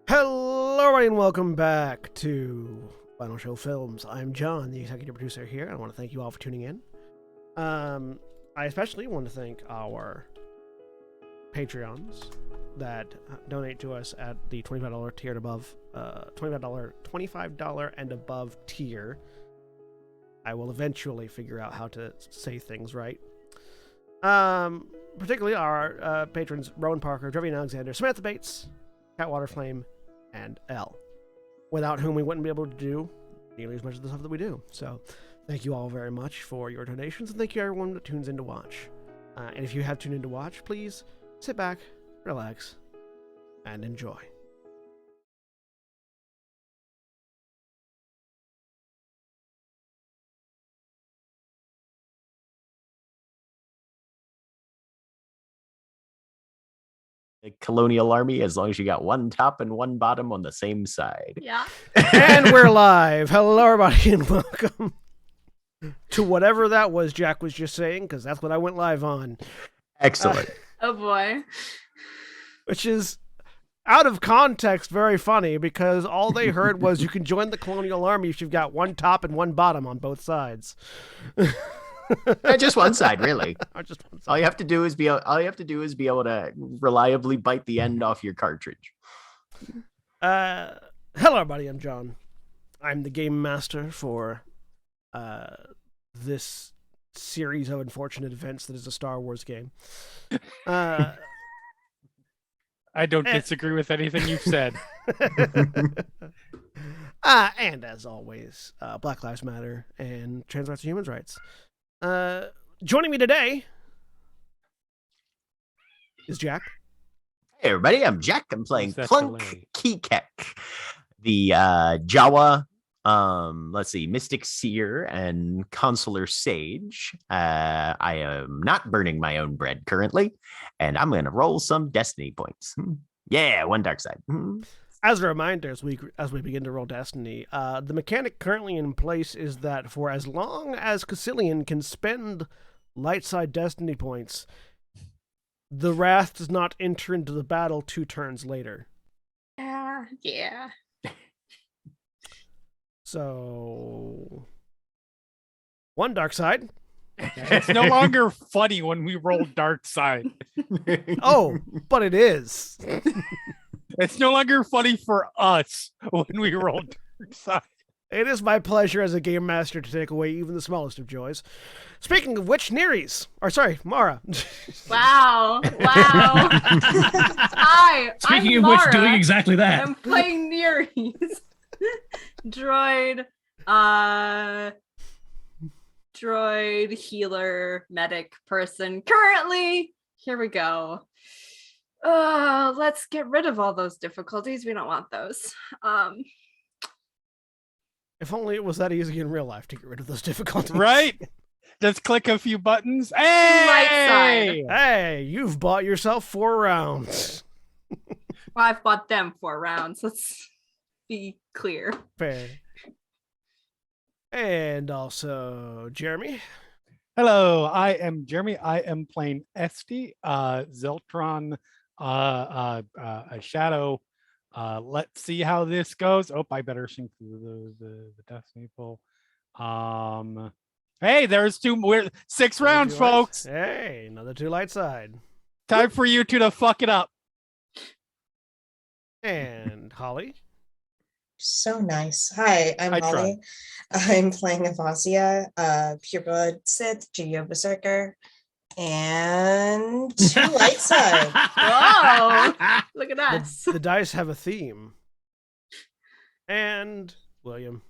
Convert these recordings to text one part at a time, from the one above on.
Hello, everybody, and welcome back to Final Show Films. I'm John, the executive producer here. I want to thank you all for tuning in. I especially want to thank our Patreons that donate to us at the $25 tier and above, $25 and above tier. I will eventually figure out how to say things right. Particularly our patrons Rowan Parker, Trevian Alexander, Samantha Bates, Catwater Flame, and L, without whom we wouldn't be able to do nearly as much of the stuff that we do. So thank you all very much for your donations, and thank you everyone that tunes in to watch. And if you have tuned in to watch, please sit back, relax, and enjoy. Colonial Army, as long as you got one top and one bottom on the same side. Yeah. And we're live. Hello, everybody, and welcome to whatever that was Jack was just saying, because that's what I went live on. Excellent. Oh boy. Which is, out of context, very funny, because all they heard was you can join the Colonial Army if you've got one top and one bottom on both sides. Just one side, really. Just one side. All you have to do is be able to reliably bite the end off your cartridge. Hello, everybody. I'm John. I'm the game master for this series of unfortunate events that is a Star Wars game. I don't disagree with anything you've said. And as always, Black Lives Matter and trans rights and human rights. Joining me today is Jack. Hey, everybody, I'm Jack. I'm playing Who's that Clunk delay? Kekek, the Jawa, Mystic Seer and Consular Sage. I am not burning my own bread currently, and I'm going to roll some Destiny points. Yeah, one dark side. As a reminder, as we begin to roll Destiny, the mechanic currently in place is that for as long as Cassilian can spend light side Destiny points, the Wrath does not enter into the battle 2 turns later. Yeah. So, one dark side. It's no longer funny when we roll dark side. Oh, but it is. It's no longer funny for us when we roll dark side. It is my pleasure as a game master to take away even the smallest of joys. Speaking of which, Mara. Wow. Hi. Speaking I'm of which, Mara. doing exactly that. I'm playing Nerees. Droid healer medic person. Currently, here we go. Let's get rid of all those difficulties. We don't want those. If only it was that easy in real life to get rid of those difficulties. Right? Just click a few buttons. Light Hey! side. Hey, you've bought yourself 4 rounds. Well, I've bought them 4 rounds. Let's be clear. Fair. And also, Jeremy. Hello, I am Jeremy. I am playing Esty, Zeltron, a shadow. Let's see how this goes. Oh, I better sink through the Destiny pool. Hey, there's 6 rounds, Two lights. folks. Hey, another 2 light side. Time for you two to fuck it up. And Holly. So nice. Hi, I'm I Holly. I'm playing Avasia, pureblood Sith, Geo Berserker, and 2 light side. Whoa! Look at us. The dice have a theme. And William.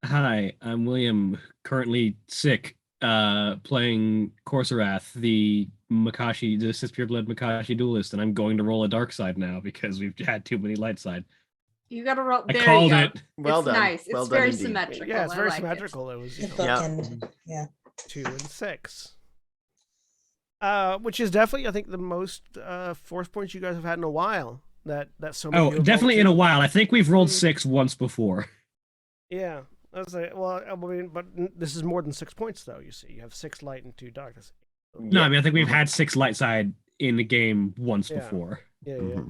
Hi, I'm William, currently sick, playing Corsarath, the Sith Pureblood Makashi duelist, and I'm going to roll a dark side now because we've had too many light side. You gotta roll. I There called you go. it. Well It's done. nice. Well It's done very indeed. symmetrical. Yeah, it's I very like it. symmetrical. It was The Yeah. bookend. Yeah. 2 and 6. Which is definitely, I think, the most force points you guys have had in a while. That so many. Oh, definitely in a while. I think we've rolled 6 once before. Yeah, I was like, well, I mean, but this is more than 6 points, though. You see, you have 6 light and 2 dark. No, I mean, I think we've had 6 light side in the game once before. Yeah.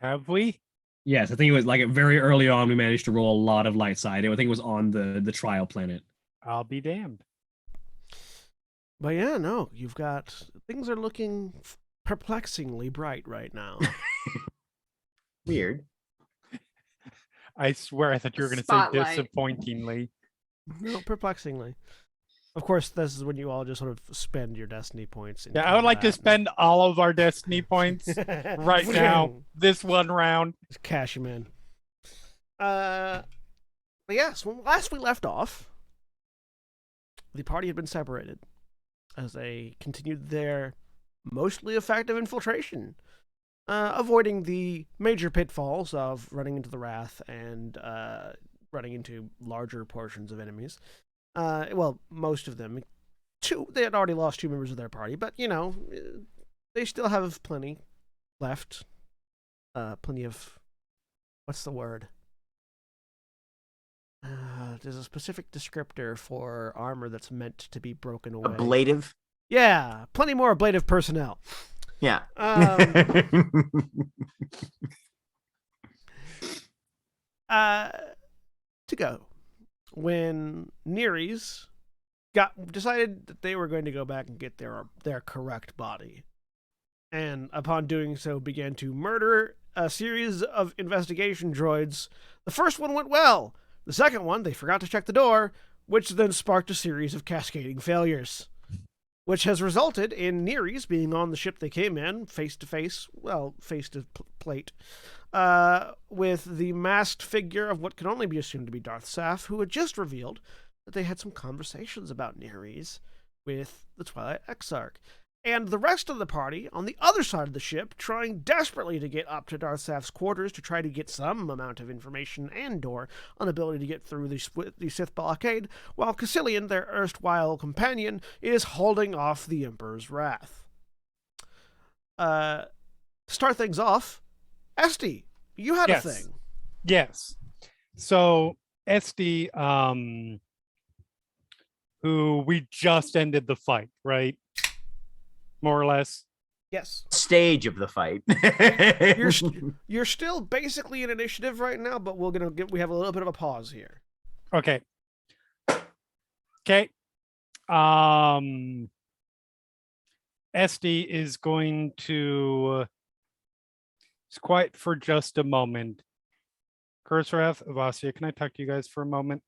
Have we? Yes, I think it was like very early on. We managed to roll a lot of light side. I think it was on the trial planet. I'll be damned. But yeah, no, you've got things are looking perplexingly bright right now. Weird. I swear I thought you were going to say Spotlight. disappointingly. No, perplexingly. Of course, this is when you all just sort of spend your destiny points. In Yeah, I would like to combat. spend all of our destiny points right now, this one round. Just cash him in. But yes, when last we left off, the party had been separated as they continued their mostly effective infiltration, avoiding the major pitfalls of running into the Wrath and running into larger portions of enemies. Well, most of them. They had already lost 2 members of their party, but, they still have plenty left. Plenty of... What's the word? There's a specific descriptor for armor that's meant to be broken away. Ablative. Yeah, plenty more ablative personnel. Yeah. To go. When Neres decided that they were going to go back and get their correct body, and upon doing so began to murder a series of investigation droids. The first one went well. The second one, they forgot to check the door, which then sparked a series of cascading failures, which has resulted in Neres being on the ship they came in, face to plate, with the masked figure of what can only be assumed to be Darth Saf, who had just revealed that they had some conversations about Neres with the Twilight Exarch. And the rest of the party on the other side of the ship, trying desperately to get up to Darth Saf's quarters to try to get some amount of information and/or an ability to get through the Sith blockade, while Cassilian, their erstwhile companion, is holding off the Emperor's wrath. To start things off, Esty, you had a thing. Yes. So Esty, who we just ended the fight, right? More or less. Yes. Stage of the fight. You're still basically in initiative right now, but we have a little bit of a pause here. Okay. Esty is going to quiet for just a moment. Kursarath, Avasia, can I talk to you guys for a moment?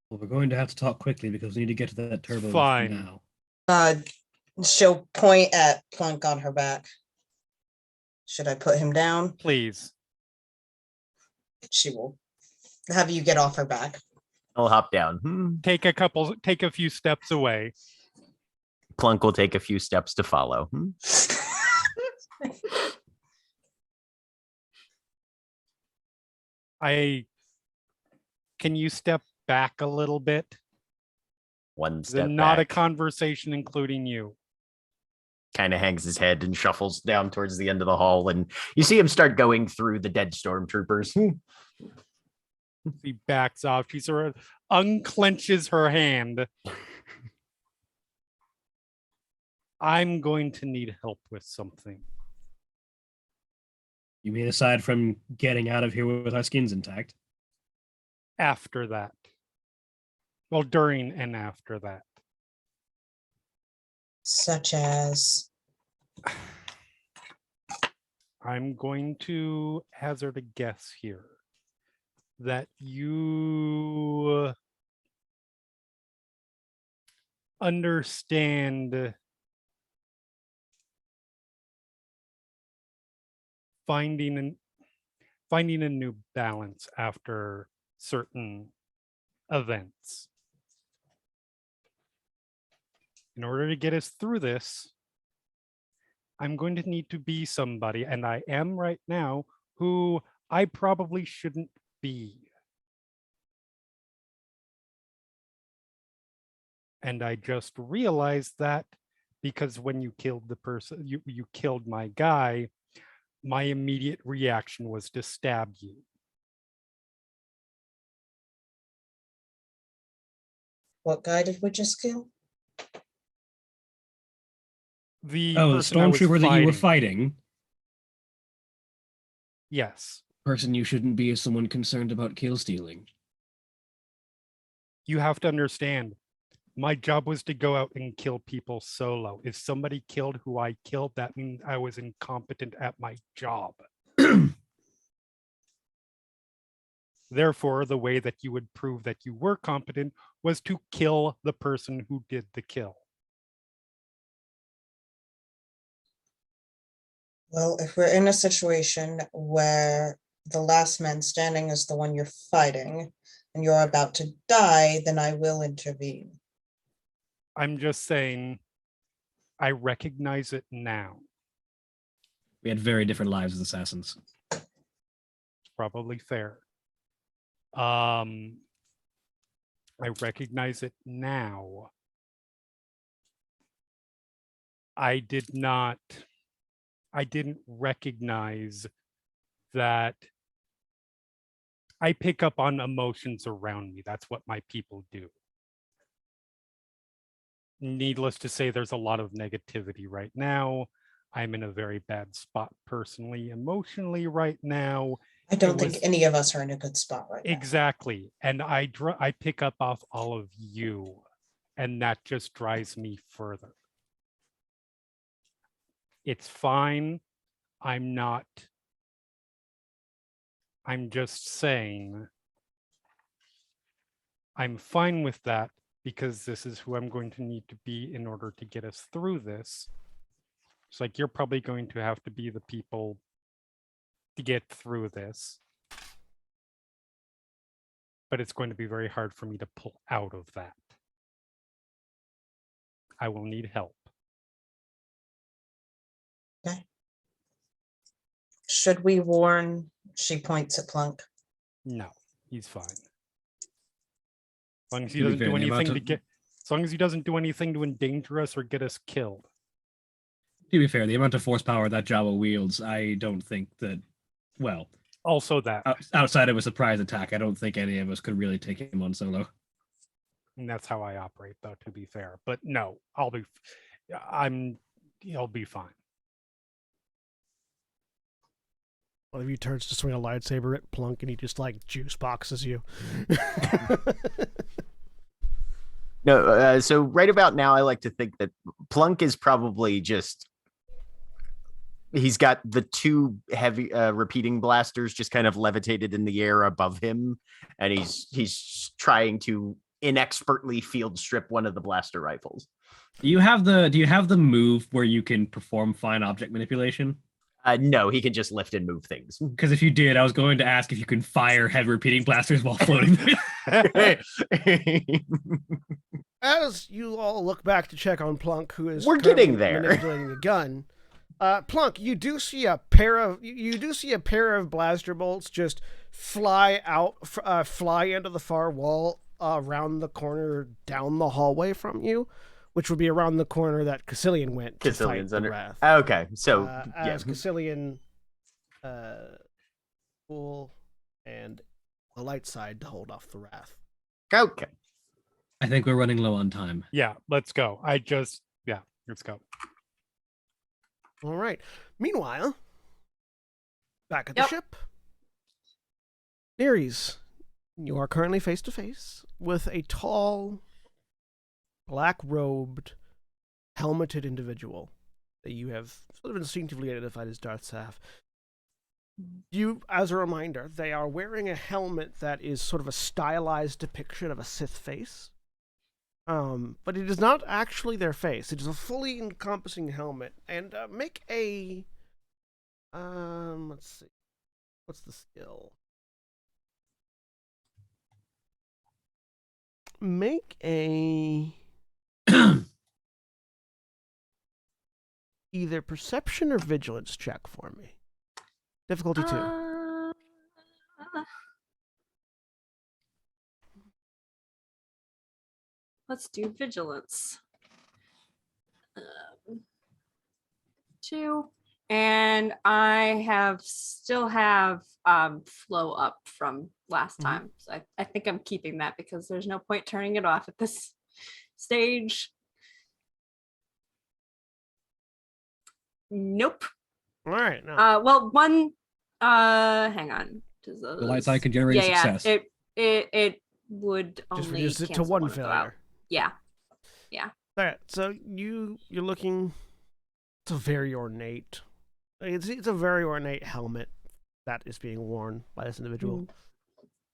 Well, we're going to have to talk quickly because we need to get to that turbo Fine. now. She'll point at Plunk on her back. Should I put him down? Please. She will have you get off her back. I'll hop down. Take a few steps away. Plunk will take a few steps to follow. Can you step back a little bit? One step Not back. a conversation including you. Kind of hangs his head and shuffles down towards the end of the hall, and you see him start going through the dead stormtroopers. He backs off. She sort of unclenches her hand. I'm going to need help with something. You mean aside from getting out of here with our skins intact? After that. Well, during and after that. Such as? I'm going to hazard a guess here that you understand finding a new balance after certain events. In order to get us through this, I'm going to need to be somebody, and I am right now, who I probably shouldn't be. And I just realized that because when you killed the person, you killed my guy, my immediate reaction was to stab you. What guy did we just kill? The Oh, the person I was stormtrooper that you were fighting. fighting. Yes. Person you shouldn't be is someone concerned about kill stealing. You have to understand, my job was to go out and kill people solo. If somebody killed who I killed, that means I was incompetent at my job. Therefore, the way that you would prove that you were competent was to kill the person who did the kill. Well, if we're in a situation where the last man standing is the one you're fighting and you're about to die, then I will intervene. I'm just saying, I recognize it now. We had very different lives as assassins. It's probably fair. I recognize it now. I didn't recognize that I pick up on emotions around me. That's what my people do. Needless to say, there's a lot of negativity right now. I'm in a very bad spot personally, emotionally right now. I don't think any of us are in a good spot right now. Exactly. And I pick up off all of you, and that just drives me further. It's fine. I'm just saying I'm fine with that because this is who I'm going to need to be in order to get us through this. It's like you're probably going to have to be the people to get through this. But it's going to be very hard for me to pull out of that. I will need help. Okay. Should we warn? She points at Plunk. No, he's fine. As long as he To be doesn't fair, do the amount anything to of- get, as long as he doesn't do anything to endanger us or get us killed. To be fair, the amount of force power that Jawa wields, I don't think that, well, Also that, outside of a surprise attack, I don't think any of us could really take him on solo. and that's how I operate, though, to be fair. But no, he'll be fine. One of you turns to swing a lightsaber at Plunk, and he just like juice boxes you. No, so right about now, I like to think that Plunk is probably just. He's got the two heavy repeating blasters just kind of levitated in the air above him, and he's trying to inexpertly field strip one of the blaster rifles. Do you have the move where you can perform fine object manipulation? No, he can just lift and move things. Because if you did, I was going to ask if you can fire head repeating blasters while floating. As you all look back to check on Plunk, who is We're getting currently there. manipulating a gun, Plunk, you do see a pair of blaster bolts just fly into the far wall around the corner down the hallway from you, which would be around the corner that Cassilian went to fight Cassilian's the under. Wrath. Okay, so As Cassilian, Pool, and the light side to hold off the Wrath. Okay. I think we're running low on time. Yeah, let's go. Let's go. All right. Meanwhile, back at the Yep. ship, Neres, you are currently face to face with a tall, black-robed, helmeted individual that you have sort of instinctively identified as Darth Saf. You, as a reminder, they are wearing a helmet that is sort of a stylized depiction of a Sith face. But it is not actually their face. It is a fully encompassing helmet. And make a, let's see, what's the skill? Make a either perception or vigilance check for me. Difficulty 2. Let's do vigilance. 2. And I still have flow up from last time. So I think I'm keeping that because there's no point turning it off at this stage. Nope. All right. Now, Well, one Hang on. Does The light side can generate a success. It would Just only reduce it to cancel one of them out. failure. Yeah. All right, so you're looking. It's a very ornate. It's a very ornate helmet that is being worn by this individual.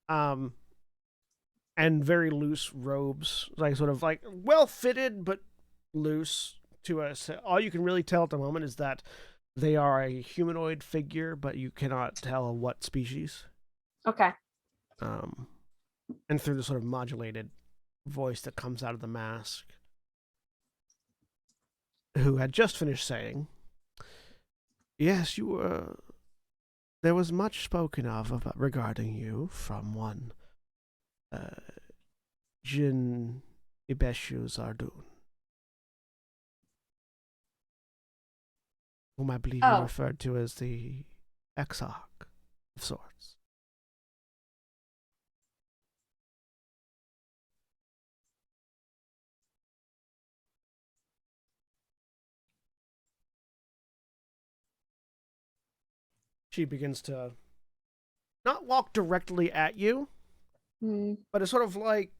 And very loose robes, like sort of like well fitted but loose to us. All you can really tell at the moment is that they are a humanoid figure, but you cannot tell what species. Okay. And through the sort of modulated voice that comes out of the mask, who had just finished saying, "Yes, you were. There was much spoken of about regarding you from one Jin Ibeshu Zardun, whom I believe you referred to as the Exarch of sorts." She begins to not walk directly at you, but it's sort of like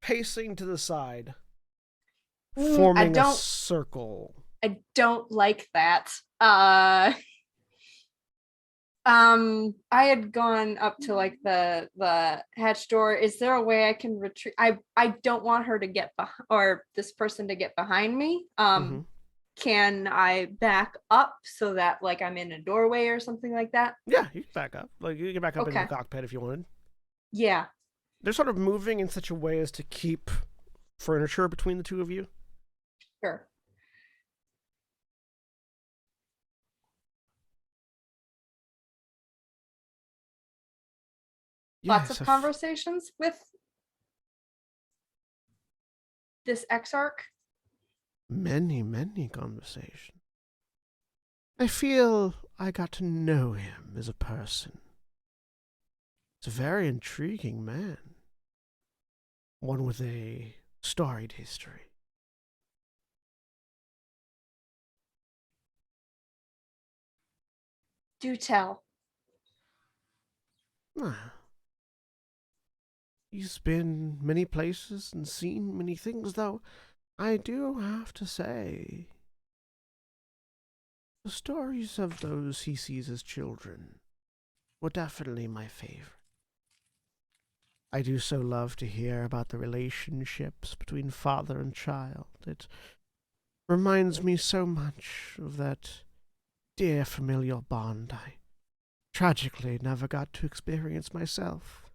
pacing to the side, forming a circle. I don't like that. I had gone up to like the hatch door. Is there a way I can retreat? I don't want her to get or this person to get behind me. Can I back up so that like I'm in a doorway or something like that? Yeah, you can back up. Like you can back up in the cockpit if you wanted. Yeah. They're sort of moving in such a way as to keep furniture between the two of you. Sure. Lots of conversations with this exarch. Many conversations. I feel I got to know him as a person. He's a very intriguing man. One with a storied history. Do tell. He's been many places and seen many things, though I do have to say, the stories of those he sees as children were definitely my favorite. I do so love to hear about the relationships between father and child. It reminds me so much of that dear familial bond I tragically never got to experience myself.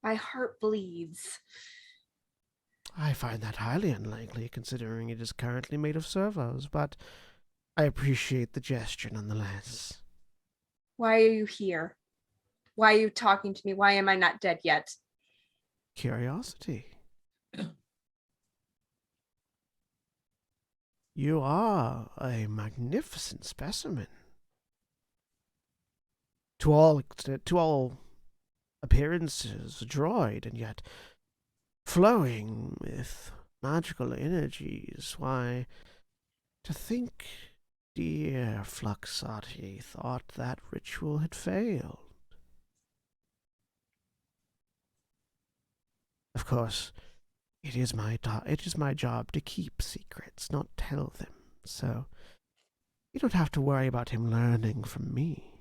My heart bleeds. I find that highly unlikely, considering it is currently made of servos, but I appreciate the gesture nonetheless. Why are you here? Why are you talking to me? Why am I not dead yet? Curiosity. You are a magnificent specimen. To all appearances, a droid, and yet flowing with magical energies. Why, to think dear Fluxati thought that ritual had failed. Of course, it is my job to keep secrets, not tell them. So you don't have to worry about him learning from me.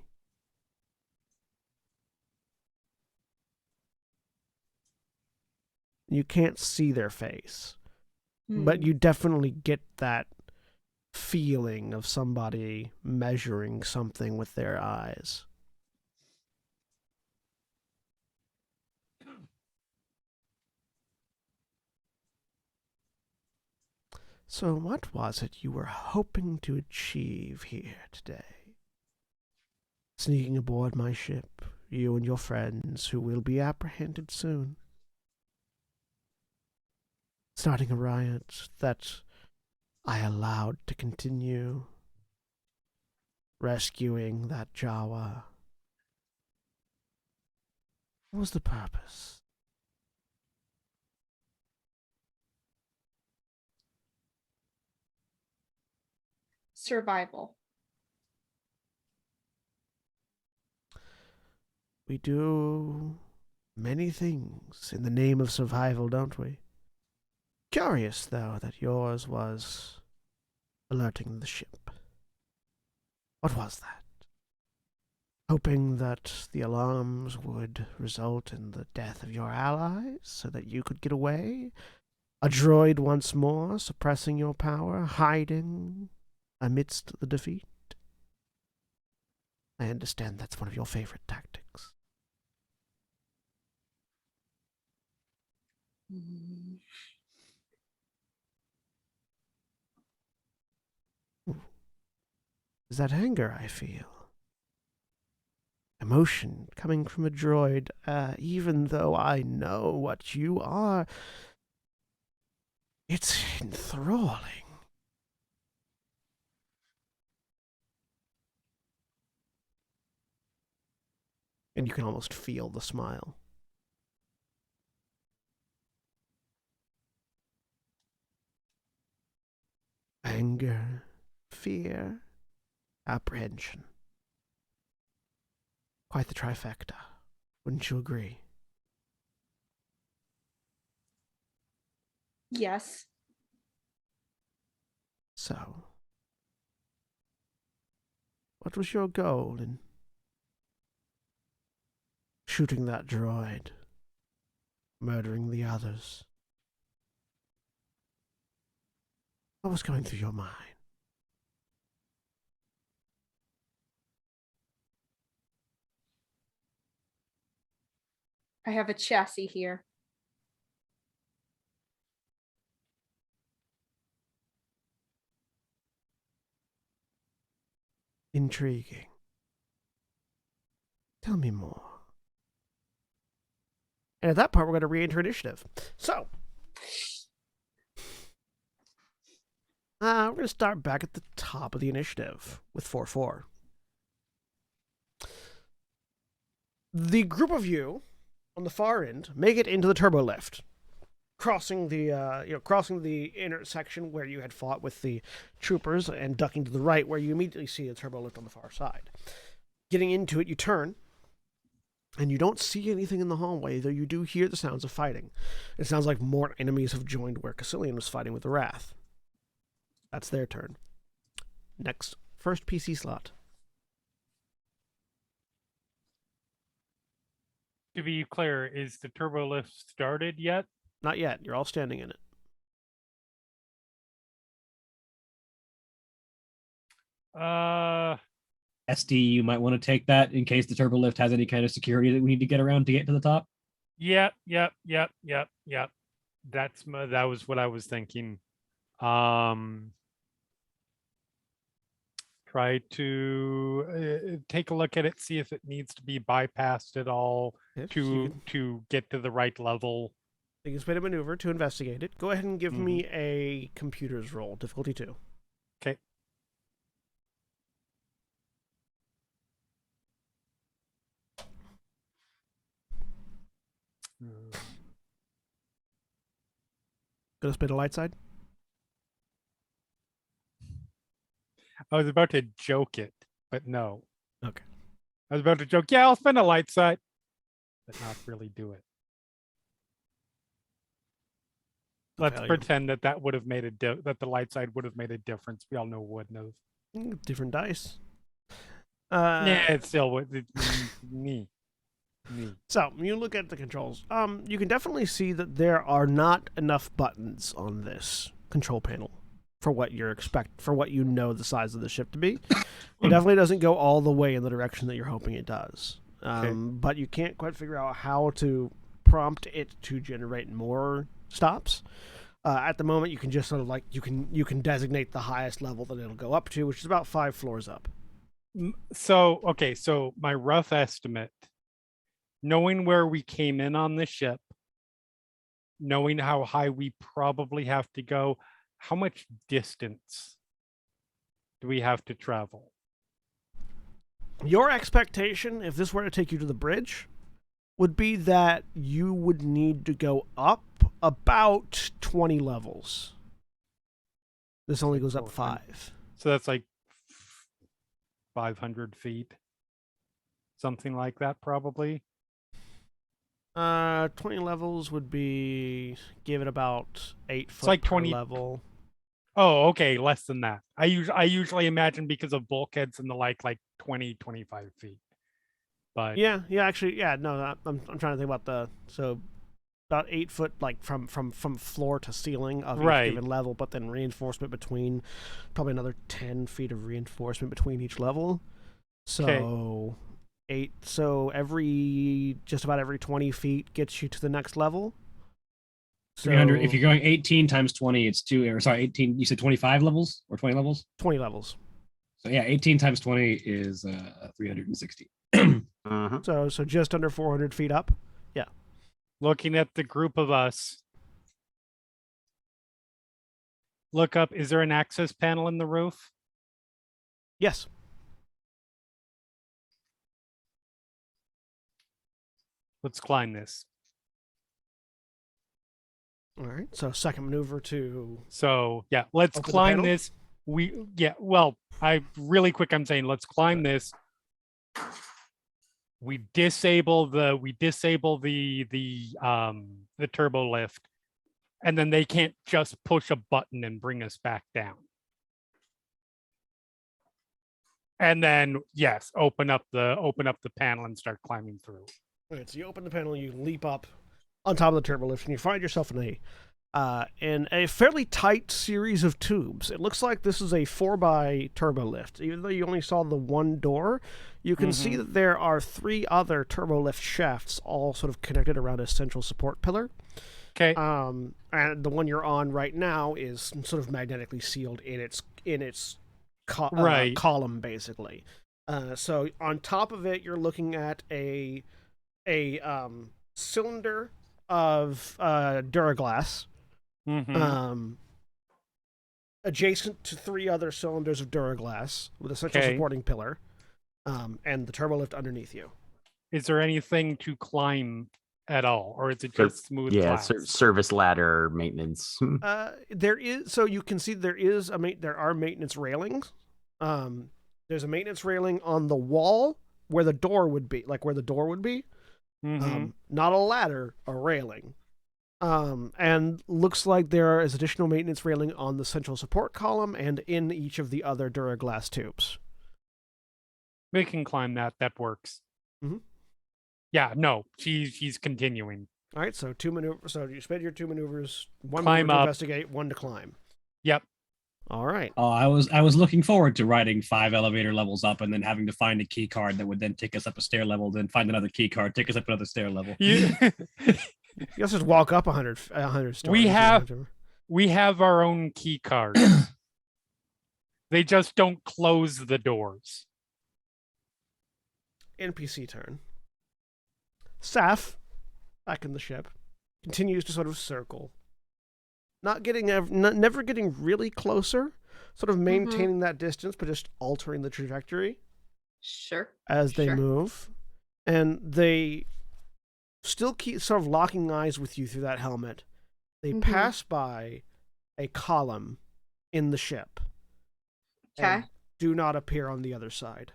You can't see their face, but you definitely get that feeling of somebody measuring something with their eyes. So what was it you were hoping to achieve here today? Sneaking aboard my ship, you and your friends who will be apprehended soon. Starting a riot that I allowed to continue. Rescuing that Jawa. What was the purpose? Survival. We do many things in the name of survival, don't we? Curious, though, that yours was alerting the ship. What was that? Hoping that the alarms would result in the death of your allies so that you could get away? A droid once more, suppressing your power, hiding amidst the defeat? I understand that's one of your favorite tactics. Is that anger I feel? Emotion coming from a droid, even though I know what you are. It's enthralling. And you can almost feel the smile. Anger, fear, apprehension. Quite the trifecta, wouldn't you agree? Yes. So, what was your goal in shooting that droid, murdering the others? What was going through your mind? I have a chassis here. Intriguing. Tell me more. And at that part, we're going to re-enter initiative. So, we're going to start back at the top of the initiative with 4-4. The group of you on the far end make it into the turbo lift, crossing the intersection where you had fought with the troopers and ducking to the right, where you immediately see a turbo lift on the far side. Getting into it, you turn, and you don't see anything in the hallway, though you do hear the sounds of fighting. It sounds like more enemies have joined where Cassilian was fighting with the Wrath. That's their turn. Next, first PC slot. To be clear, is the turbo lift started yet? Not yet. You're all standing in it. SD, you might want to take that in case the turbo lift has any kind of security that we need to get around to get to the top. Yep. That was what I was thinking. Try to take a look at it, see if it needs to be bypassed at all to get to the right level. You can spin a maneuver to investigate it. Go ahead and give me a computer's roll, difficulty 2. Okay. Gonna spin a light side? I was about to joke it, but no. Okay. I was about to joke, yeah, I'll spin a light side, but not really do it. Let's pretend that would have made that the light side would have made a difference. We all know it wouldn't have. Different dice. Yeah, it still would. Me. So you look at the controls. You can definitely see that there are not enough buttons on this control panel for what you know the size of the ship to be. It definitely doesn't go all the way in the direction that you're hoping it does. But you can't quite figure out how to prompt it to generate more stops. At the moment, you can just sort of you can designate the highest level that it'll go up to, which is about 5 floors up. So my rough estimate, knowing where we came in on the ship, knowing how high we probably have to go, how much distance do we have to travel? Your expectation, if this were to take you to the bridge, would be that you would need to go up about 20 levels. This only goes up 5. So that's like 500 feet. something like that, probably. 20 levels would be give it about 8 foot like per 20 level. Oh, okay, less than that. I usually imagine because of bulkheads and the like 20, 25 feet. But Yeah, actually, yeah. No, I'm trying to think about so about 8 foot, like from floor to ceiling of each given level, but then reinforcement between, probably another 10 feet of reinforcement between each level. So 8. So just about every 20 feet gets you to the next level. 300. If you're going 18 times 20, it's 18. You said 25 levels or 20 levels? 20 levels. So yeah, 18 times 20 is 360. So just under 400 feet up. Yeah. Looking at the group of us, look up. Is there an access panel in the roof? Yes. Let's climb this. All right. So second maneuver to. So yeah, let's climb this. I really quick. I'm saying let's climb this. We disable the turbo lift, and then they can't just push a button and bring us back down. And then yes, open up the panel and start climbing through. All right, so you open the panel, you leap up on top of the turbo lift, and you find yourself in a fairly tight series of tubes. It looks like this is a 4x turbo lift. Even though you only saw the one door, you can see that there are 3 other turbo lift shafts, all sort of connected around a central support pillar. Okay. And the one you're on right now is sort of magnetically sealed in its column, basically. So on top of it, you're looking at a cylinder of Duraglass, adjacent to 3 other cylinders of Duraglass with a central supporting pillar, and the turbo lift underneath you. Is there anything to climb at all, or is it just smooth? Yeah, service ladder maintenance. There is, so you can see there are maintenance railings. There's a maintenance railing on the wall where the door would be, not a ladder, a railing. And looks like there is additional maintenance railing on the central support column and in each of the other Duraglass tubes. We can climb that. That works. Yeah, no, she's continuing. All right, so 2 maneuvers. So you spend your 2 maneuvers. 1 climb maneuver to up. Investigate, 1 to climb. Yep. All right. Oh, I was looking forward to riding 5 elevator levels up and then having to find a key card that would then take us up a stair level, then find another key card, take us up another stair level. You guys just walk up 100 stories. We have our own key cards. They just don't close the doors. NPC turn. Saf, back in the ship, continues to sort of circle. Never getting really closer, sort of maintaining that distance, but just altering the trajectory. Sure. As they move. And they still keep sort of locking eyes with you through that helmet. They pass by a column in the ship. Okay. And do not appear on the other side.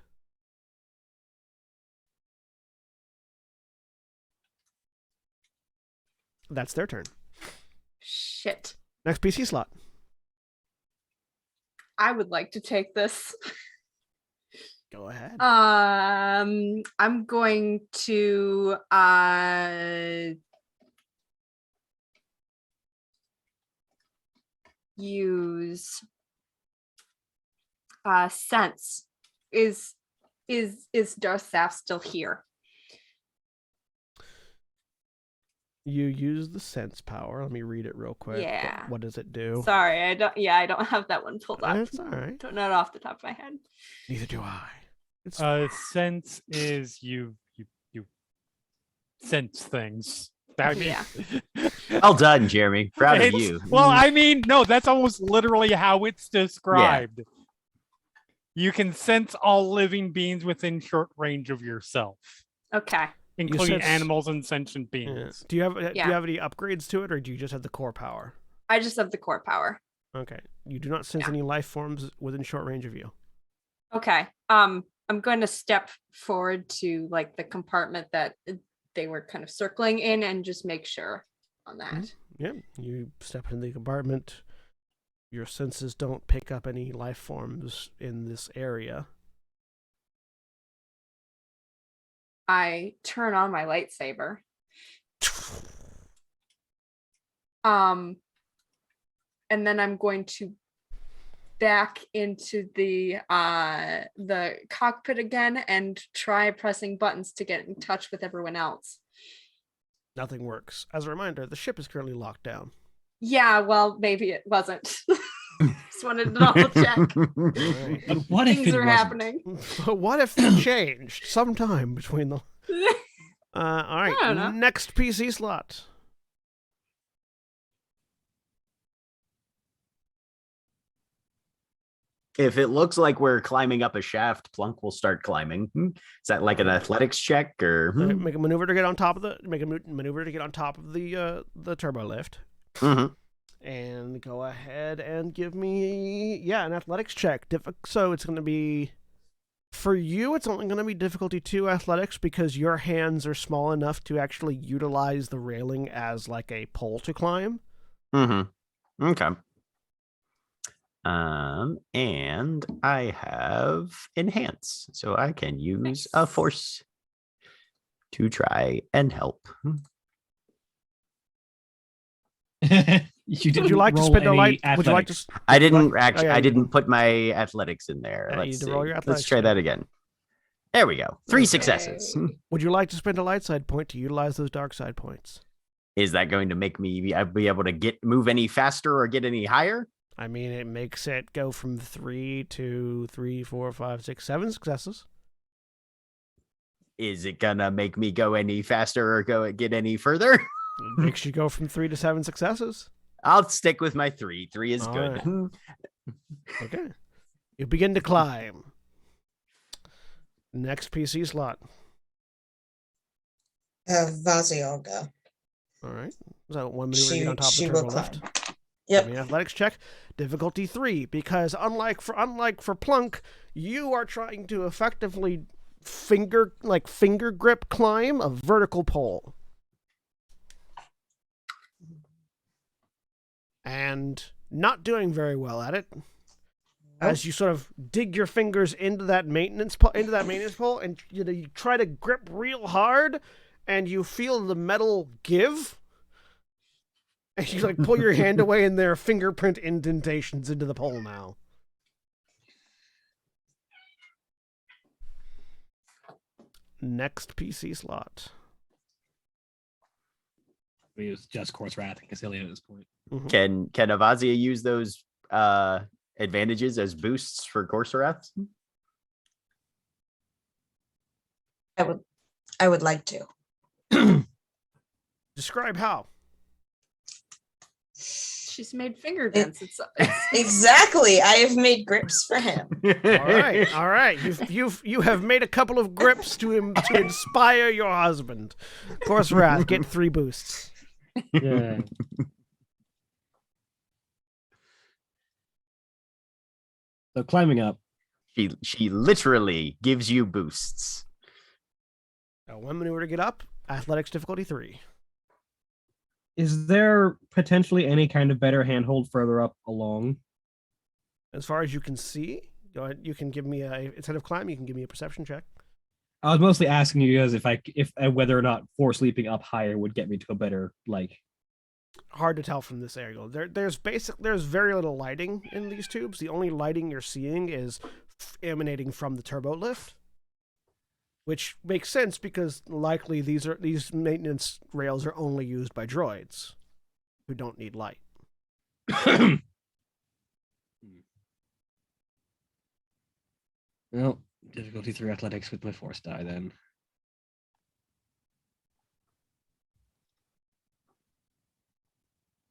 That's their turn. Shit. Next PC slot. I would like to take this. Go ahead. I'm going to use sense. Is Darth Saf still here? You use the sense power. Let me read it real quick. Yeah. What does it do? Sorry, I don't have that one pulled up. That's all right. Don't know it off the top of my head. Neither do I. Sense is you sense things. Yeah. Well done, Jeremy. Proud of you. Well, I mean, no, that's almost literally how it's described. Yeah. You can sense all living beings within short range of yourself. Okay. Including animals and sentient beings. Yeah. Do you have any upgrades to it, or do you just have the core power? I just have the core power. Okay. You do not sense any life forms within short range of you. Okay. I'm going to step forward to like the compartment that they were kind of circling in and just make sure on that. Yeah, you step in the compartment. Your senses don't pick up any life forms in this area. I turn on my lightsaber. And then I'm going to back into the cockpit again and try pressing buttons to get in touch with everyone else. Nothing works. As a reminder, the ship is currently locked down. Yeah, well, maybe it wasn't. Just wanted to double check. Right. But what if Things it are wasn't? happening. But what if that changed sometime between the... all I don't know. right, next PC slot. If it looks like we're climbing up a shaft, Plunk will start climbing. Is that like an athletics check or? Make a maneuver to get on top of the... Make a maneuver to get on top of the turbo lift. Mhm. And go ahead and give me, an athletics check. So it's going to be, for you, it's only going to be difficulty 2 athletics because your hands are small enough to actually utilize the railing as like a pole to climb. Mm-hmm. Okay. And I have enhance, so I can use a force to try and help. Would Would you like to spend a light? Would you like to? I didn't like- actually. oh, yeah, I you didn't did. put my athletics in there. Yeah, you Let's did see. roll your Let's athletics try check. that again. There we go. 3 Okay. successes. Would you like to spend a light side point to utilize those dark side points? Is that going to make me be able to move any faster or get any higher? I mean, it makes it go from 3 to 3, 4, 5, 6, 7 successes. Is it gonna make me go any faster or get any further? It makes you go from 3 to 7 successes. I'll stick with my 3. 3 is All good. right. Okay. You begin to climb. Next PC slot. Vazia will go. All right. Is that one maneuver to get on top of the She will turbo climb. lift? Yep. I mean, athletics check, difficulty 3, because unlike for Plunk, you are trying to effectively finger grip climb a vertical pole. And not doing very well at it. As you sort of dig your fingers into that maintenance pole, and you try to grip real hard, and you feel the metal give, and you like pull your hand away, and there are fingerprint indentations into the pole now. Next PC slot. We use just Course Wrath and Cassilia at this point. Can Avazia use those advantages as boosts for Corserath? I would like to. Describe how. She's made finger dents. It's Exactly. I have made grips for him. All right. You have made a couple of grips to inspire your husband. Course Wrath, get 3 boosts. Yeah. So climbing up. She literally gives you boosts. One maneuver to get up. Athletics difficulty 3. Is there potentially any kind of better handhold further up along? As far as you can see, go ahead. You can give me instead of climb, you can give me a perception check. I was mostly asking you guys if whether or not force leaping up higher would get me to a better Hard to tell from this angle. There's very little lighting in these tubes. The only lighting you're seeing is emanating from the turbo lift, which makes sense because likely these maintenance rails are only used by droids who don't need light. Well, difficulty 3 athletics with my force die then.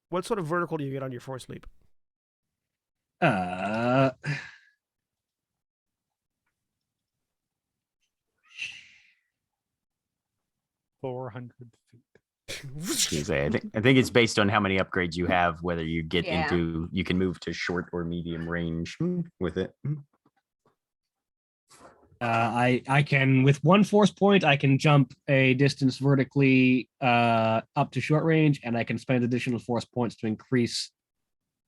What sort of vertical do you get on your force leap? 400 feet. I think it's based on how many upgrades you have, whether you get Yeah. you can move to short or medium range with it. I can, with one force point, I can jump a distance vertically up to short range, and I can spend additional force points to increase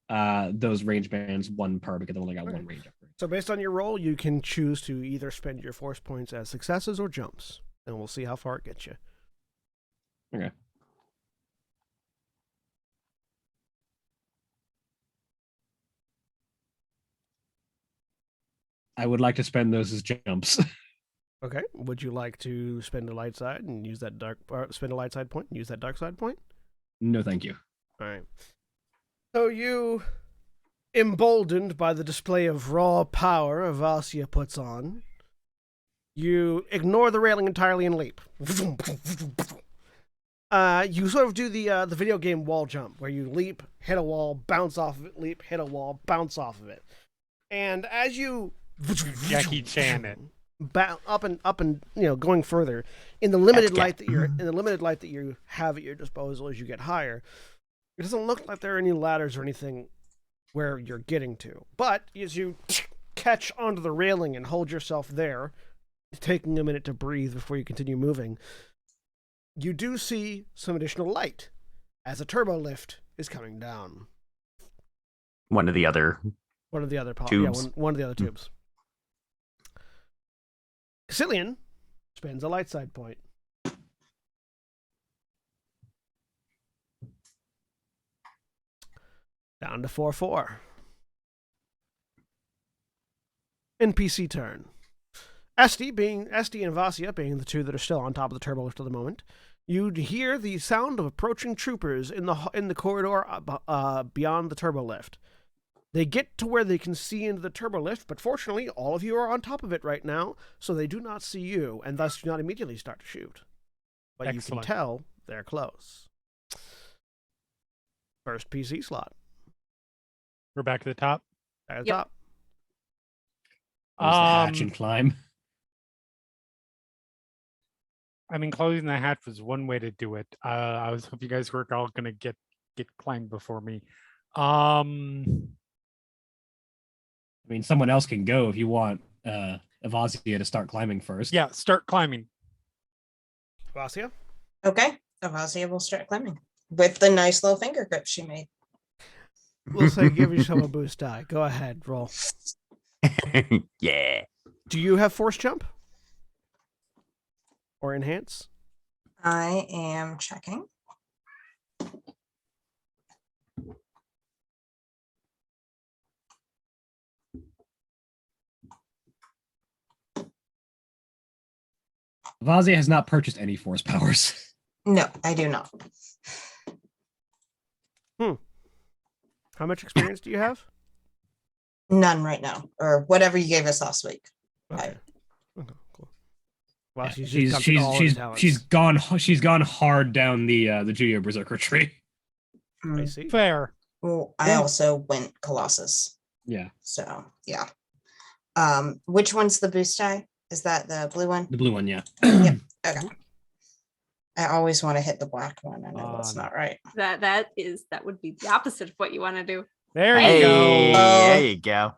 those range bands one per, because I've only got one range upgrade. So based on your roll, you can choose to either spend your force points as successes or jumps, and we'll see how far it gets you. Okay. I would like to spend those as jumps. Okay. Would you like to spend a light side and use that spend a light side point and use that dark side point? No, thank you. All right. So you, emboldened by the display of raw power Avasia puts on, you ignore the railing entirely and leap. You sort of do the video game wall jump, where you leap, hit a wall, bounce off of it, leap, hit a wall, bounce off of it. And as you Jackie Chan it. up and going further in the limited light that you have at your disposal as you get higher, it doesn't look like there are any ladders or anything where you're getting to. But as you catch onto the railing and hold yourself there, taking a minute to breathe before you continue moving, you do see some additional light as a turbo lift is coming down. One of the other tubes. One of the other tubes. Cassilian spends a light side point. Down to 4-4. NPC turn. Esty and Vasia being the two that are still on top of the turbo lift at the moment, you'd hear the sound of approaching troopers in the corridor beyond the turbo lift. They get to where they can see into the turbo lift, but fortunately, all of you are on top of it right now, so they do not see you, and thus do not immediately start to shoot. But Excellent. You can tell they're close. First PC slot. We're back to the top. At the Yep. top. There's the hatch and climb. I mean, closing the hatch was one way to do it. I was hoping you guys were all gonna get climbed before me. I mean, someone else can go if you want Avasia to start climbing first. Yeah, start climbing. Vasia? Okay, Avasia will start climbing with the nice little finger grip she made. We'll say give yourself a boost die. Go ahead, roll. Yeah. Do you have force jump? Or enhance? I am checking. Avasia has not purchased any force powers. No, I do not. How much experience do you have? None right now, or whatever you gave us last week. Okay. Okay, cool. Wow, Yeah, she's gone hard down the Judo Berserker tree. I see. Fair. Well, I also went Colossus. Yeah, So yeah. Which one's the boost die? Is that the blue one? the blue one. Yeah. Yep. Okay. I always want to hit the black one. I know that's not right. That would be the opposite of what you want to do. There Hey, you go. there you go.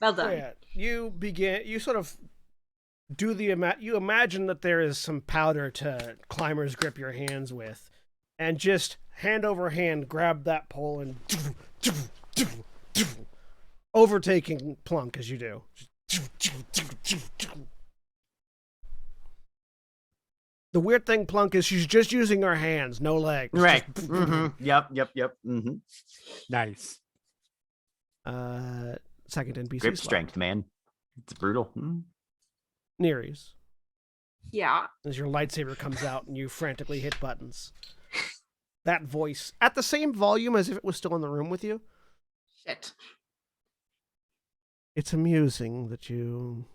Well So done. yeah, you sort of do you imagine that there is some powder to climber's grip your hands with, and just hand over hand grab that pole and overtaking Plunk as you do. The weird thing, Plunk, is she's just using her hands, no legs. Right. Just- Yep. Nice. Second NPC Grip slot. strength, man. It's brutal. Nerees, Yeah. as your lightsaber comes out and you frantically hit buttons. That voice, at the same volume as if it was still in the room with you. Shit. It's amusing that you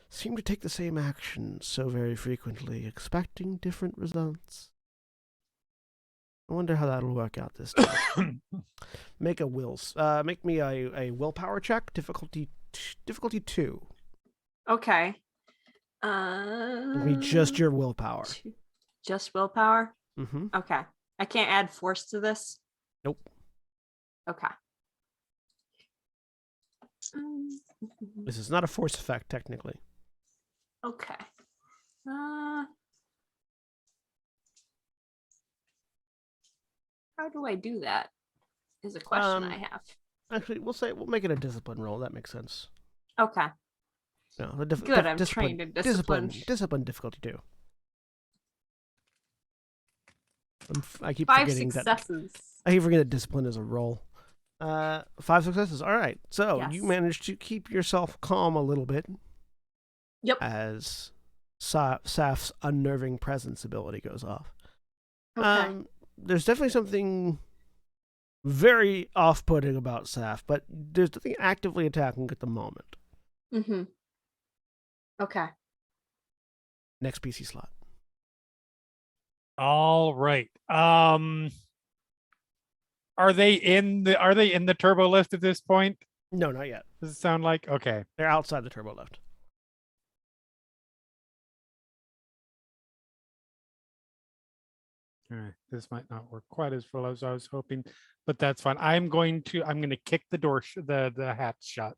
seem to take the same action so very frequently, expecting different results. I wonder how that'll work out this time. Make me a willpower check, difficulty 2. Okay. Give me just your willpower. Just willpower. Mm-hmm. Okay. I can't add force to this. Nope. Okay. This is not a force effect, technically. Okay. How do I do that? Is a question I have. Actually, we'll make it a discipline roll. That makes sense. Okay. No, Good. I'm trained in discipline. Discipline difficulty 2. I keep 5 forgetting successes. I keep forgetting that discipline is a roll. 5 successes. All right. So you Yes. managed to keep yourself calm a little bit. Yep. As Saf's unnerving presence ability goes off. Okay. There's definitely something very off-putting about Saf, but there's nothing actively attacking at the moment. Mm-hmm. Okay. Next PC slot. All right. Are they in the turbo lift at this point? No, not yet. Does it sound like? Okay. They're outside the turbo lift. All right. This might not work quite as well as I was hoping, but that's fine. I'm going to kick the door the hatch shut.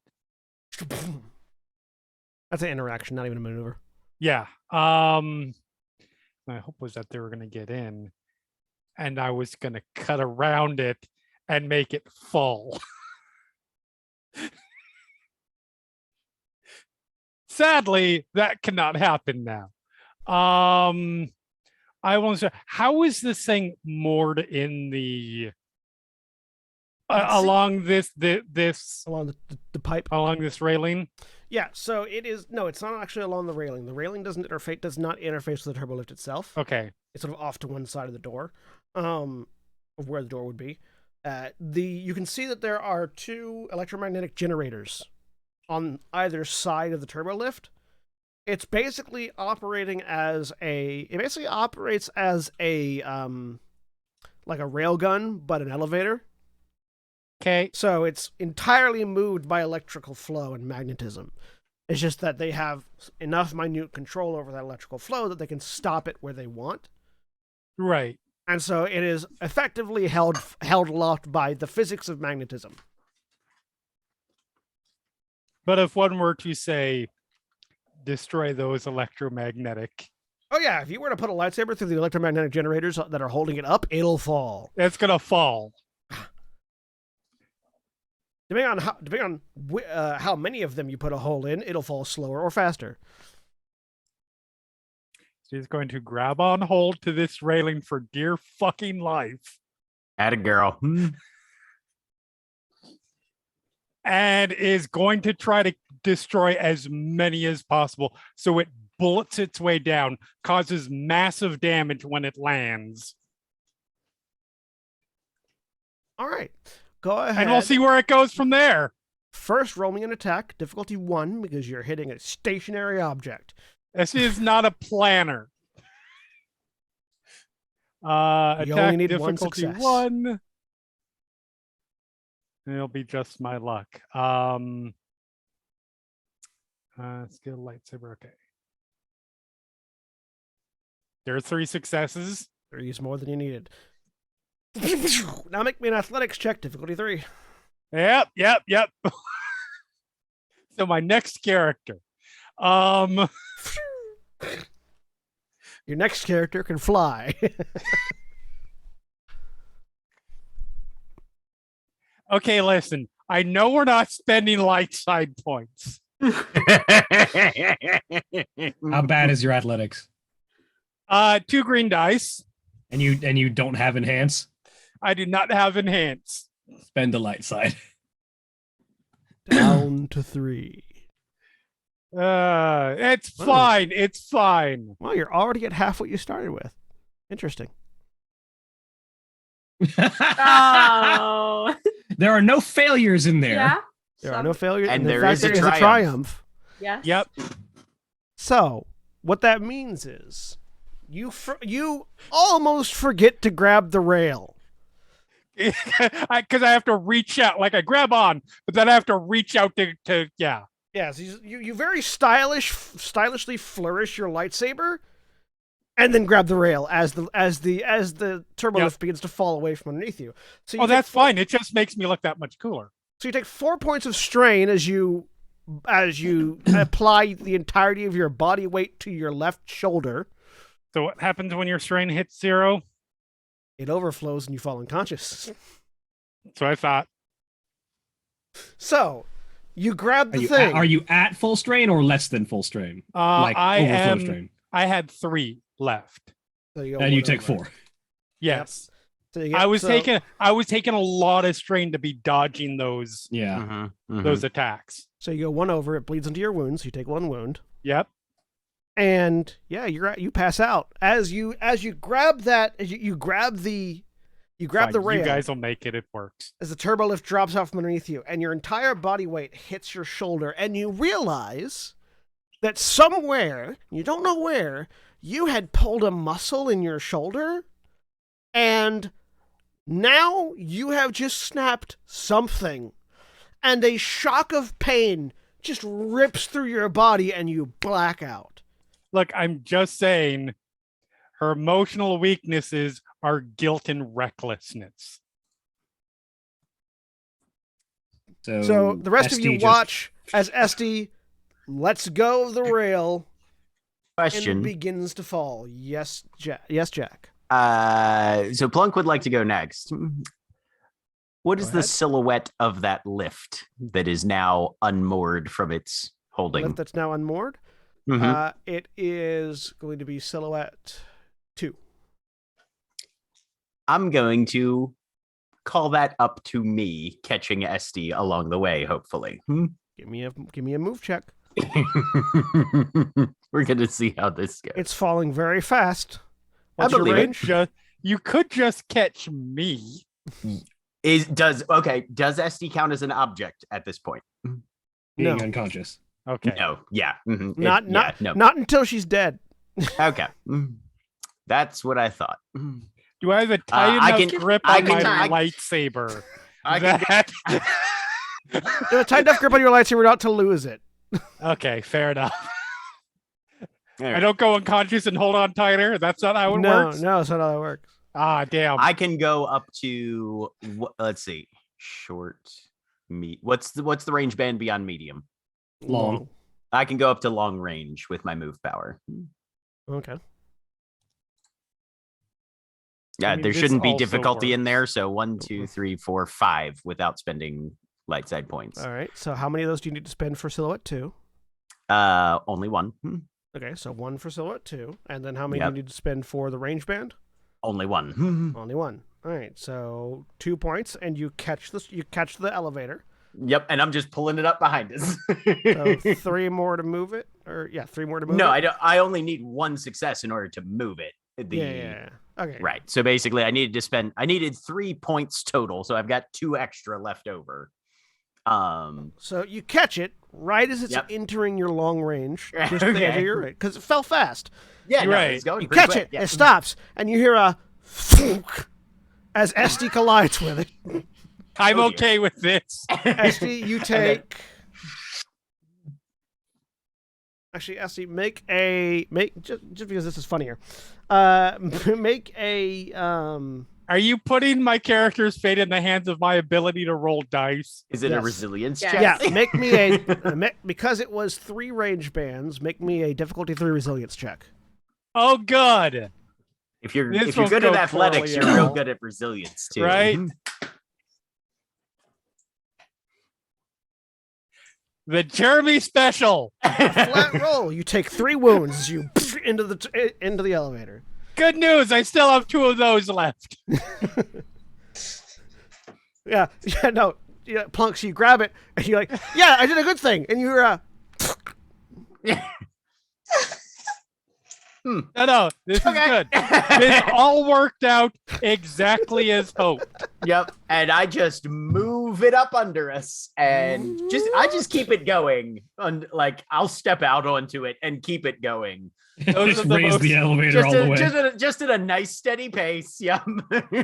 That's an interaction, not even a maneuver. Yeah. My hope was that they were going to get in, and I was going to cut around it and make it fall. Sadly, that cannot happen now. I want to say, how is this thing moored in the along this Along the pipe. along this railing? Yeah, so it is. No, it's not actually along the railing. The railing does not interface with the turbo lift itself. Okay. It's sort of off to one side of the door, of where the door would be. You can see that there are 2 electromagnetic generators on either side of the turbo lift. It's basically operating as it basically operates as a like a railgun, but an elevator. Okay. So it's entirely moved by electrical flow and magnetism. It's just that they have enough minute control over that electrical flow that they can stop it where they want. Right. And so it is effectively held aloft by the physics of magnetism. But if one were to say, destroy those electromagnetic, Oh yeah, if you were to put a lightsaber through the electromagnetic generators that are holding it up, it'll fall. it's gonna fall. Depending on how many of them you put a hole in, it'll fall slower or faster. She's going to grab on hold to this railing for dear fucking life. Atta girl. And is going to try to destroy as many as possible. So it bullets its way down, causes massive damage when it lands. All right, go ahead. And we'll see where it goes from there. First, roll me an attack, difficulty 1, because you're hitting a stationary object. This is not a planner. You Attack only need one difficulty success. 1. It'll be just my luck. Skill lightsaber. Okay. There are 3 successes. 3 is more than you needed. Now make me an athletics check, difficulty 3. Yep. So my next character. Your next character can fly. Okay, listen. I know we're not spending light side points. How bad is your athletics? 2 green dice. And you don't have enhance? I do not have enhance. Spend the light side. Down to 3. It's Wow. fine. It's fine. Well, you're already at half what you started with. Interesting. Oh. There are no failures in there. Yeah. There are no failures. And in there fact, is a there is triumph. Yes. Yep. So, what that means is you almost forget to grab the rail. Because I have to reach out, like I grab on, but then I have to reach out to yeah. Yeah, so you very stylishly flourish your lightsaber, and then grab the rail as the turbo lift begins to fall away from underneath you. So Oh, that's fine. It just makes me look that much cooler. So you take 4 points of strain as you apply the entirety of your body weight to your left shoulder. So what happens when your strain hits 0? It overflows and you fall unconscious. That's what I thought. So you grab the thing. Are you at full strain or less than full strain? Like I overflow am. strain. I had 3 left. So you go And you one take over. 4. Yes. So you get, I was taking a lot of strain to be dodging those Yeah. those attacks. So you go 1 over. It bleeds into your wounds. You take 1 wound. Yep. And yeah, you pass out as you grab that. You grab the Fine, rail. You guys will make it. It works. As the turbo lift drops off from underneath you, and your entire body weight hits your shoulder, and you realize that somewhere, you don't know where, you had pulled a muscle in your shoulder, and now you have just snapped something, and a shock of pain just rips through your body, and you black out. Look, I'm just saying, her emotional weaknesses are guilt and recklessness. So the rest of SD you just- watch as SD lets go of the rail Question. and begins to fall. Yes, Jack. Yes, Jack. So Plunk would like to go next. What is Go the ahead. silhouette of that lift that is now unmoored from its holding? Lift that's now unmoored. Mhm. It is going to be silhouette 2. I'm going to call that up to me catching SD along the way, hopefully. Give me a move check. We're going to see how this goes. It's falling very fast. I What's your believe it. range? You could just catch me. Does SD count as an object at this point? Being No. unconscious. Okay. No. Yeah. Mhm. Not No. until she's dead. Okay. That's what I thought. Do I have a tight I enough can- grip I on can- my I- lightsaber? I can that... You have a tight enough grip on your lightsaber not to lose it. Okay, fair enough. All I right. don't go unconscious and hold on tighter. That's not how it works. No, that's not how that works. Ah, damn. I can go up to let's see, short, what's the range band beyond medium? Long. I can go up to long range with my move power. Okay. Yeah, mean, there this shouldn't be also difficulty in works. there. So 1, 2, 3, 4, 5 without spending light side points. All right. So how many of those do you need to spend for silhouette 2? Only 1. Okay, so 1 for silhouette 2, and then how many Yep. do you need to spend for the range band? Only 1. Only 1. All right, so 2 points, and you catch this. You catch the elevator. Yep, and I'm just pulling it up behind us. So 3 more to move it, or 3 more to move it. No, I don't. I only need 1 success in order to move it. Yeah. Okay. Right. So basically, I needed 3 points total. So I've got 2 extra left over. So you catch it right as it's Yep. entering your long range, just the edge Okay. of your right, because it fell fast. Yeah, no, Right. it's going You pretty catch quick, it, yeah. it stops, and you hear a thunk as SD collides with it. I'm Oh, dear. okay with this. SD, you then- take. Actually, SD, make just because this is funnier. Make a Are you putting my character's fate in the hands of my ability to roll dice? Is it a Yes. resilience Yes. check? Yeah, make me because it was 3 range bands. Make me a difficulty 3 resilience check. Oh, good. If you're This good will at go athletics, poorly you're at real all. good at resilience too. Right? The Jeremy special. Flat roll. You take 3 wounds as you into the elevator. Good news. I still have 2 of those left. Yeah, no, Plunk. So you grab it and you're like, yeah, I did a good thing, and you're No, this is good. This all worked out exactly as hoped. Yep. And I just move it up under us and I just keep it going. And like I'll step out onto it and keep it going. Those Just are the raise most- the elevator all the way. Just at a nice steady pace. Yep.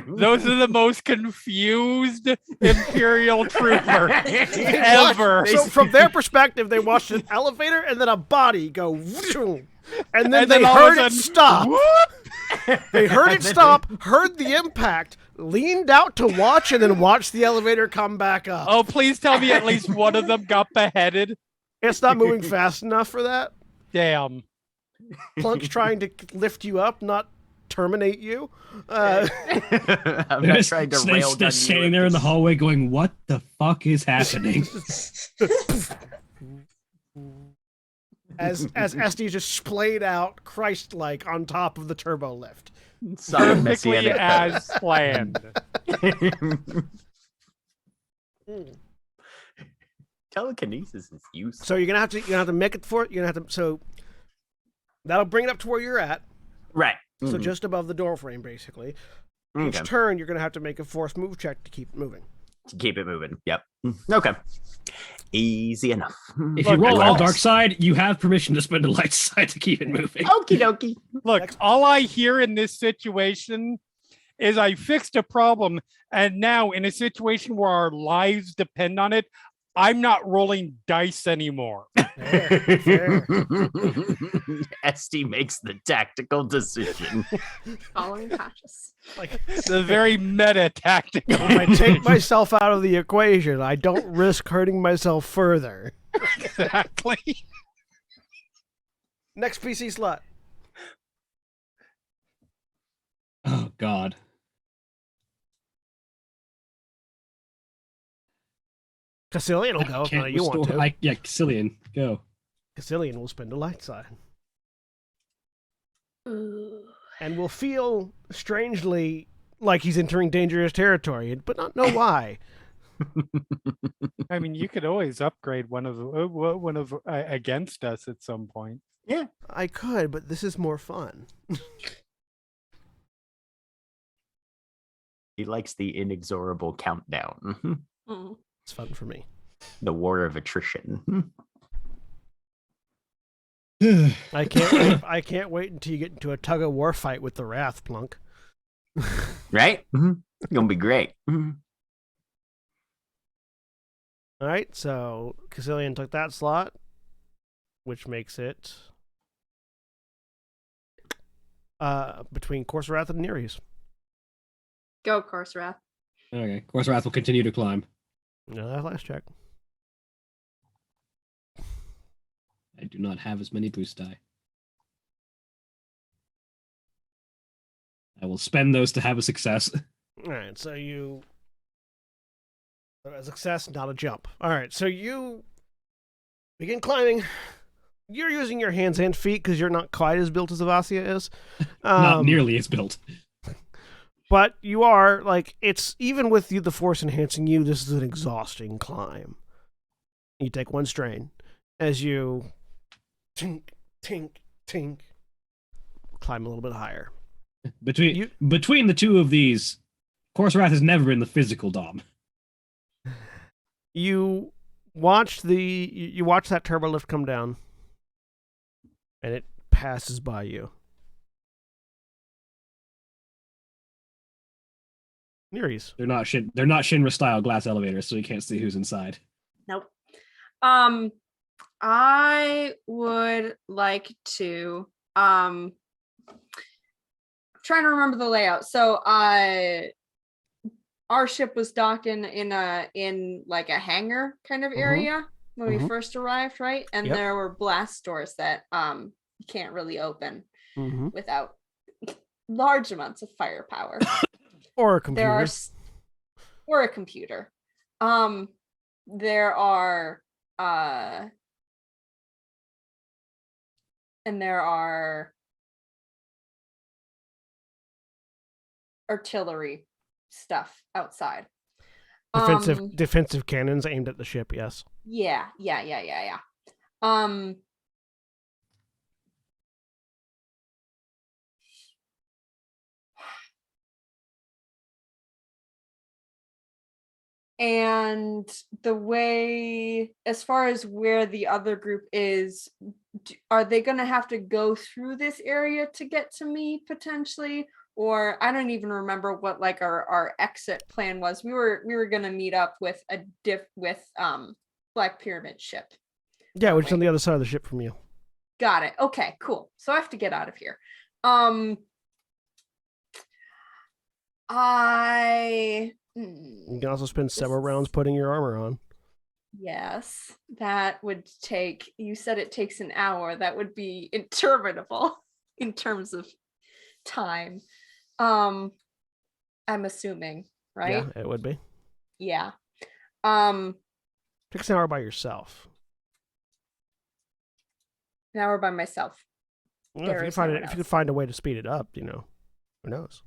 Those are the most confused Imperial trooper ever. so from their perspective, they watched an elevator and then a body go, whoosh, and then And they then all of a heard it sudden, stop. whoop! They heard it stop, heard the impact, leaned out to watch, and then watched the elevator come back up. Oh, please tell me at least one of them got beheaded. It's not moving fast enough for that. Damn. Plunk's trying to lift you up, not terminate you. I'm not trying to rail gun you. Standing there in the hallway going, what the fuck is happening? as SD just splayed out Christ-like on top of the turbo lift. Perfectly as planned. Telekinesis is useful. So you're gonna have to make it for it. You're gonna have to. So that'll bring it up to where you're at. Right. So just above the door frame, basically. Each turn, you're gonna have to make a force move check to keep it moving. To keep it moving. Yep. Okay. Easy enough. If you roll all dark side, you have permission to spend a light side to keep it moving. Okie dokie. Look, all I hear in this situation is I fixed a problem, and now in a situation where our lives depend on it, I'm not rolling dice anymore. Fair. SD makes the tactical decision. Following cautious. Like, The very meta tactical. if I take myself out of the equation, I don't risk hurting myself further. Exactly. Next PC slot. Oh, God. Cassilian will go if you want to. Yeah, Cillian, go. Cassilian will spend a light side. Ooh. And will feel strangely like he's entering dangerous territory, but not know why. I mean, you could always upgrade one of against us at some point. Yeah. I could, but this is more fun. He likes the inexorable countdown. Mm. It's fun for me. The war of attrition. I can't wait until you get into a tug of war fight with the Wrath, Plunk. Right? It's gonna be great. All right, so Cassilian took that slot, which makes it between Course Wrath and Nereus. Go, Corserath. Okay, Corserath will continue to climb. No, that last check. I do not have as many boost die. I will spend those to have a success. All right, so a success, not a jump. All right, so you begin climbing. You're using your hands and feet because you're not quite as built as Avasia is. Not nearly as built. But you are, like, it's even with you, the force enhancing you, this is an exhausting climb. You take one strain as you tink, tink, tink, climb a little bit higher. Between the two of these, Corserath has never been the physical dom. You watch that turbo lift come down, and it passes by you. Nereus. They're not Shinra style glass elevators, so you can't see who's inside. Nope. I would like to trying to remember the layout. So our ship was docked in like a hangar kind of area when we first arrived, right? And there were blast doors that you can't really open without large amounts of firepower. Or a computer. Or a computer. There are artillery stuff outside. Defensive cannons aimed at the ship, yes. Yeah. And the way, as far as where the other group is, are they going to have to go through this area to get to me potentially? Or I don't even remember what like our exit plan was. We were going to meet up with Black Pyramid ship. Yeah, which is on the other side of the ship from you. Got it. Okay, cool. So I have to get out of here. You can also spend several rounds putting your armor on. Yes, that would take, you said it takes an hour. That would be interminable in terms of time. I'm assuming, right? Yeah, it would be. Yeah. Takes an hour by yourself. An hour by myself. Well, There if you is find no it, one if you could else. find a way to speed it up, who knows?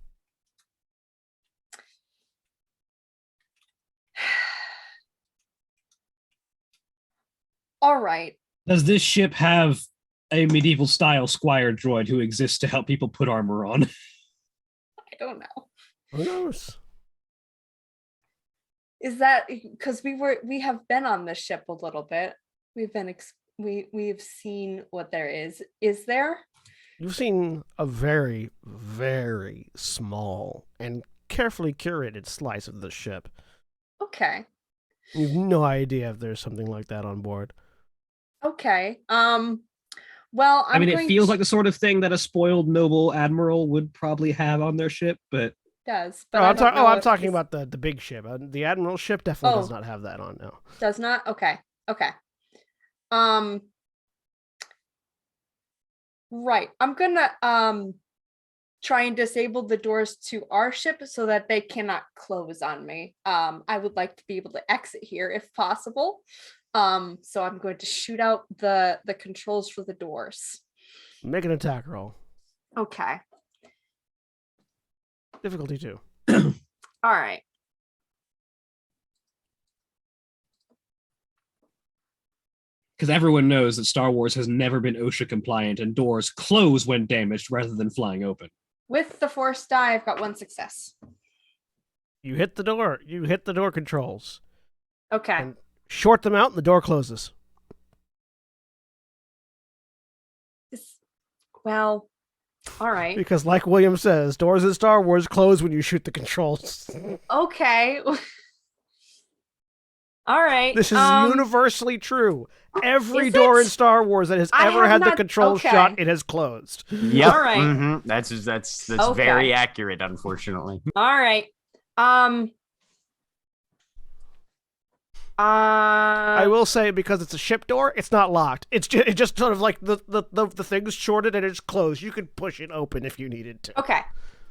All right. Does this ship have a medieval style squire droid who exists to help people put armor on? I don't know. Who knows? Is that because we have been on this ship a little bit? We've been we've seen what there is. Is there? You've seen a very, very small and carefully curated slice of the ship. Okay. You've no idea if there's something like that on board. Okay. Well, I mean, it feels to, like the sort of thing that a spoiled noble admiral would probably have on their ship, but does, but Oh, I I'm, don't know I'm if talking this about the big ship. The Admiral ship definitely does Oh. not have that on now. does not. Okay. Okay. Right. I'm gonna try and disable the doors to our ship so that they cannot close on me. I would like to be able to exit here if possible. So I'm going to shoot out the controls for the doors. Make an attack roll. Okay. Difficulty 2. All right. because everyone knows that Star Wars has never been OSHA compliant and doors close when damaged rather than flying open. With the force die, I've got 1 success. You hit the door. You hit the door controls. Okay. And short them out and the door closes. Well, all right. Because like William says, doors in Star Wars close when you shoot the controls. Okay. All right. This is universally true. Every Is door it? in Star Wars that has I ever have had the not- controls okay. shot, it has closed. Yep. All right. Mhm. That's Okay. very accurate, unfortunately. All right. I will say, because it's a ship door, it's not locked. It's just sort of like the thing's shorted and it's closed. You could push it open if you needed to. Okay.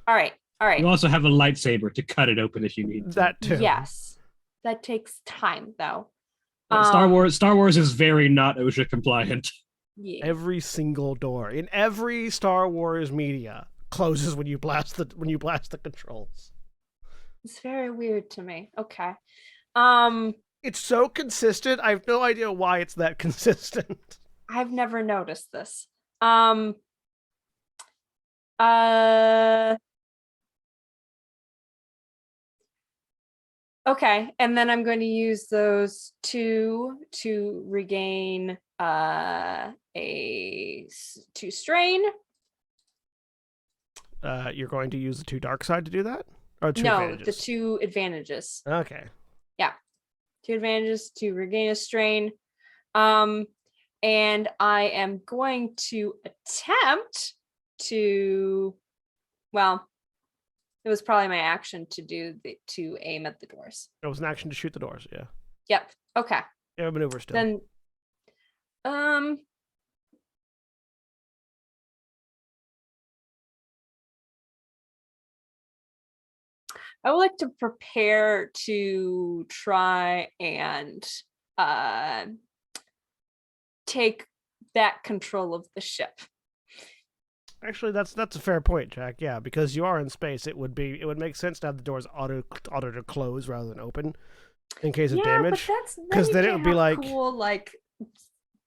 All right. All right. You also have a lightsaber to cut it open if you need to. That too. Yes. That takes time, though. Star Wars is very not OSHA compliant. Yeah. Every single door in every Star Wars media closes when you blast the controls. It's very weird to me. Okay. It's so consistent. I have no idea why it's that consistent. I've never noticed this. Okay, and then I'm going to use those two to regain two strain. You're going to use the 2 dark side to do that? Or 2 No, advantages? the 2 advantages. Okay. 2 advantages to regain a strain. And I am going to attempt to, well, it was probably my action to aim at the doors. It was an action to shoot the doors, yeah. Yep. Okay. You have a maneuver still. Then I would like to prepare to try and take back control of the ship. Actually, that's a fair point, Jack. Yeah, because you are in space, it would make sense to have the doors auto to close rather than open in case of damage. But that's 'Cause then it would be like- cool, like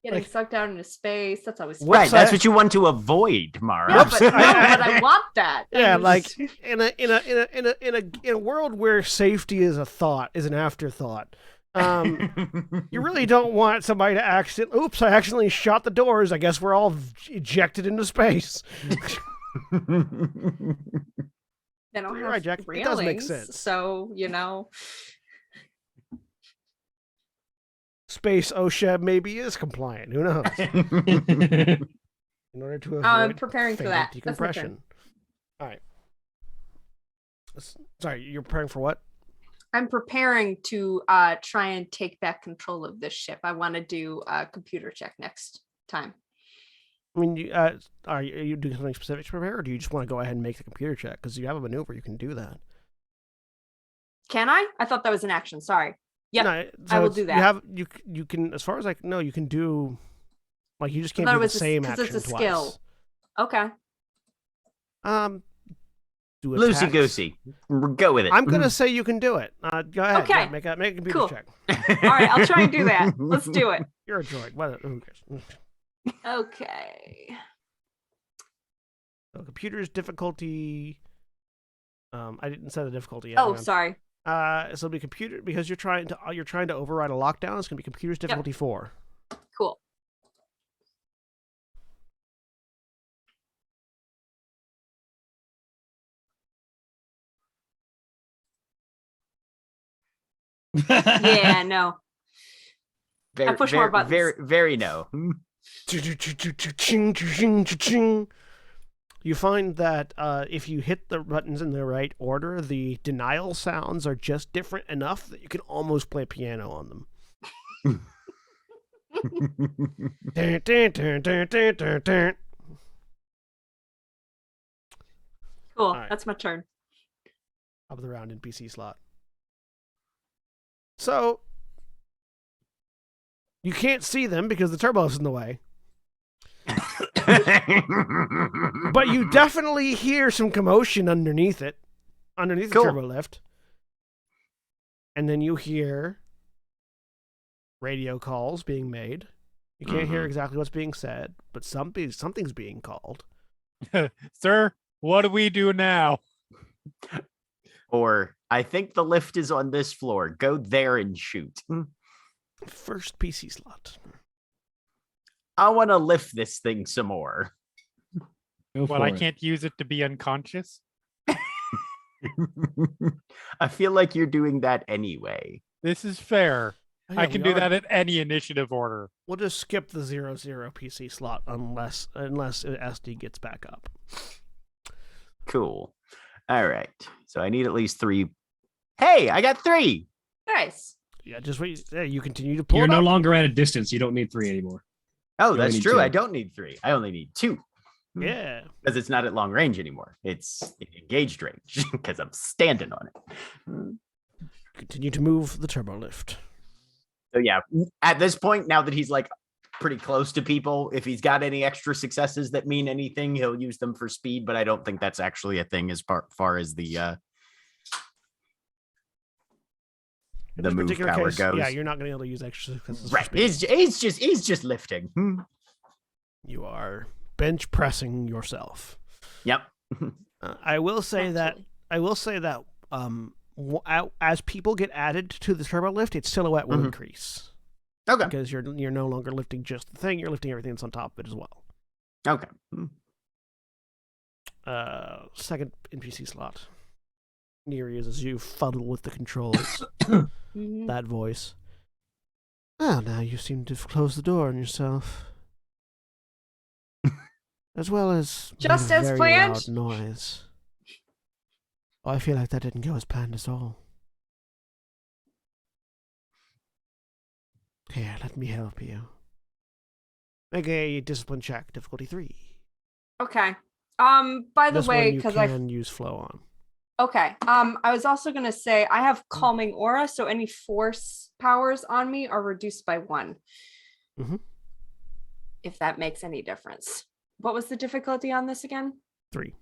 getting sucked out into space. That's always fun. Right, Whoops, that's I- what you want to avoid, Mara. Yeah, Whoops, but, no, I- but I want that. Yeah, I'm like just- in a world where safety is an afterthought. You really don't want somebody to oops, I accidentally shot the doors. I guess we're all ejected into space. they don't You're have right, Jack. It railings, does make sense. So Space OSHA maybe is compliant. Who knows? In order to avoid I'm preparing for fatal that. That's my turn. decompression. All right. Sorry, you're preparing for what? I'm preparing to try and take back control of this ship. I want to do a computer check next time. I mean, are you doing something specific to prepare, or do you just want to go ahead and make the computer check? Because you have a maneuver, you can do that. Can I? I thought that was an action. Sorry. Yep, No, I will do that. You can, as far as I know, you can do, like, you just can't thought do it the was same 'cause action it's a twice. skill. Okay. Do Loosey attacks. goosey. Go with it. I'm gonna say you can do it. Go ahead. Okay. Yeah, make a computer Cool. check. All right, I'll try and do that. Let's do it. You're a droid. What? Who cares? Okay. So computer's difficulty. I didn't set the difficulty yet. Oh, hang on. sorry. So it'll be computer because you're trying to override a lockdown. It's gonna be computer's difficulty 4. Cool. Yeah, no. Very, push more buttons. Very no. You find that if you hit the buttons in the right order, the denial sounds are just different enough that you can almost play piano on them. Dun, dun, dun, dun, dun, dun, dun. Cool. right. That's my turn. Top of the round in PC slot. So you can't see them because the turbo is in the way. But you definitely hear some commotion underneath it, underneath Cool. the turbo lift. And then you hear radio calls being made. You can't hear exactly what's being said, but something's being called. Sir, what do we do now? Or I think the lift is on this floor. Go there and shoot. First PC slot. I want to lift this thing some more. Go Well, for I it. can't use it to be unconscious. I feel like you're doing that anyway. This is fair. Oh, I yeah, can we do are- that at any initiative order. We'll just skip the 0-0 PC slot unless SD gets back up. Cool. All right. So I need at least 3. Hey, I got 3. Nice. Yeah, just wait. Yeah, you continue to pull You're it no up. longer at a distance. You don't need 3 anymore. Oh, only that's need true. 2. I don't need 3. I only need 2. Yeah. Because it's not at long range anymore. It's in engaged range because I'm standing on it. Continue to move the turbo lift. So yeah, at this point, now that he's like pretty close to people, if he's got any extra successes that mean anything, he'll use them for speed. But I don't think that's actually a thing as far as the In this move particular power case, goes. yeah, you're not going to be able to use extra successes. for Right. speed. He's just lifting. You are bench pressing yourself. Yep. I will say Naturally. that as people get added to the turbo lift, its silhouette will Mhm. increase Okay. because you're no longer lifting just the thing; you're lifting everything that's on top of it as well. Okay. Second NPC slot. Near you as you fuddle with the controls. Mhm. That voice. Well, now you seem to have closed the door on yourself. As well as Just made a as very planned? loud noise. Oh, I feel like that didn't go as planned at all. Here, let me help you. Make a discipline check, difficulty 3. Okay. By the This way, one you because can use flow on. okay. I was also gonna say I have calming aura, so any force powers on me are reduced by 1. Mhm. If that makes any difference. What was the difficulty on this again? 3.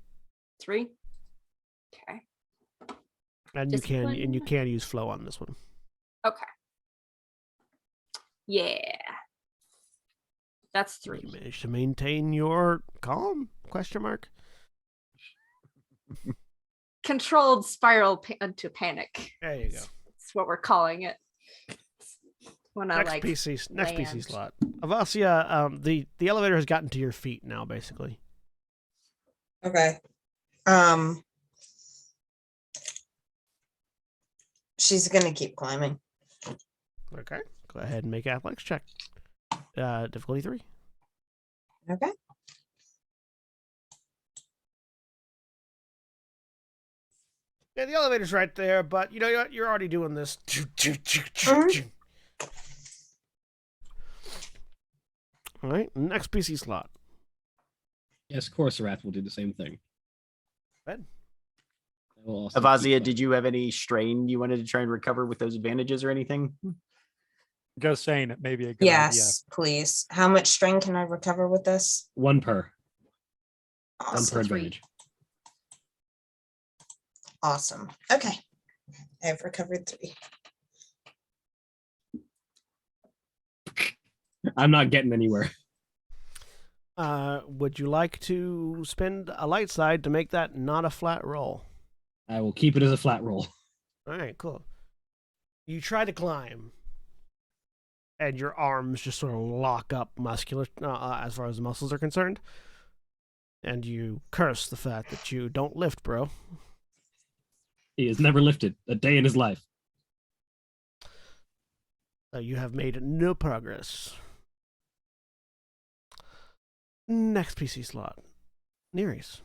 3. Okay. And you can Discipline? use flow on this one. Okay. Yeah. That's You 3. managed to maintain your calm? Question mark. Controlled spiral into panic. There you go. That's what we're calling it. When I Next like PC land. slot. Avasia, the elevator has gotten to your feet now, basically. Okay. She's gonna keep climbing. Okay. Go ahead and make an athletics check. Difficulty 3. Okay. Yeah, the elevator's right there, but you know you're already doing this. All right, next PC slot. Yes, Corserath will do the same thing. Red. I will also Avazia, keep did you have any strain you wanted to try and recover with those advantages or anything? Just saying it may be a good idea. Yes, please. How much strain can I recover with this? one per Awesome. advantage. Awesome. Okay. I've recovered 3. I'm not getting anywhere. Would you like to spend a light side to make that not a flat roll? I will keep it as a flat roll. All right, cool. You try to climb, and your arms just sort of lock up muscular as far as the muscles are concerned. And you curse the fact that you don't lift, bro. He has never lifted a day in his life. You have made no progress. Next PC slot. Nereus.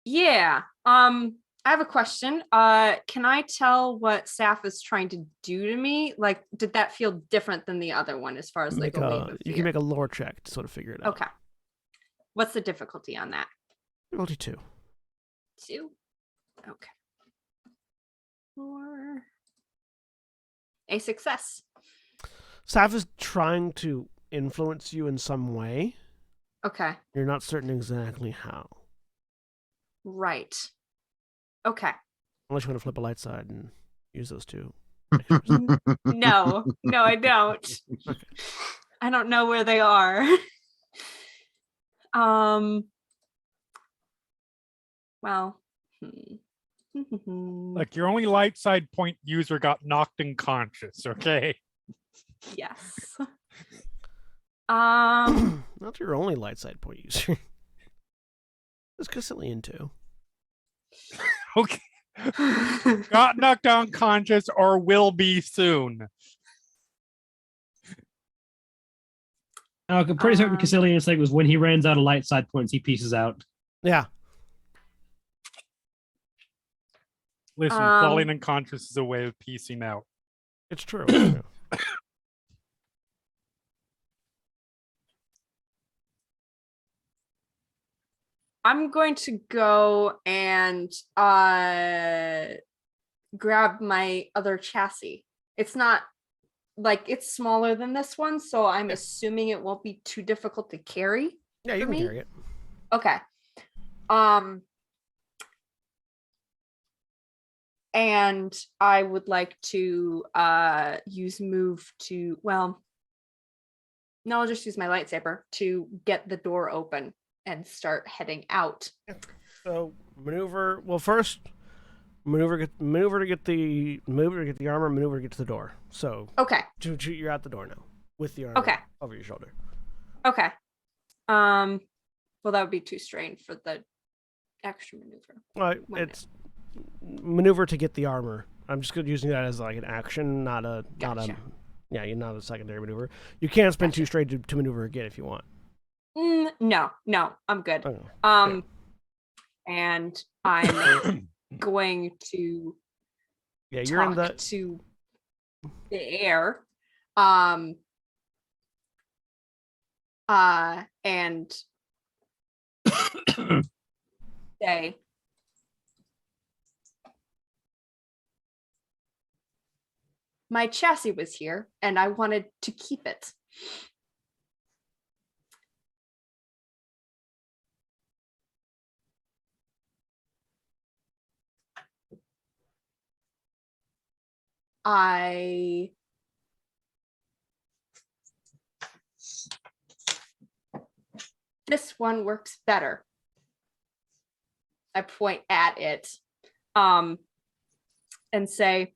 Yeah. I have a question. Can I tell what Saf is trying to do to me? Like, did that feel different than the other one as far as like a wave of you can fear? make a lore check to sort of figure it out. Okay. What's the difficulty on that? Difficulty 2. 2. Okay. 4. A success. Saf is trying to influence you in some way. Okay. You're not certain exactly how. Right. Okay. Unless you want to flip a light side and use those two. No, I don't. I don't know where they are. Well. Like your only light side point user got knocked unconscious, okay? Yes. Not your only light side point user. There's Cassilian too. Okay. Got knocked unconscious or will be soon. I'm pretty certain Cassilian's thing was when he runs out of light side points, he pieces out. Yeah. Listen, falling unconscious is a way of piecing out. It's true. It's true. I'm going to go and grab my other chassis. It's not like it's smaller than this one, so I'm assuming it won't be too difficult to carry. Yeah, you for can me. carry it. Okay. And I would like to use move to, well, no, I'll just use my lightsaber to get the door open and start heading out. So maneuver. Well, first maneuver to get the armor. Maneuver to get to the door. So Okay. You're out the door now with the armor Okay. over your shoulder. Okay. Well, that would be too strained for the extra maneuver. Well, it's maneuver to get the armor. I'm just using that as like an action, not a you're not a secondary maneuver. You can spend 2 straight to maneuver again if you want. No, I'm good. Oh, And I'm going to you're in the to the air, and say, my chassis was here, and I wanted to keep it. This one works better. I point at it, and say,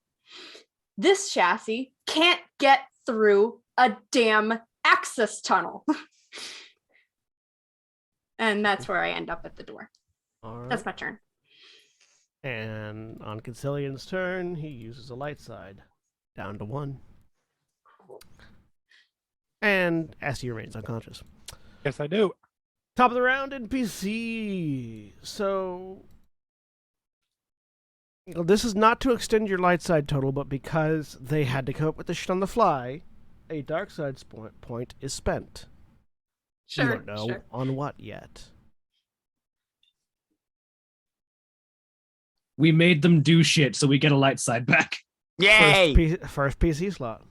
this chassis can't get through a damn access tunnel. And that's where I end up at the door. All right. That's my turn. And on Cancillian's turn, he uses a light side. Down to 1. And Essie remains unconscious. Yes, I do. Top of the round in PC. So Well, this is not to extend your light side total, but because they had to come up with this shit on the fly, a dark side point is spent. Sure. You don't know Sure. on what yet. We made them do shit, so we get a light side back. Yay! First PC slot.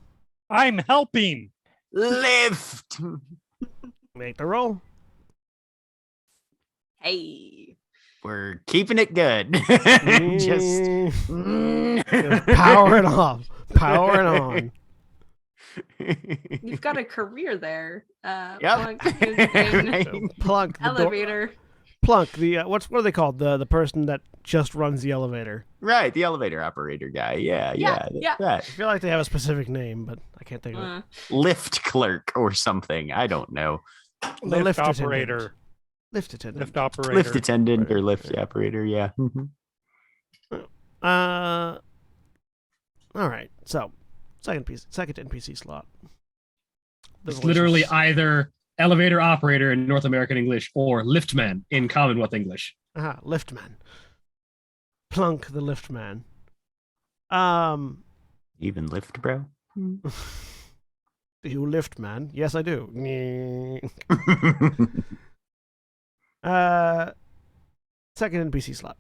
I'm helping. Lift. Make the roll. Hey. We're keeping it good. Just Just power it off. Power it on. You've got a career there. Yep. Plunk is in Plunk the door- elevator. Plunk the what are they called? The person that just runs the elevator. Right, the elevator operator guy. Yeah. Yeah. I feel like they have a specific name, but I can't think of it. Lift clerk or something. I don't know. The Lift operator. Lift attendant. Lift operator. Lift attendant or lift operator. Yeah. Mhm. All right. So, second NPC slot. The It's literally voices. either elevator operator in North American English or liftman in Commonwealth English. Liftman. Plunk the liftman. Even lift, bro. Do you lift, man? Yes, I do. Second NPC slot.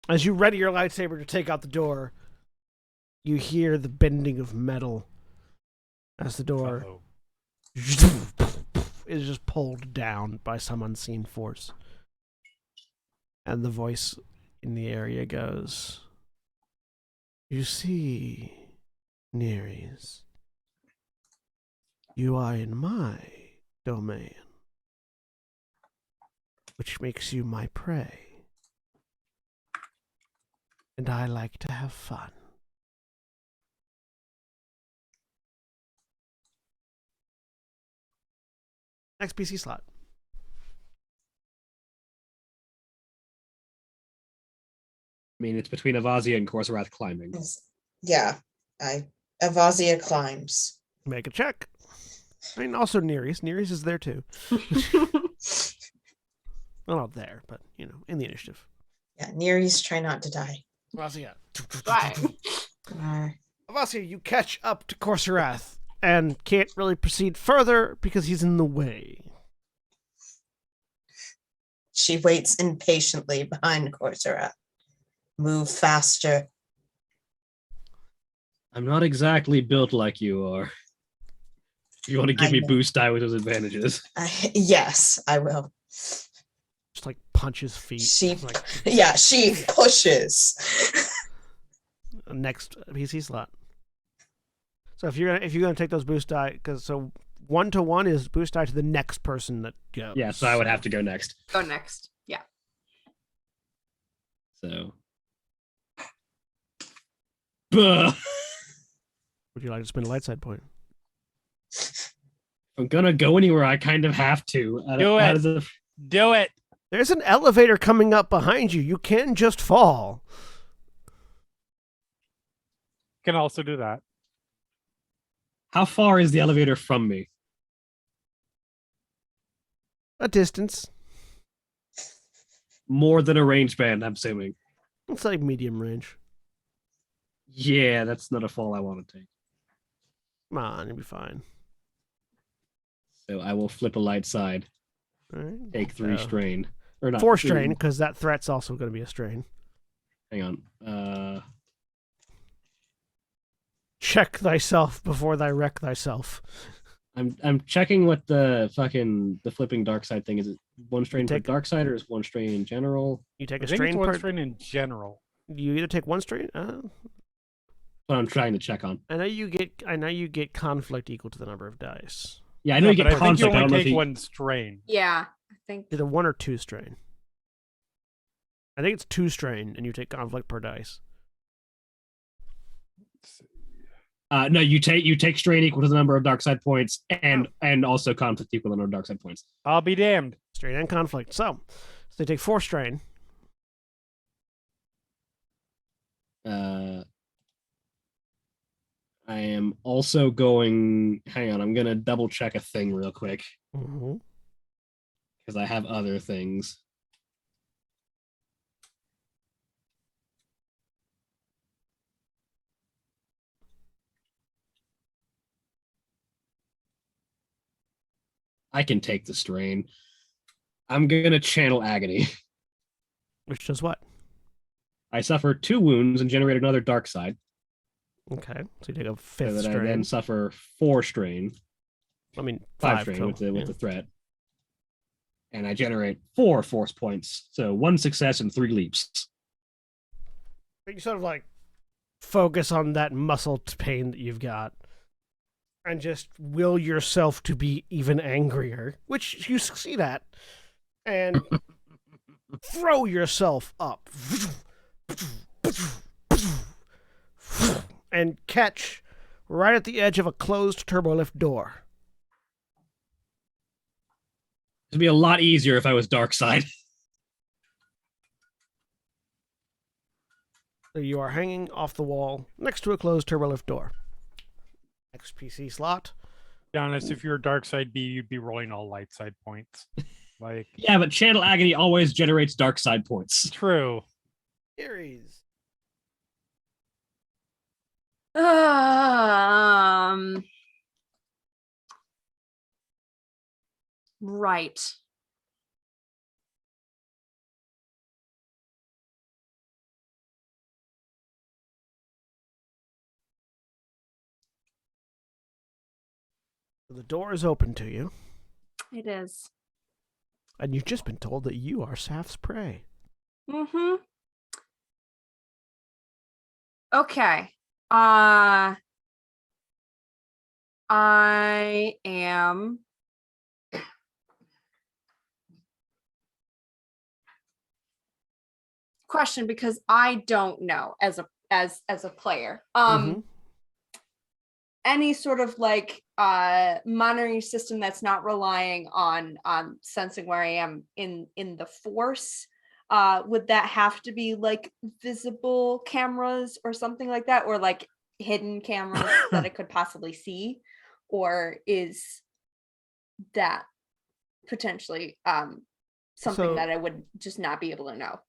As you ready your lightsaber to take out the door, you hear the bending of metal as the door Uh-oh. is just pulled down by some unseen force. And the voice in the area goes, "You see, Nereis, you are in my domain, which makes you my prey. And I like to have fun." Next PC slot. I mean, it's between Avazia and Corsarath climbing. Yeah, Avazia climbs. Make a check. I mean, also Nereis. Nereis is there too. Well, not there, but, in the initiative. Yeah, Nereis try not to die. Avasia. Right. Avasia, you catch up to Corsarath and can't really proceed further because he's in the way. She waits impatiently behind Coursera. Move faster. I'm not exactly built like you are. You want to give I me know. boost die with those advantages? Yes, I will. Just like punches feet. She, Like, yeah, she pushes. next PC slot. So if you're gonna take those boost die, because so 1-to-1 is boost die to the next person that goes. Yeah, so I would have to go next. Go next. Yeah. So. Buh. Would you like to spend a light side point? I'm gonna go anywhere. I kind of have to. Do it. Do it. There's an elevator coming up behind you. You can just fall. Can also do that. How far is the elevator from me? A distance. More than a range band, I'm assuming. It's like medium range. Yeah, that's not a fall I want to take. Come on, you'll be fine. So I will flip a light side. All right. Take 3 strain. Or not. 4 2. strain, because that threat's also going to be a strain. Hang on. Check thyself before thy wreck thyself. I'm checking what the flipping dark side thing is. It 1 strain per take- dark side or is 1 strain in general? You take I a think strain it's one per. strain in general. You either take 1 strain. What I'm trying to check on. I know you get conflict equal to the number of dice. Yeah, I know you but get I think you conflict. I don't know only if take you... one strain. Yeah. I think. Either 1 or 2 strain. I think it's 2 strain, and you take conflict per dice. No, you take strain equal to the number of dark side points, and also conflict equal to the number of dark side points. I'll be damned. Strain and conflict. So they take 4 strain. I am also going. Hang on, I'm gonna double check a thing real quick Mm-hmm. because I have other things. I can take the strain. I'm gonna channel agony. Which does what? I suffer 2 wounds and generate another dark side. Okay, so you take a So fifth that strain. I then suffer 4 strain. I mean, 5 5 strain total, with the threat. And I generate 4 force points. So 1 success and 3 leaps. But you sort of like focus on that muscle pain that you've got and just will yourself to be even angrier, which you succeed at, and throw yourself up and catch right at the edge of a closed turbolift door. It'd be a lot easier if I was dark side. So you are hanging off the wall next to a closed turbolift door. Next PC slot. Be honest, if you're a dark side B, you'd be rolling all light side points. Like, Yeah, but channel agony always generates dark side points. true. Aries. Right. The door is open to you, It is. and you've just been told that you are Saf's prey. Mm-hmm. Okay. I am question because I don't know as a player. Mhm. Any sort of like monitoring system that's not relying on sensing where I am in the force, would that have to be like visible cameras or something like that, or like hidden cameras that I could possibly see, or is that potentially something So- that I would just not be able to know?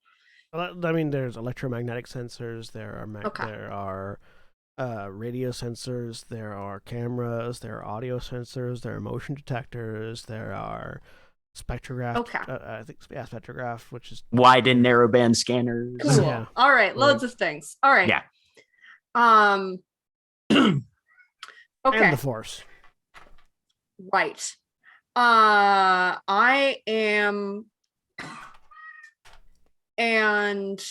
Well, I mean, there's electromagnetic sensors. There are Okay. there are radio sensors. There are cameras. There are audio sensors. There are motion detectors. There are spectrograph. Okay. I think spectrograph, which is Wide and narrowband scanners. Cool. Yeah. All right, loads of things. All right. Yeah. Okay. and the force. Right. I am, and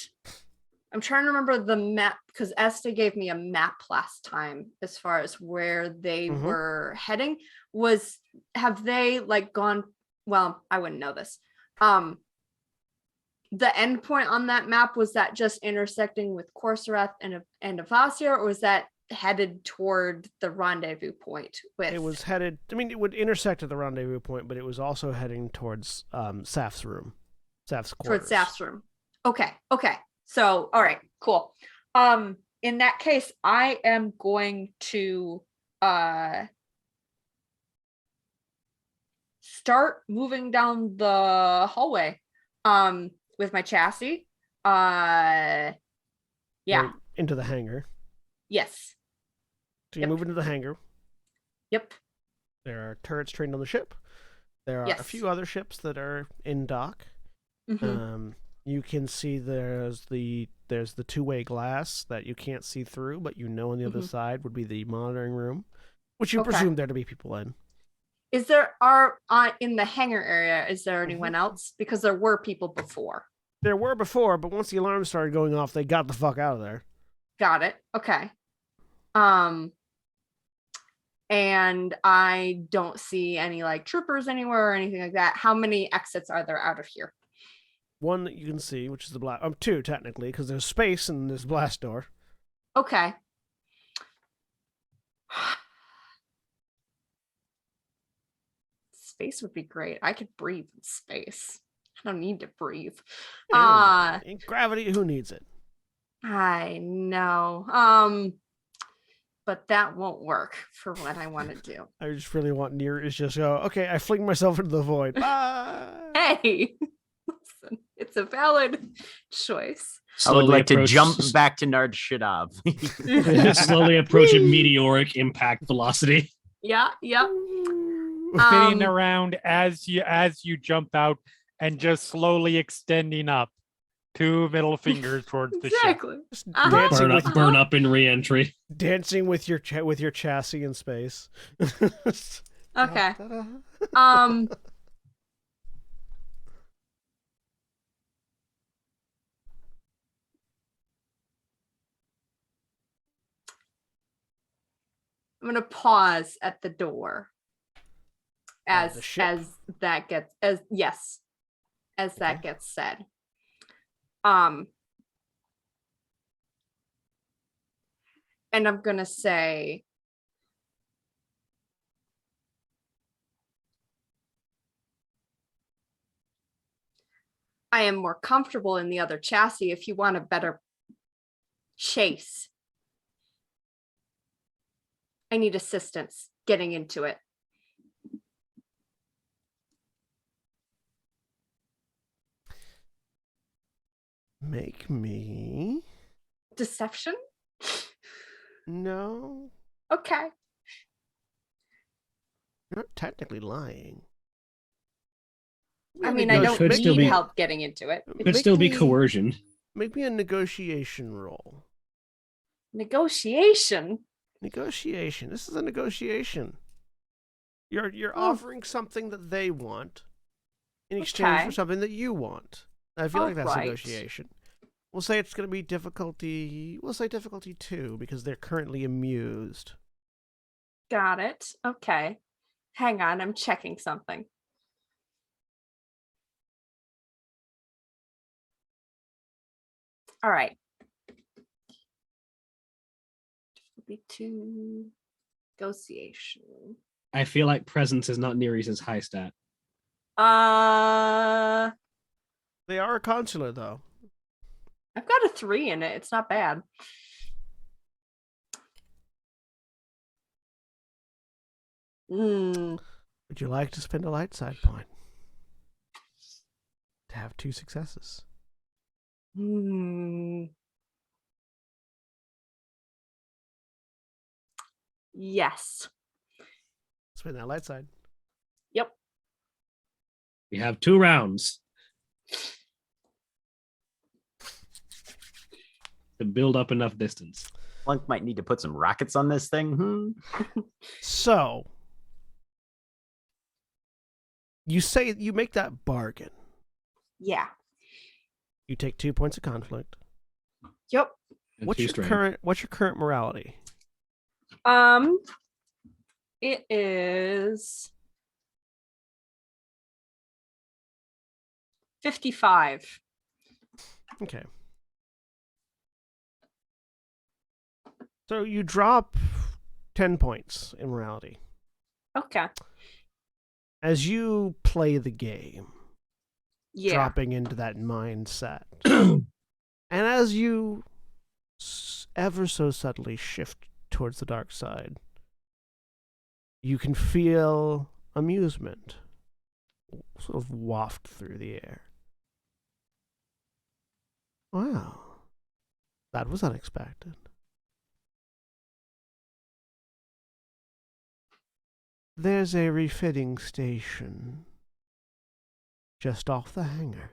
I'm trying to remember the map because Esther gave me a map last time as far as where they Mhm. were heading. Have they like gone? Well, I wouldn't know this. The end point on that map, was that just intersecting with Corsorath and Avasia, or was that headed toward the rendezvous point with? It was headed. I mean, it would intersect at the rendezvous point, but it was also heading towards Saf's room, Saf's quarters. towards Saf's room. Okay. So, all right, cool. In that case, I am going to start moving down the hallway with my chassis. Yeah. Right into the hangar. Yes. So you Yep. move into the hangar. Yep. There are turrets trained on the ship. There are a Yes. few other ships that are in dock. Mhm. You can see there's the two-way glass that you can't see through, but you know on the other Mhm. side would be the monitoring room, which you Okay. presume there to be people in. Is there in the hangar area? Is there anyone else? Because there were people before. There were before, but once the alarm started going off, they got the fuck out of there. Got it. Okay. And I don't see any like troopers anywhere or anything like that. How many exits are there out of here? One that you can see, which is the blast. Two technically, because there's space and there's blast door. Okay. Space would be great. I could breathe in space. I don't need to breathe. In gravity, who needs it? I know. But that won't work for what I want to do. I just really want Near is just go, okay, I fling myself into the void. Hey, listen, it's a valid choice. I would like to approach- jump back to Nard Shadab. slowly approach at meteoric impact velocity. Yeah. spinning around as you jump out and just slowly extending up, 2 middle fingers towards the ship. Exactly. Just Uh-huh. dancing Burn up in re-entry. dancing with your chassis in space. Okay. Da-da-da. Um. I'm gonna pause at the door as the ship? that gets said. And I'm gonna say, I am more comfortable in the other chassis if you want a better chase. I need assistance getting into it. Make me. Deception? No, Okay. you're not technically lying. I mean, I don't could still need be- help getting into it. Could Make still be me- coercion. Make me a negotiation roll. Negotiation. Negotiation. This is a negotiation. You're Oh. offering something that they want in exchange for Okay. something that you want. I feel like that's Alright. negotiation. We'll say it's going to be difficulty. We'll say difficulty 2 because they're currently amused. Got it. Okay. Hang on, I'm checking something. All right. Difficulty 2. Negotiation. I feel like presence is not Nereus's high stat. They are a consular, though. I've got a 3 in it. It's not bad. Would you like to spend a light side point to have 2 successes? Yes. Spend that light side. Yep. We have 2 rounds to build up enough distance. Flunk might need to put some rockets on this thing. So, you say you make that bargain. Yeah. You take 2 points of conflict. Yep. And What's 2 your strain. current morality? It is 55. Okay. So you drop 10 points in morality. Okay. As you play the game, Yeah. dropping into that mindset. And as you ever so subtly shift towards the dark side, you can feel amusement sort of waft through the air. Wow. That was unexpected. There's a refitting station just off the hangar.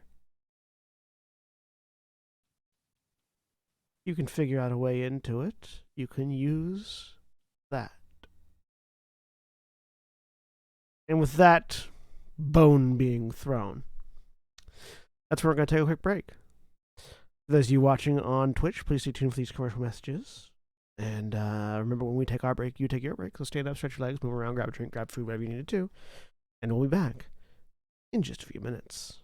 You can figure out a way into it. You can use that. And with that bone being thrown, that's where we're going to take a quick break. For those of you watching on Twitch, please stay tuned for these commercial messages. And remember, when we take our break, you take your break. So stand up, stretch your legs, move around, grab a drink, grab food, whatever you need to do. And we'll be back in just a few minutes.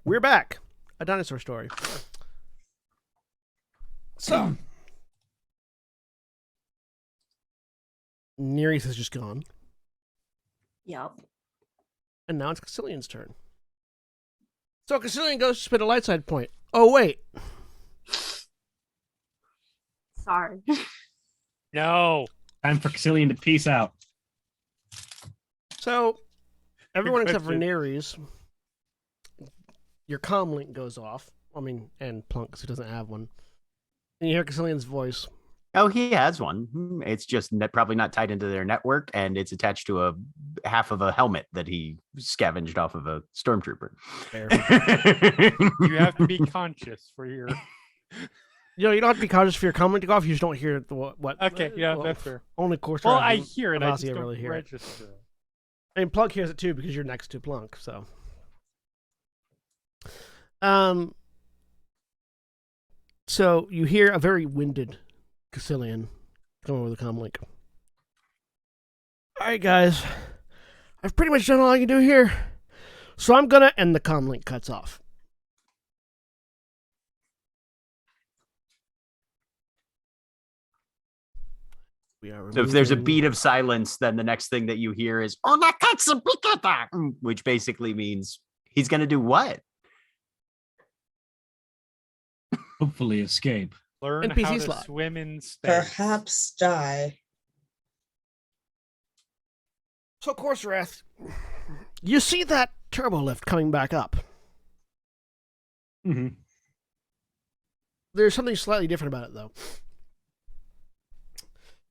we're back. A dinosaur story. So, Nereus has just gone, Yep. and now it's Cassilian's turn. So Cassilian goes to spin a light side point. Oh, wait. Sorry. No. Time for Cassilian to peace out. So, everyone except for question. Nereus, your comm link goes off. I mean, and Plunk, because he doesn't have one. And you hear Cassilian's voice. Oh, he has one. It's just probably not tied into their network, and it's attached to a half of a helmet that he scavenged off of a stormtrooper. Fair. You have to be conscious for your. You don't have to be conscious for your comm link to go off. You just don't hear what. Okay, yeah, that's fair. Only course. Well, I hear it. I just Avasia don't really hear it. register it. I mean, Plunk hears it too because you're next to Plunk. So, so you hear a very winded Cassilian come over the comm link. All right, guys, I've pretty much done all I can do here, so I'm gonna end the comm link. Cuts off. We are So if there's a removing- beat of silence, then the next thing that you hear is which basically means he's going to do what? Hopefully escape. Learn NPC how to slot. swim in space. Perhaps die. So, Corserath, you see that turbo lift coming back up. Mm-hmm. There's something slightly different about it, though.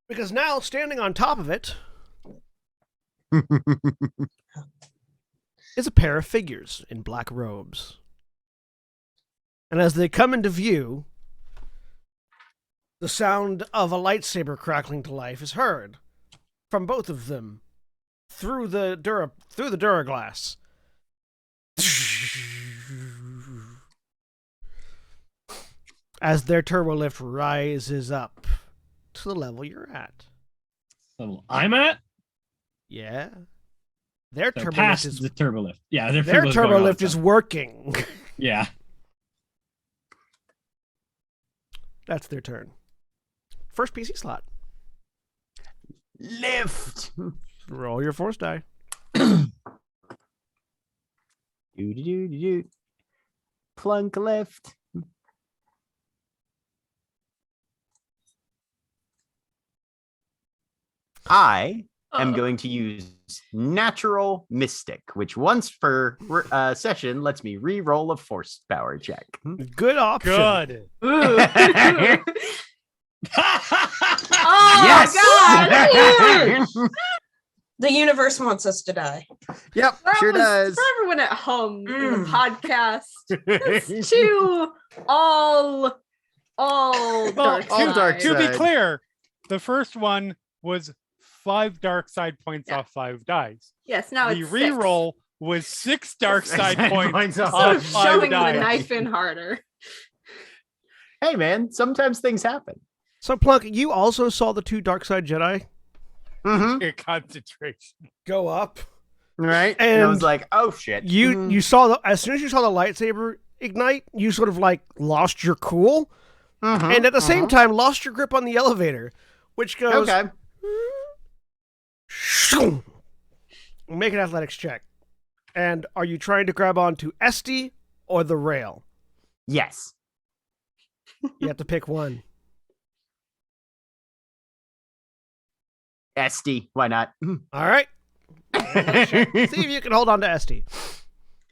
Because now, standing on top of it, is a pair of figures in black robes. And as they come into view, the sound of a lightsaber crackling to life is heard from both of them through the Duraglass. As their turbo lift rises up to the level you're at. So I'm at Yeah. Their so turbo past lift is the turbo lift. Yeah, their turbo lift is working. Yeah. That's their turn. First PC slot. Lift. Roll your force die. Do. Plunk lift. I am going to use Natural Mystic, which once per session lets me re-roll a force power check. Good option. Good. Ooh. Yes! God! The universe wants us to die. Yep, sure does. For everyone at home in the Mm. podcast, it's two all dark all dark side. To be side. clear, the first one was 5 dark side points Yeah. off 5 dice. Yes, now The it's reroll was 6 dark side points off off So 5 showing the dice. knife in harder. Hey, man, sometimes things happen. So, Plunk, you also saw the two dark side Jedi Mm-hmm. Your concentration. go up. Right? And I was And like, oh, shit. You saw as soon as you saw the lightsaber ignite, you sort of like lost your cool, Mhm, and at the same mhm. time lost your grip on the elevator, which goes. Okay. Shoom. Make an athletics check. And are you trying to grab onto Esty or the rail? Yes. You have to pick one. Esty. Why not? All right. See if you can hold on to Esty.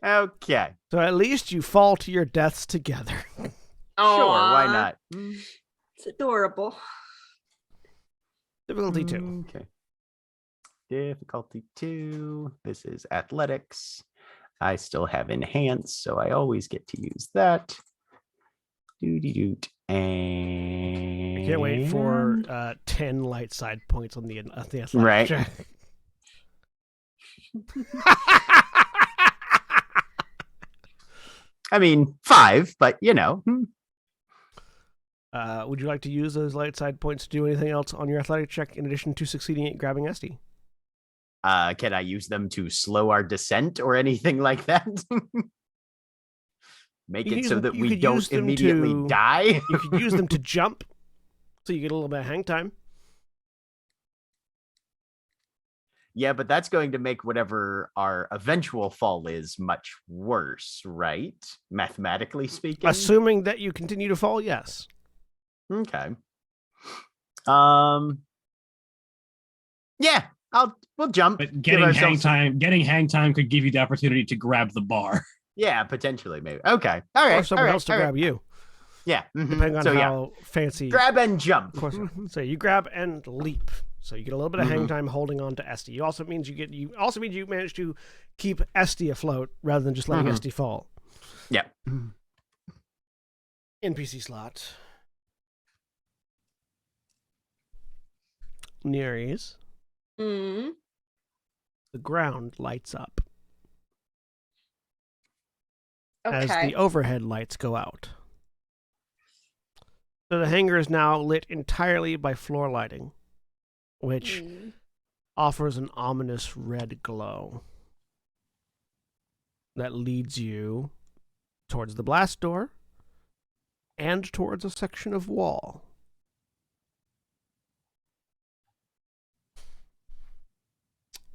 Okay. So at least you fall to your deaths together. Sure. Why Aw, not? It's adorable. Difficulty 2. Okay. Difficulty 2. This is athletics. I still have enhance, so I always get to use that. Doot. And I can't wait for 10 light side points on the athletics Right. check. I mean 5, but you know. Would you like to use those light side points to do anything else on your athletic check in addition to succeeding at grabbing Esty? Can I use them to slow our descent or anything like that? Make You it use so them- that you we could don't use them immediately to- die. You could use them to jump, so you get a little bit of hang time. Yeah, but that's going to make whatever our eventual fall is much worse, right? Mathematically speaking. Assuming that you continue to fall, yes. Okay. Yeah, we'll jump. But give ourselves some- getting hang time could give you the opportunity to grab the bar. Yeah, potentially, maybe. Okay. All right. Or someone all right, else to all right. grab you, Yeah. mhm. depending on So, yeah, how fancy. grab and jump. Of course. So you grab and leap. So you get a little bit of hang Mhm. time holding on to Esty. You also means you manage to keep Esty afloat rather than just letting Mhm. Esty fall. Yeah. NPC slot. Nearies. Mm. The ground lights up as Okay. the overhead lights go out. So the hangar is now lit entirely by floor lighting, which Mm. offers an ominous red glow that leads you towards the blast door and towards a section of wall.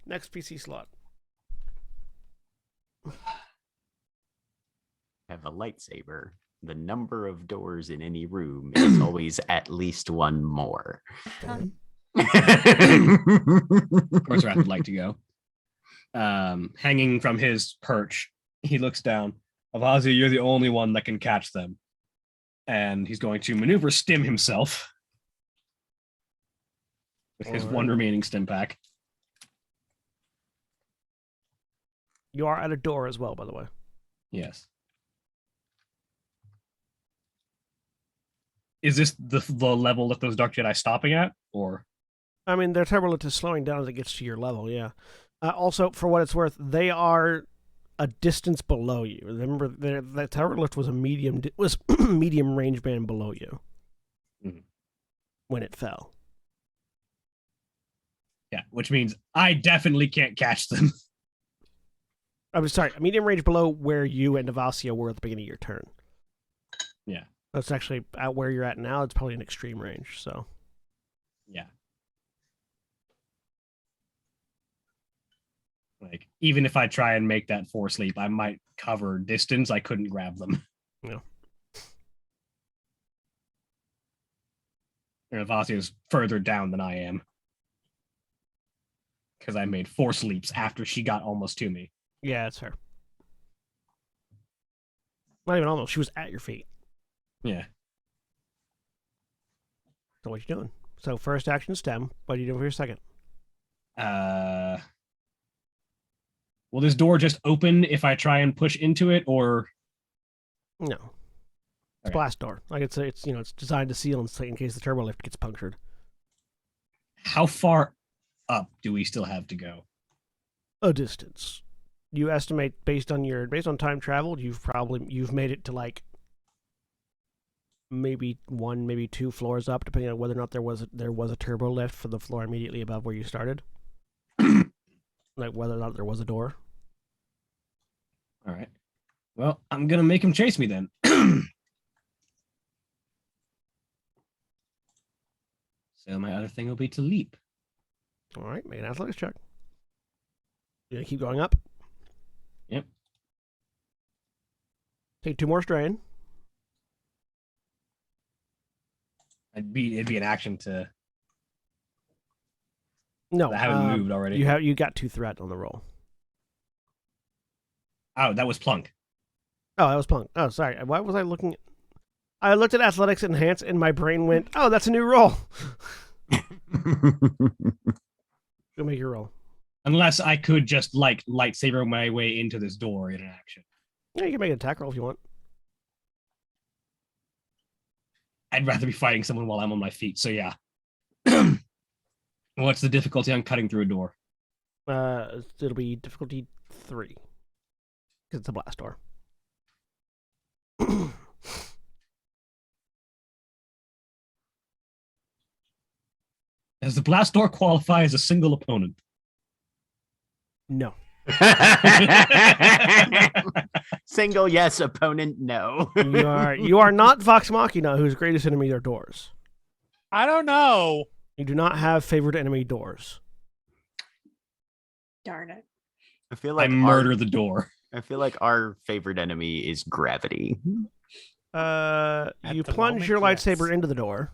Next PC slot. Have a lightsaber. The number of doors in any room is always at least one more. Of course, Wrath would like to go. Hanging from his perch, he looks down. Avazia, you're the only one that can catch them. And he's going to maneuver stim himself with his one Alright. remaining stim pack. You are at a door as well, by the way. Yes. Is this the level that those Dark Jedi are stopping at? Or I mean, their turbulent is slowing down as it gets to your level, yeah. Also, for what it's worth, they are a distance below you. Remember, the tower lift was a medium medium range band below you Mhm. when it fell. yeah, which means I definitely can't catch them. I'm sorry, a medium range below where you and Navasia were at the beginning of your turn. Yeah. That's actually at where you're at now. It's probably an extreme range. So Yeah. Like, even if I try and make that force leap, I might cover distance. I couldn't grab them. Yeah. And Avasia is further down than I am. Because I made force leaps after she got almost to me. yeah, it's her. Not even almost. She was at your feet. Yeah. So what you doing? So first action stem. What are you doing for your second? Will this door just open if I try and push into it, or No. It's Okay. blast door. Like it's it's designed to seal in case the turbo lift gets punctured. how far up do we still have to go? A distance. You estimate based on time traveled, you've made it to like maybe 1, maybe 2 floors up, depending on whether or not there was a turbo lift for the floor immediately above where you started. Like whether or not there was a door. All right. Well, I'm gonna make him chase me then. So my other thing will be to leap. All right, make an athletics check. You gonna keep going up? Yep. Take 2 more strain. It'd be an action to. No, I haven't moved already. You got 2 threat on the roll. Oh, that was plunk. Oh, that was plunk. Oh, sorry. Why was I looking? I looked at athletics enhance, and my brain went, "Oh, that's a new roll." Go make your roll. Unless I could just like lightsaber my way into this door in an action. Yeah, you can make an attack roll if you want. I'd rather be fighting someone while I'm on my feet. So yeah. What's the difficulty on cutting through a door? It'll be difficulty 3 because it's a blast door. Does the blast door qualify as a single opponent? No. Single yes, opponent no. You are not Vox Machina, whose greatest enemy are doors. I don't know. You do not have favorite enemy doors. Darn it. I feel I like murder the door. I feel like our favorite enemy is gravity. You the plunge moment, your lightsaber yes. into the door.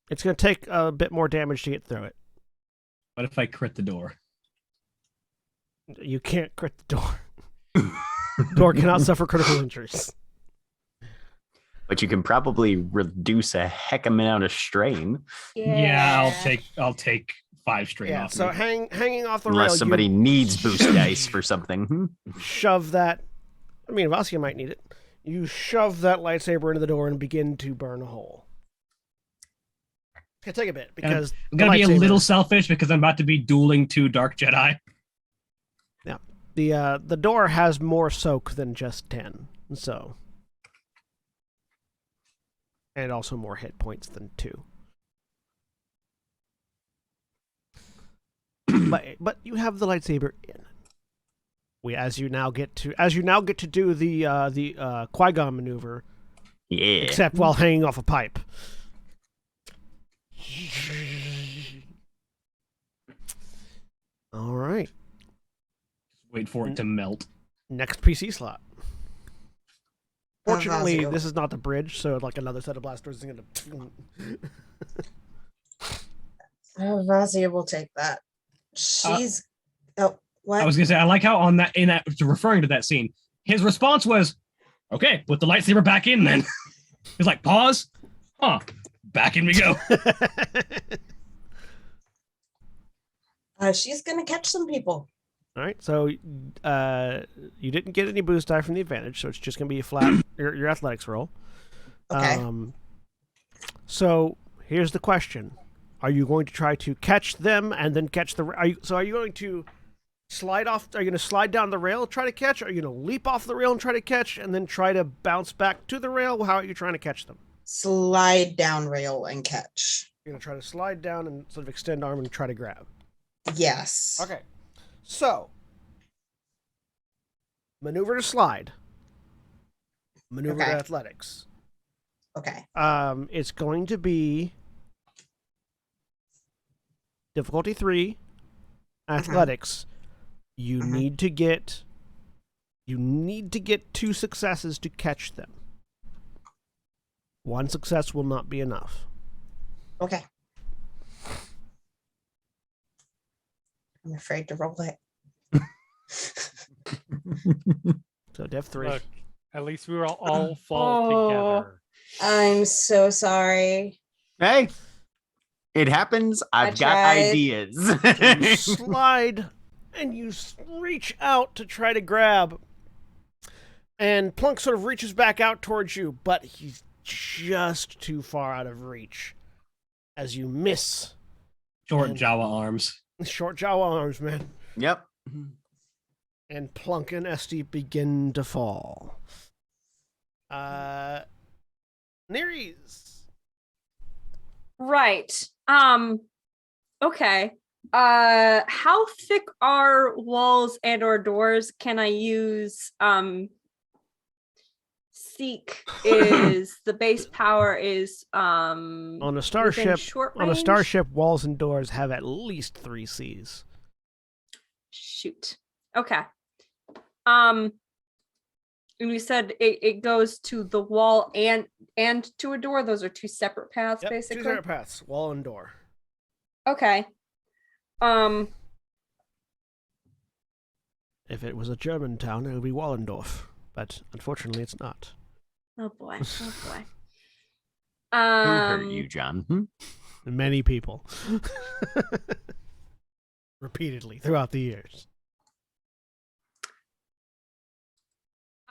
It's going to take a bit more damage to get through it. What if I crit the door? You can't crit the door. Door cannot suffer critical injuries. But you can probably reduce a heck amount of strain. Yeah, I'll take 5 strain Yeah, off. so me. hanging off the rail, Unless somebody you needs boost dice for something. shove that. I mean, Vasya might need it. You shove that lightsaber into the door and begin to burn a hole. It's going to take a bit because I'm gonna the be a lightsaber- little selfish because I'm about to be dueling 2 Dark Jedi. The door has more soak than just 10, so, and also more hit points than 2. but you have the lightsaber in. As you now get to do the Qui-Gon maneuver, Yeah. except while hanging off a pipe. All right, Wait for it to melt. next PC slot. Fortunately, Vasya. this is not the bridge, so like another set of blast doors is going to. Razia will take that. She's oh what? I was gonna say I like how referring to that scene, his response was, "Okay, put the lightsaber back in." Then he's like, "Pause, back in we go." She's gonna catch some people. All right, so you didn't get any boost die from the advantage, so it's just going to be a flat your athletics roll. Okay. So here's the question: are you going to try to catch them and then catch the? Are you going to slide off? Are you going to slide down the rail, try to catch? Or are you going to leap off the rail and try to catch, and then try to bounce back to the rail? How are you trying to catch them? Slide down rail and catch. You're going to try to slide down and sort of extend arm and try to grab. Yes. Okay. So, maneuver to slide. Maneuver Okay. to athletics. Okay. It's going to be difficulty 3, athletics. You need to get 2 successes to catch them. 1 success will not be enough. Okay. I'm afraid to roll it. So Dev 3. Look, at least we will all fall together. I'm so sorry. Hey, it happens. I've got tried. ideas. You slide and you reach out to try to grab, and Plunk sort of reaches back out towards you, but he's just too far out of reach as you miss. Short Jawa arms. Short Jawa arms, man. Yep. And Plunk and SD begin to fall. Neres. Right. Okay. How thick are walls and or doors? Can I use seek is the base power is On a within starship, short on a range? starship, walls and doors have at least 3 Cs. Shoot. Okay. And you said it goes to the wall and to a door. Those are 2 separate paths, Yep, basically. 2 separate paths, wall and door. Okay. If it was a German town, it would be Wallendorf, but unfortunately, it's not. Oh boy. Oh boy. Who hurt you, John? Many people, repeatedly throughout the years.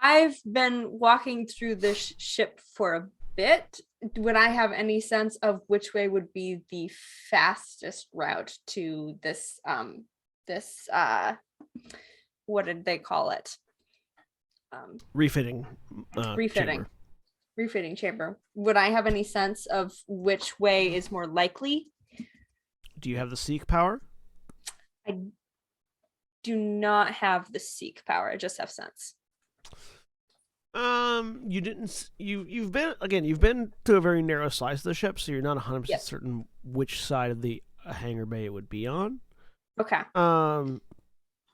I've been walking through this ship for a bit. Would I have any sense of which way would be the fastest route to this what did they call it? Refitting. Refitting. chamber. Refitting chamber. Would I have any sense of which way is more likely? Do you have the seek power? do not have the seek power. I just have sense. You didn't. You've been to a very narrow slice of the ship, so you're not 100% Yep. certain which side of the hangar bay it would be on. Okay. Um,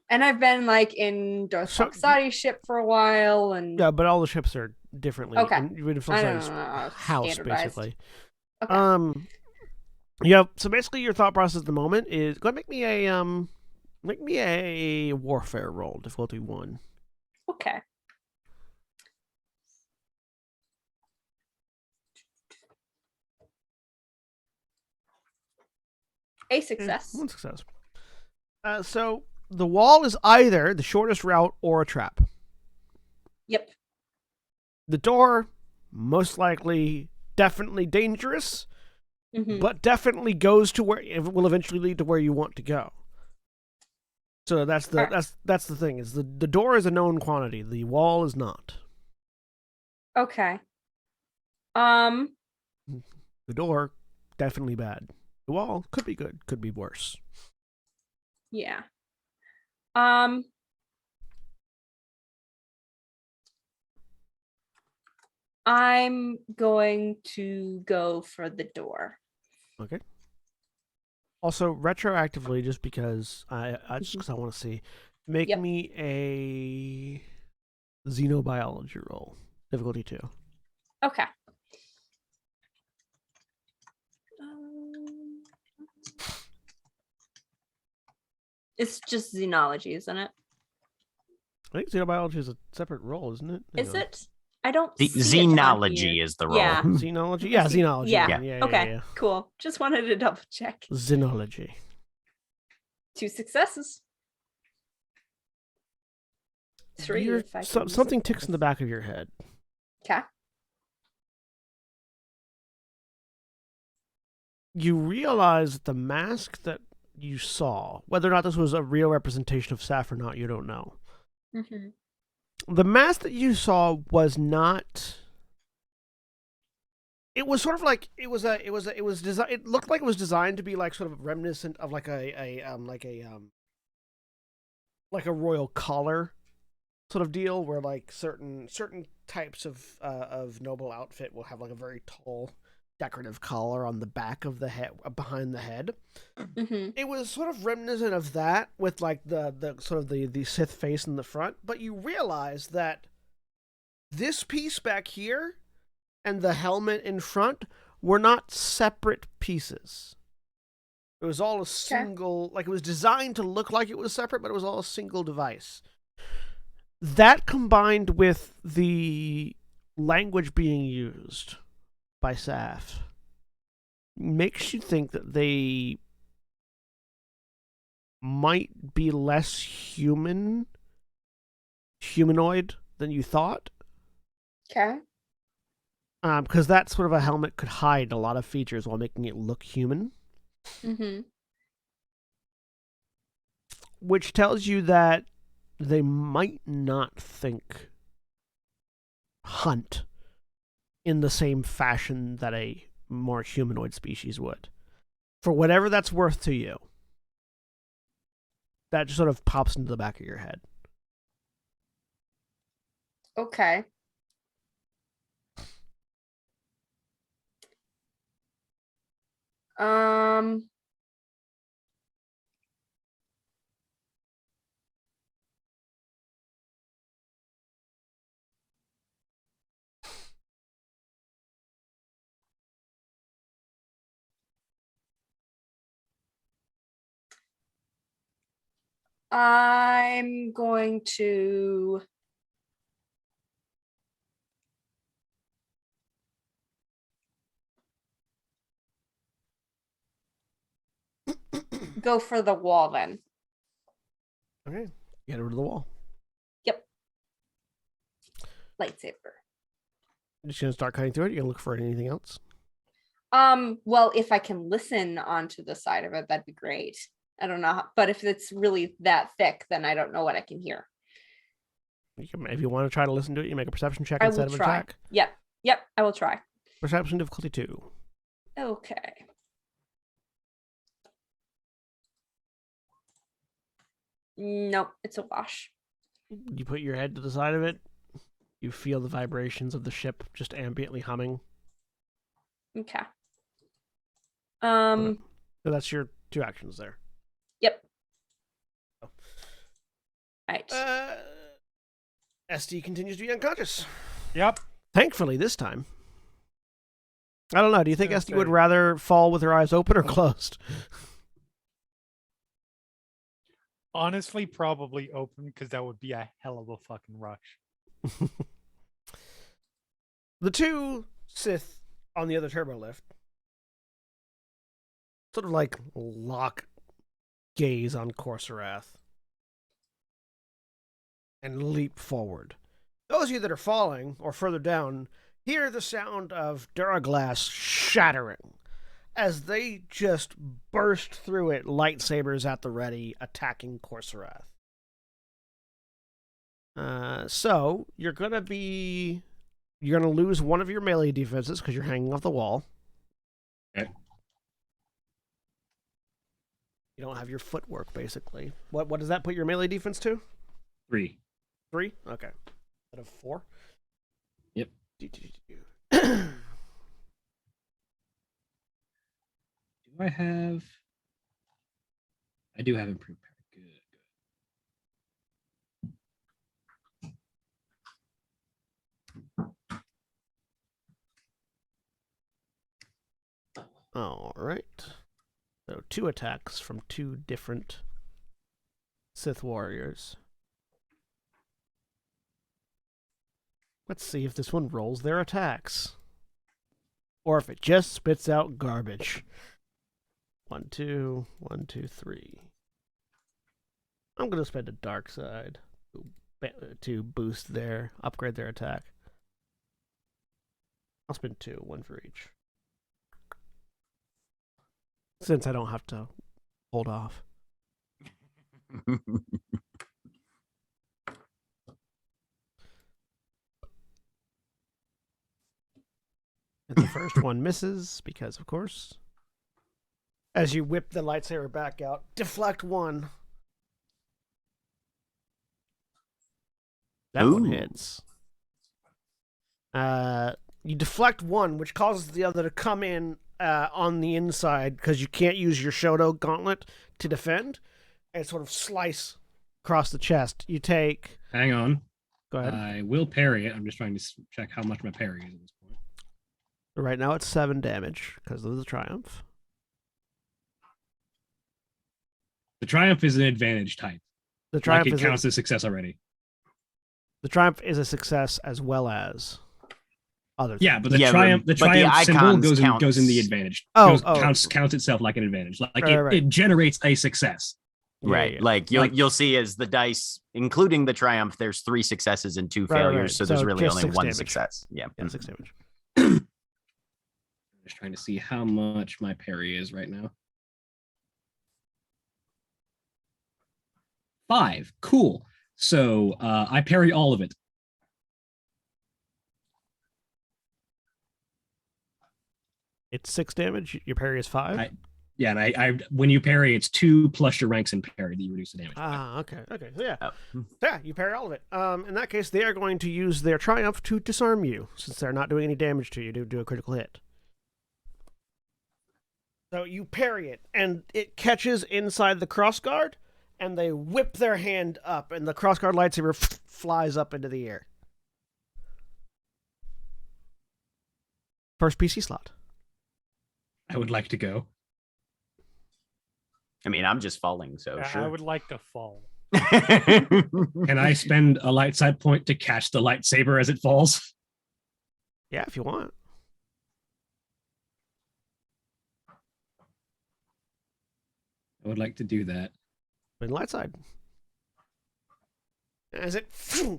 And I've been like in Darth Foxati's ship for a while, and yeah, but all the ships are differently. Okay. And you're in I don't Foxati's know, house, standardized. basically. Okay. Yeah. So basically, your thought process at the moment is go ahead and make me a warfare roll, difficulty 1. Okay. A success. 1 success. So the wall is either the shortest route or a trap. Yep. The door, most likely, definitely dangerous, Mhm. but definitely goes to where it will eventually lead to where you want to go. So that's the Alright. that's the thing is the door is a known quantity. The wall is not. Okay. The door definitely bad. The wall could be good, could be worse. Yeah. I'm going to go for the door. Okay. Also, retroactively, just because I want to see, make Yep. me a xenobiology roll, difficulty 2. Okay. It's just xenology, isn't it? I think xenobiology is a separate role, isn't it? Hang Is on. it? I don't The see it on xenology here. is the role. Yeah. Xenology? Yeah, xenology. Yeah. Okay. Yeah. Cool. Just wanted to double check. Xenology. 2 successes. 3. You're- If I can use something it. ticks in the back of your head. Okay. You realize that the mask that you saw, whether or not this was a real representation of Saf or not, you don't know. Mm-hmm. The mask that you saw was not. It was sort of like it was designed. It looked like it was designed to be like sort of reminiscent of like a royal collar sort of deal, where like certain types of noble outfit will have like a very tall decorative collar on the back of the head, behind the head. Mm-hmm. It was sort of reminiscent of that, with like the sort of the Sith face in the front. But you realize that this piece back here and the helmet in front were not separate pieces. It was all a single, like it was designed to look like it was separate, but it was all a single device. That combined with the language being used by Saf makes you think that they might be less humanoid than you thought. Okay. Because that sort of a helmet could hide a lot of features while making it look human. Mm-hmm. Which tells you that they might not think hunt in the same fashion that a more humanoid species would. For whatever that's worth to you, that just sort of pops into the back of your head. Okay. I'm going to go for the wall then. Okay, get over to the wall. Yep. Lightsaber. You're just gonna start cutting through it. You're gonna look for anything else. Well, if I can listen onto the side of it, that'd be great. I don't know, but if it's really that thick, then I don't know what I can hear. If you want to try to listen to it, you make a perception check I instead will of try. attack. Yep, I will try. Perception difficulty 2. Okay. Nope, it's a wash. You put your head to the side of it. You feel the vibrations of the ship just ambiently humming. Okay. So that's your 2 actions there. Yep. Right. SD continues to be unconscious. Yep. Thankfully, this time. I don't know. Do you think SD would Okay. rather fall with her eyes open or closed? Honestly, probably open because that would be a hell of a fucking rush. The 2 Sith on the other turbo lift sort of like lock gaze on Corserath and leap forward. Those of you that are falling or further down hear the sound of Duraglass shattering as they just burst through it, lightsabers at the ready, attacking Corserath. So you're gonna lose one of your melee defenses because you're hanging off the wall. Okay. You don't have your footwork, basically. What does that put your melee defense to? 3. 3? Okay. Out of 4? Yep. Do I have? I do have improved parry. Good. All right. So 2 attacks from 2 different Sith warriors. Let's see if this one rolls their attacks. Or if it just spits out garbage. 1, 2, 1, 2, 3. I'm going to spend a dark side to boost upgrade their attack. I'll spend 2, 1 for each. Since I don't have to hold off. And the first one misses, because of course. As you whip the lightsaber back out, deflect 1. That one Ooh. hits. You deflect 1, which causes the other to come in on the inside, because you can't use your Shoto gauntlet to defend, and sort of slice across the chest. You take... Hang on. Go ahead. I will parry it. I'm just trying to check how much my parry is at this point. Right now it's 7 damage, because of the Triumph. The Triumph is an advantage type. The Triumph, Like it counts as success already. the Triumph is a success as well as other things. Yeah, but the Yeah, Triumph, but the the Triumph symbol icons goes in the counts. advantage. Oh, Counts itself like an advantage. Like Right. it generates a success. Right. Yeah. Like you'll see as the dice, including the Triumph, there's 3 successes and 2 Right, failures. right. So there's So really just only 6 1 damage. success. Yeah. Yeah, 6 damage. I'm just trying to see how much my parry is right now. 5. Cool. So I parry all of it. It's 6 damage. Your parry is 5. Yeah, and I when you parry, it's 2 plus your ranks in parry that you reduce the damage. by. Okay. So yeah. Oh. Yeah, you parry all of it. In that case, they are going to use their Triumph to disarm you, since they're not doing any damage to you to do a critical hit. So you parry it, and it catches inside the crossguard, and they whip their hand up, and the crossguard lightsaber flies up into the air. First PC slot. I would like to go. I mean, I'm just falling, so I sure. would like to fall. Can I spend a light side point to catch the lightsaber as it falls? Yeah, if you want. I would like to do that. In light side. As it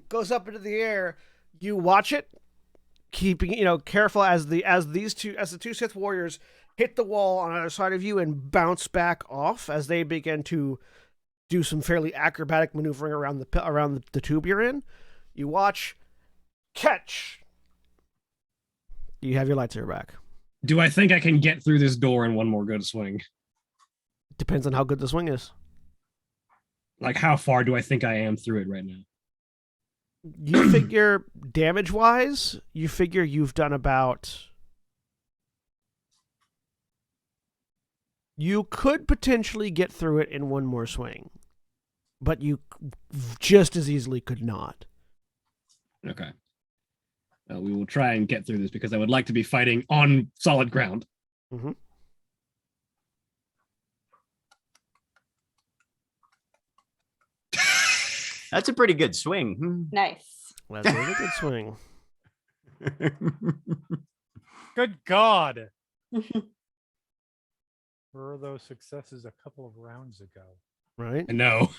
goes up into the air, you watch it, keeping careful as the two Sith warriors hit the wall on either side of you and bounce back off as they begin to do some fairly acrobatic maneuvering around the tube you're in. You watch, catch. You have your lightsaber back. Do I think I can get through this door in one more good swing? Depends on how good the swing is. Like, how far do I think I am through it right now? You figure damage-wise, you figure you've done about... You could potentially get through it in one more swing, but you just as easily could not. Okay. We will try and get through this because I would like to be fighting on solid ground. Mm-hmm. That's a pretty good swing. Nice. That was a good swing. Good God. Were those successes a couple of rounds ago? Right? I know.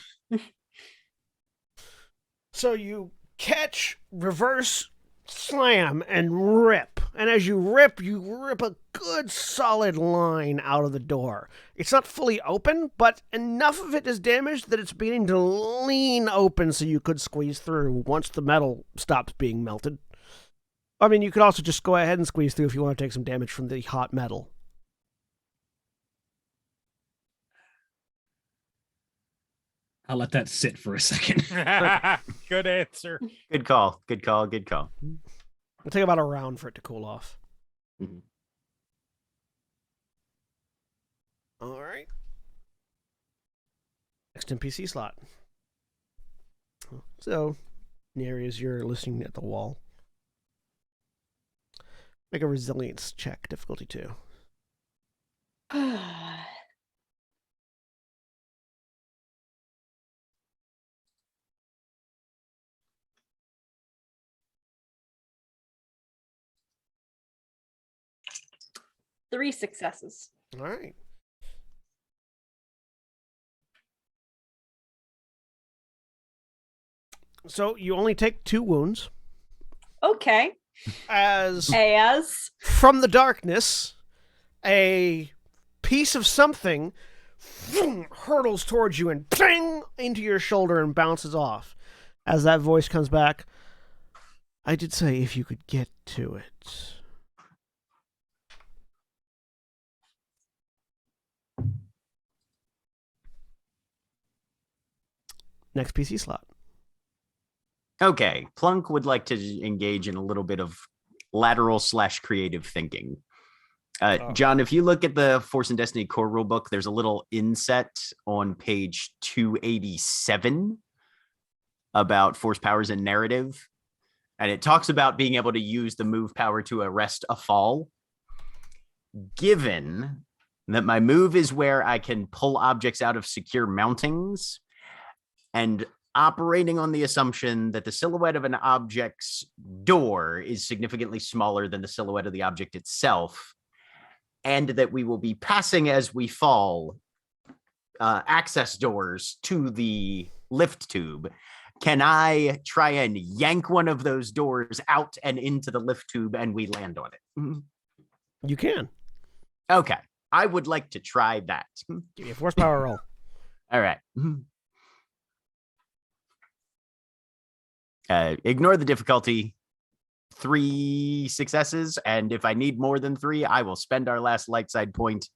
So you catch, reverse, slam, and rip. And as you rip a good solid line out of the door. It's not fully open, but enough of it is damaged that it's beginning to lean open so you could squeeze through once the metal stops being melted. I mean, you could also just go ahead and squeeze through if you want to take some damage from the hot metal. I'll let that sit for a second. Good answer. Good call. Good call. Good call. It'll take about a round for it to cool off. Mhm. All right. Next NPC slot. So, near as you're listening at the wall. Make a resilience check, difficulty 2. Three successes. All right. So you only take 2 wounds. Okay. As from the darkness, a piece of something hurtles towards you and bang into your shoulder and bounces off. As that voice comes back, I did say if you could get to it. Next PC slot. Okay, Plunk would like to engage in a little bit of lateral/creative thinking. John, if you look at the Force and Destiny core rulebook, there's a little inset on page 287 about force powers and narrative. And it talks about being able to use the move power to arrest a fall. Given that my move is where I can pull objects out of secure mountings, and operating on the assumption that the silhouette of an object's door is significantly smaller than the silhouette of the object itself, and that we will be passing as we fall access doors to the lift tube, can I try and yank one of those doors out and into the lift tube and we land on it? You can. Okay. I would like to try that. Give me a force power roll. All right. Ignore the difficulty. 3 successes, and if I need more than 3, I will spend our last light side point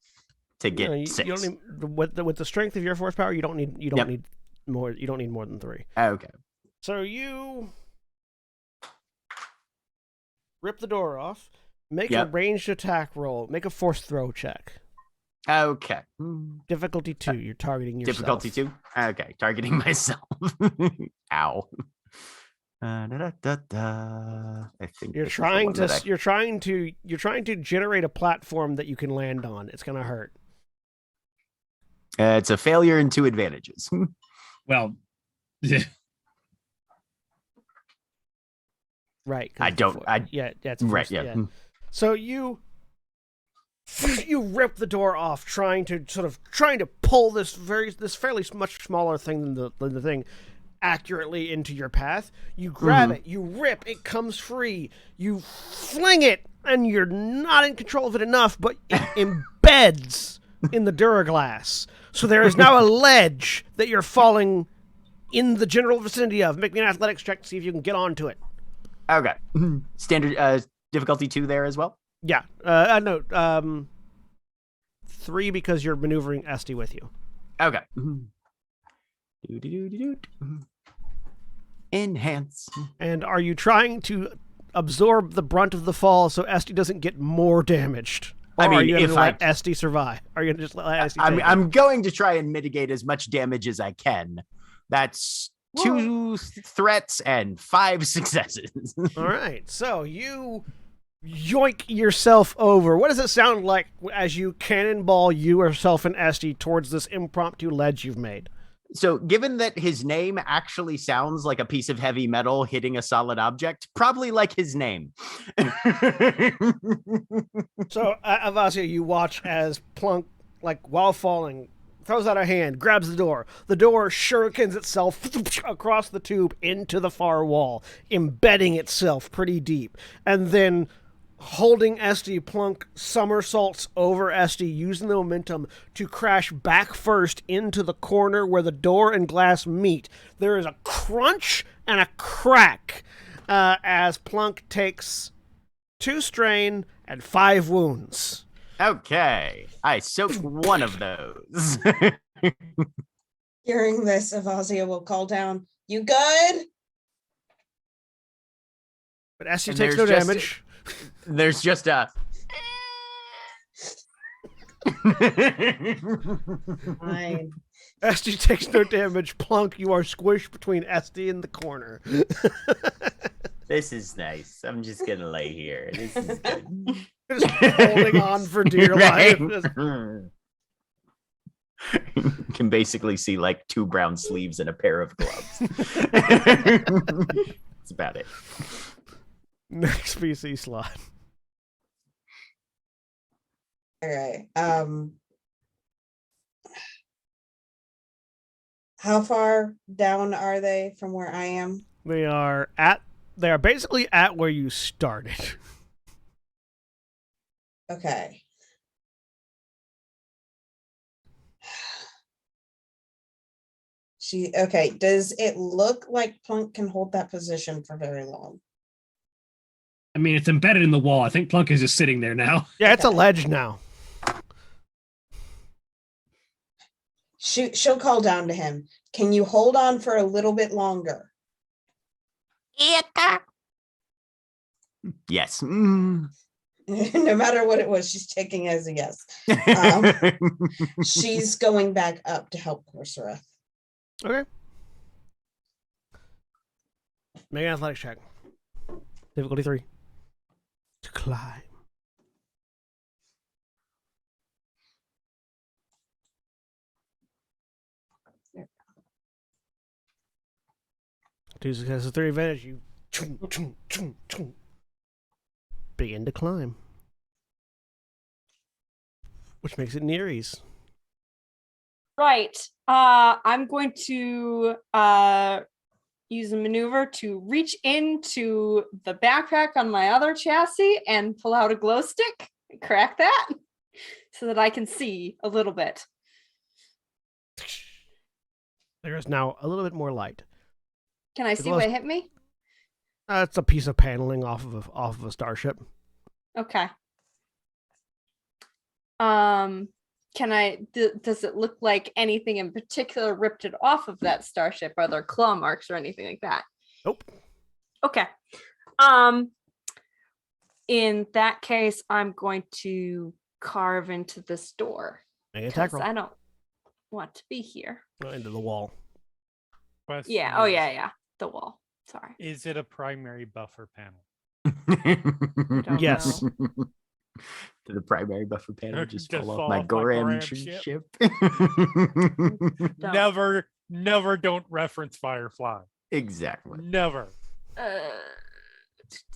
to get 6. You don't need, with the strength of your force power, you don't need more. You don't need more than 3. Okay. So you rip the door off. Make a ranged attack roll. Make a force throw check. Okay. Difficulty 2. You're targeting yourself. Difficulty 2. Okay, targeting myself. Ow. I think you're trying to generate a platform that you can land on. It's gonna hurt. It's a failure and 2 advantages. Well, right. That's right. Yeah. So you rip the door off, trying to pull this fairly much smaller thing than the thing accurately into your path. You grab it, you rip, it comes free, you fling it, and you're not in control of it enough, but it embeds in the Duraglass. So there is now a ledge that you're falling in the general vicinity of. Make me an athletics check to see if you can get onto it. Okay. Standard difficulty 2 there as well? Yeah. No. 3 because you're maneuvering Esty with you. Okay. Do-do-do-do-do. Enhance. And are you trying to absorb the brunt of the fall so Esty doesn't get more damaged? Or I mean, are you going if to let I- Esty survive? Are you going to just let Esty take it? I'm going to try and mitigate as much damage as I can. That's 2 threats and 5 successes. All right, so you yoink yourself over. What does it sound like as you cannonball yourself and Esty towards this impromptu ledge you've made? So, given that his name actually sounds like a piece of heavy metal hitting a solid object, probably like his name. So, Avasia, you watch as Plunk, like while falling, throws out a hand, grabs the door. The door shurikens itself across the tube into the far wall, embedding itself pretty deep. And then, holding Esty, Plunk somersaults over Esty, using the momentum to crash back first into the corner where the door and glass meet. There is a crunch and a crack as Plunk takes 2 strain and 5 wounds. Okay, I soaked one of those. Hearing this, Avasia will call down, "You good?" But Esty And takes no there's just- damage. There's just a. Fine. Esty takes no damage. Plunk, you are squished between Esty and the corner. This is nice. I'm just gonna lay here. This is good. Just holding on for dear life. Just- You can basically see like 2 brown sleeves and a pair of gloves. That's about it. Next PC slot. All right. How far down are they from where I am? They are basically at where you started. Okay. Okay. Does it look like Plunk can hold that position for very long? I mean, it's embedded in the wall. I think Plunk is just sitting there now. Yeah, it's a Okay. ledge now. She'll call down to him. Can you hold on for a little bit longer? Yes. No matter what it was, she's taking as a yes. She's going back up to help Corsair. Okay. Make an athletics check. Difficulty 3. To climb. Two successes, 3 advantage. You begin to climb, which makes it near ease. Right. I'm going to use a maneuver to reach into the backpack on my other chassis and pull out a glow stick, crack that, so that I can see a little bit. There is now a little bit more light. Can I The see glow what stick- hit me? It's a piece of paneling off of a starship. Okay. Does it look like anything in particular ripped it off of that starship? Are there claw marks or anything like that? Nope. Okay. In that case, I'm going to carve into this door Make an attack because roll. I don't want to be here. Into the wall. Question Yeah. Oh is, yeah. The wall. Sorry. Is it a primary buffer panel? Don't Yes. know. Did the primary buffer panel Or just just fall fall off my off my Goran Goran ship? ship? Don't. Never don't reference Firefly. Exactly. Never.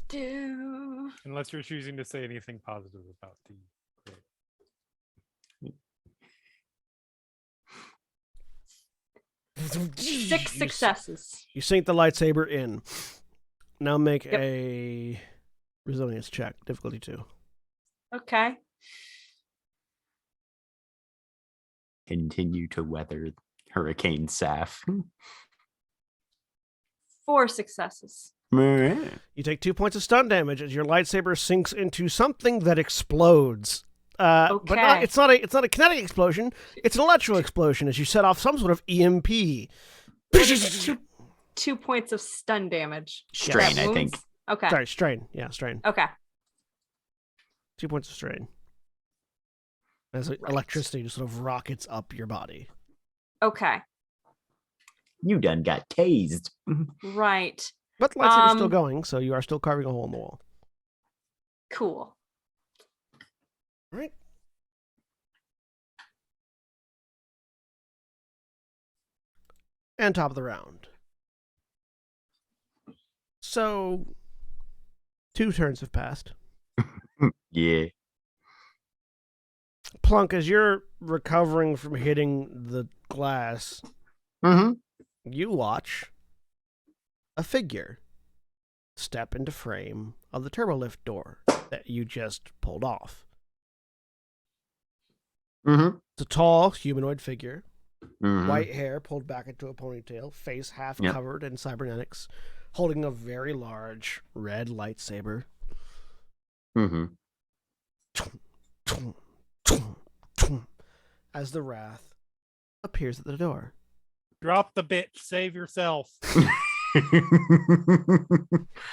Do. Unless you're choosing to say anything positive about the Six You successes. You sink the lightsaber in. Now make Yep. a resilience check. Difficulty 2. Okay. Continue to weather Hurricane Saf. 4 successes. You take 2 points of stun damage as your lightsaber sinks into something that explodes. But Okay. it's not a kinetic explosion. It's an electrical explosion as you set off some sort of EMP. 2 points of stun damage. Strain, That I think. wounds- Okay. Sorry, strain. Yeah, strain. Okay. 2 points of strain. As electricity just sort of rockets up your body. Okay. You done got tased. Right. But the lightsaber's still going, so you are still carving a hole in the wall. Cool. All right. And top of the round. So, 2 turns have passed. Yeah. Plunk, as you're recovering from hitting the glass, Mm-hmm. you watch a figure step into frame of the turbolift door that you just pulled off. Mm-hmm. It's a tall humanoid figure, Mm-hmm. white hair pulled back into a ponytail, face half Yep. covered in cybernetics, holding a very large red lightsaber. Mm-hmm. As the wrath appears at the door. Drop the bitch. Save yourself.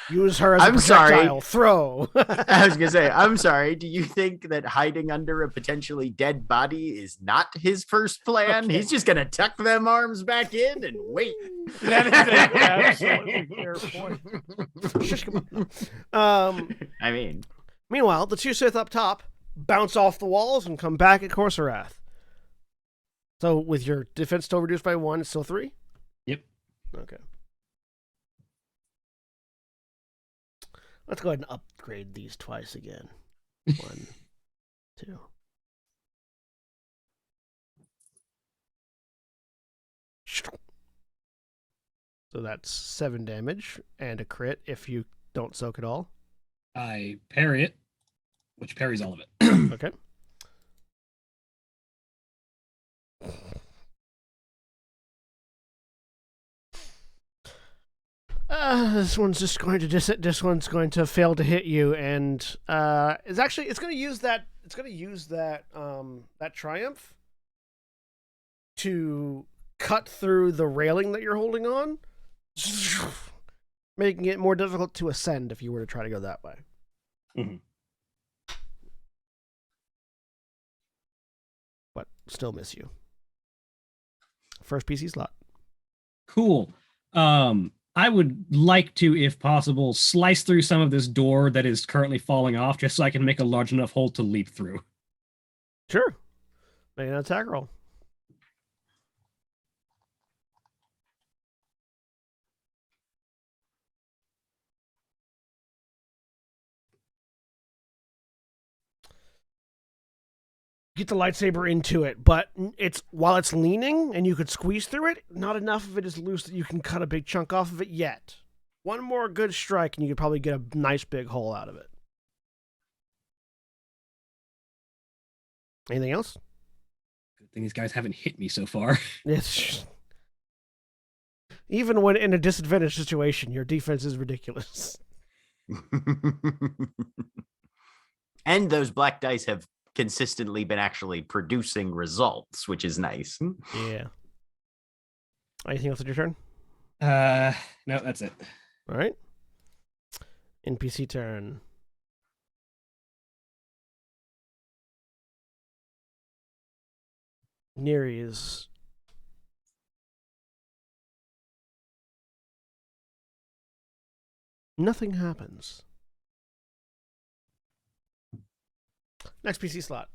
Use her as a I'm sorry. projectile. Throw. I was gonna say, I'm sorry. Do you think that hiding under a potentially dead body is not his first plan? Okay. He's just gonna tuck them arms back in and wait. That is an absolutely fair point. Shush, come on. I mean, Meanwhile, the 2 Sith up top bounce off the walls and come back at Corsarath. So with your defense still reduced by 1, it's still 3? Yep. Okay. Let's go ahead and upgrade these twice again. 1, 2. So that's 7 damage and a crit if you don't soak at all. I parry it, which parries all of it. Okay. This one's just going to this one's going to fail to hit you, and it's going to use that that triumph to cut through the railing that you're holding on, making it more difficult to ascend if you were to try to go that way. Mhm. But still miss you. First PC slot. Cool. I would like to, if possible, slice through some of this door that is currently falling off, just so I can make a large enough hole to leap through. Sure. Make an attack roll. Get the lightsaber into it, but while it's leaning and you could squeeze through it, not enough of it is loose that you can cut a big chunk off of it yet. One more good strike and you could probably get a nice big hole out of it. Anything else? Good thing these guys haven't hit me so far. It's even when in a disadvantaged situation, your defense is ridiculous. and those black dice have consistently been actually producing results, which is nice. Yeah. Anything else at your turn? No, that's it. All right. NPC turn. Nere's. Nothing happens. Next PC slot.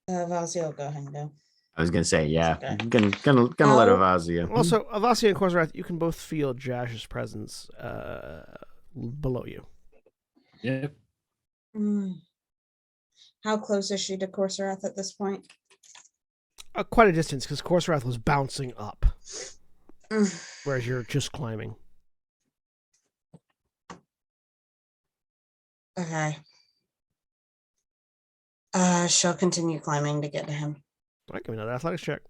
Vazio will go ahead and go. I was gonna say, yeah, Okay. gonna let I'll- Avazia. Also, Avasia and Corsarath, you can both feel Jash's presence below you. Yep. How close is she to Corsarath at this point? Quite a distance, because Corsarath was bouncing up, whereas you're just climbing. Okay. She'll continue climbing to get to him. All right, give me another athletics check.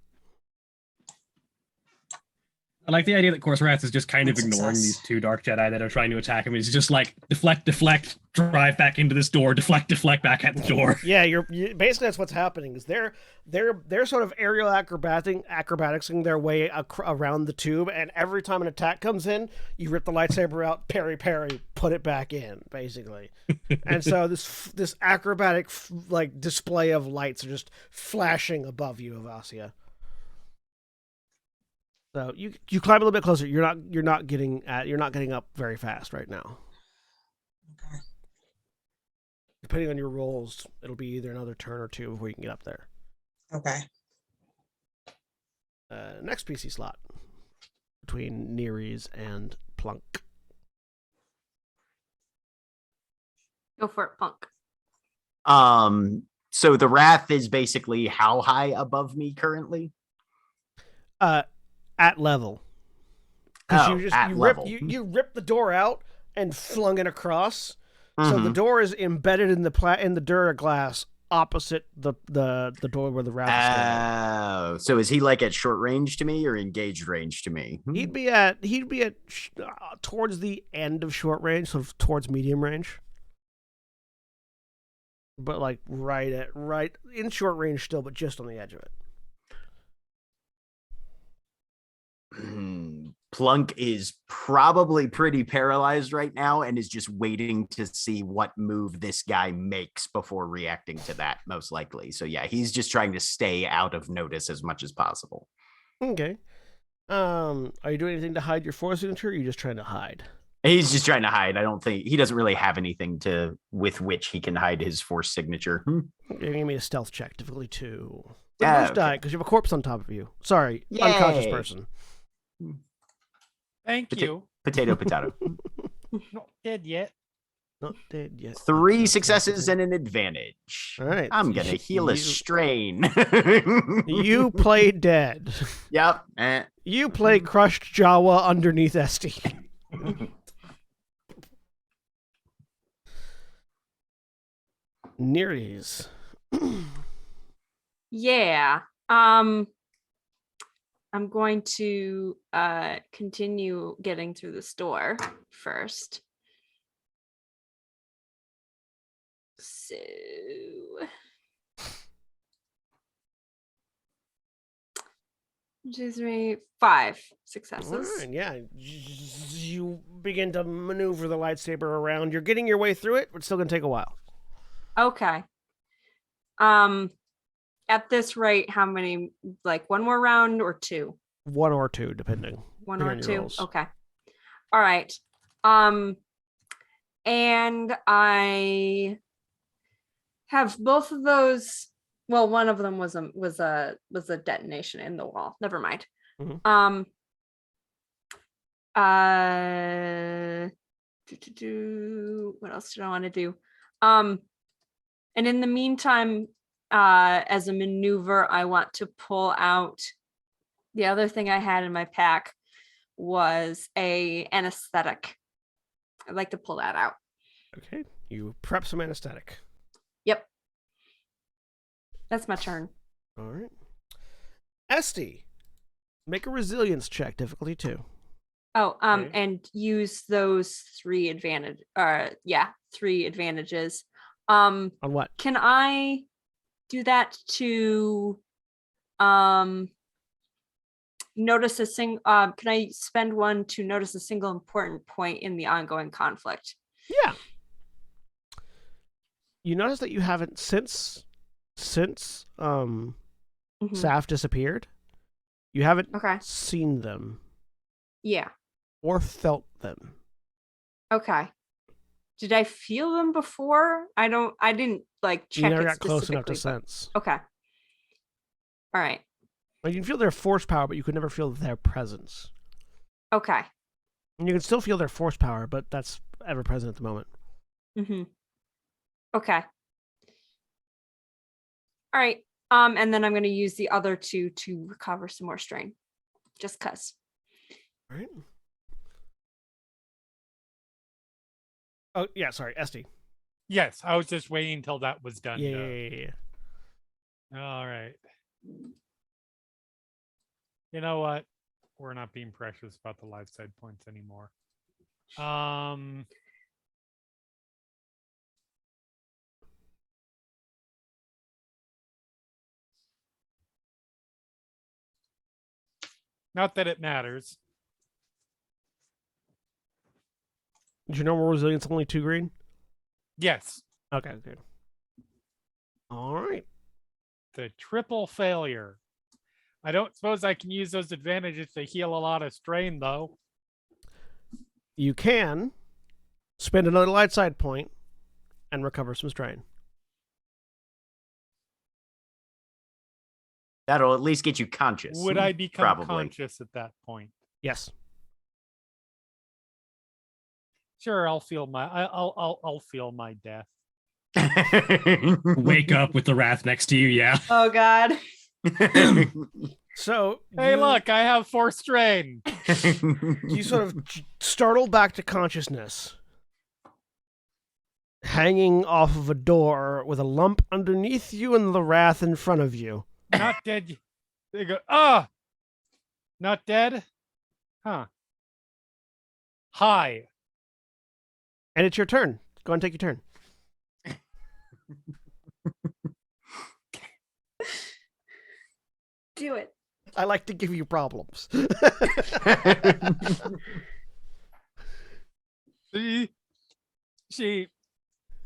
I like the idea that Corsairath is just kind of Good ignoring success. these two Dark Jedi that are trying to attack him. He's just like, deflect, drive back into this door, deflect back at the door. Yeah, basically that's what's happening. Is they're sort of aerial acrobaticsing their way around the tube, and every time an attack comes in, you rip the lightsaber out, parry, put it back in, basically. And so this acrobatic like display of lights are just flashing above you, Avasia. So you climb a little bit closer. You're not getting up very fast right now. Okay. Depending on your rolls, it'll be either another turn or two before you can get up there. Okay. Next PC slot between Neres and Plunk. Go for it, Punk. So the Wrath is basically how high above me currently? At level. Because level. you ripped the door out and flung it across. Mm-hmm. So the door is embedded in the Duraglass opposite the door where the Wrath is standing. So is he like at short range to me or engaged range to me? He'd be at towards the end of short range, so towards medium range. But like right in short range still, but just on the edge of it. Plunk is probably pretty paralyzed right now and is just waiting to see what move this guy makes before reacting to that, most likely. So yeah, he's just trying to stay out of notice as much as possible. Okay. Are you doing anything to hide your force signature, or are you just trying to hide? He's just trying to hide. I don't think he doesn't really have anything with which he can hide his force signature. Give me a stealth check, difficulty 2. Okay. Die, because you have a corpse on top of you. Sorry, Yay. unconscious person. Thank you. Potato. Not dead yet. Not dead yet. 3 successes and an advantage. All right. I'm gonna heal a strain. You play dead. Yep. You play crushed Jawa underneath Esty. Neres. Yeah. I'm going to continue getting through the store first. So 2, 3, 5 successes. All right, yeah. You begin to maneuver the lightsaber around. You're getting your way through it, but it's still going to take a while. Okay. At this rate, how many, like one more round or 2? 1 or 2, depending. 1 or Depending on 2. your rolls. Okay. All right. And I have both of those. Well, one of them was a detonation in the wall. Never mind. Mhm. What else did I want to do? And in the meantime, as a maneuver, I want to pull out. The other thing I had in my pack was an anesthetic. I'd like to pull that out. Okay. You prep some anesthetic. Yep. That's my turn. All right. Esty, make a resilience check, difficulty 2. Oh, Okay. and use those 3 advantages. On what? Can I do that to notice a single? Can I spend 1 to notice a single important point in the ongoing conflict? Yeah. You notice that you haven't since Mhm. Saf disappeared. You haven't Okay. seen them Yeah. or felt them. Okay. Did I feel them before? I didn't like check. You never it got close enough to specifically, sense. but- Okay. All right. Like, you can feel their force power, but you could never feel their presence. Okay. And you can still feel their force power, but that's ever present at the moment. Mm-hmm. Okay. All right. And then I'm going to use the other 2 to recover some more strain, just cause. All right. Oh yeah, sorry, Esty. Yes, I was just waiting until that was done. Yeah. All right. You know what? we're not being precious about the life side points anymore. Not that it matters. Is your normal resilience only 2 green? Yes. Okay, good. All right. The triple failure. I don't suppose I can use those advantages to heal a lot of strain, though. You can spend another light side point and recover some strain. That'll at least get you conscious. Would I become Probably. conscious at that point? Yes. Sure, I'll feel I'll feel my death. Wake up with the wrath next to you. Yeah. Oh God. So Hey, look, I have 4 strain. you sort of startle back to consciousness, hanging off of a door with a lump underneath you and the wrath in front of you. Not dead. They go, ah! Not dead? Huh. Hi. And it's your turn. Go and take your turn. Do it. I like to give you problems. She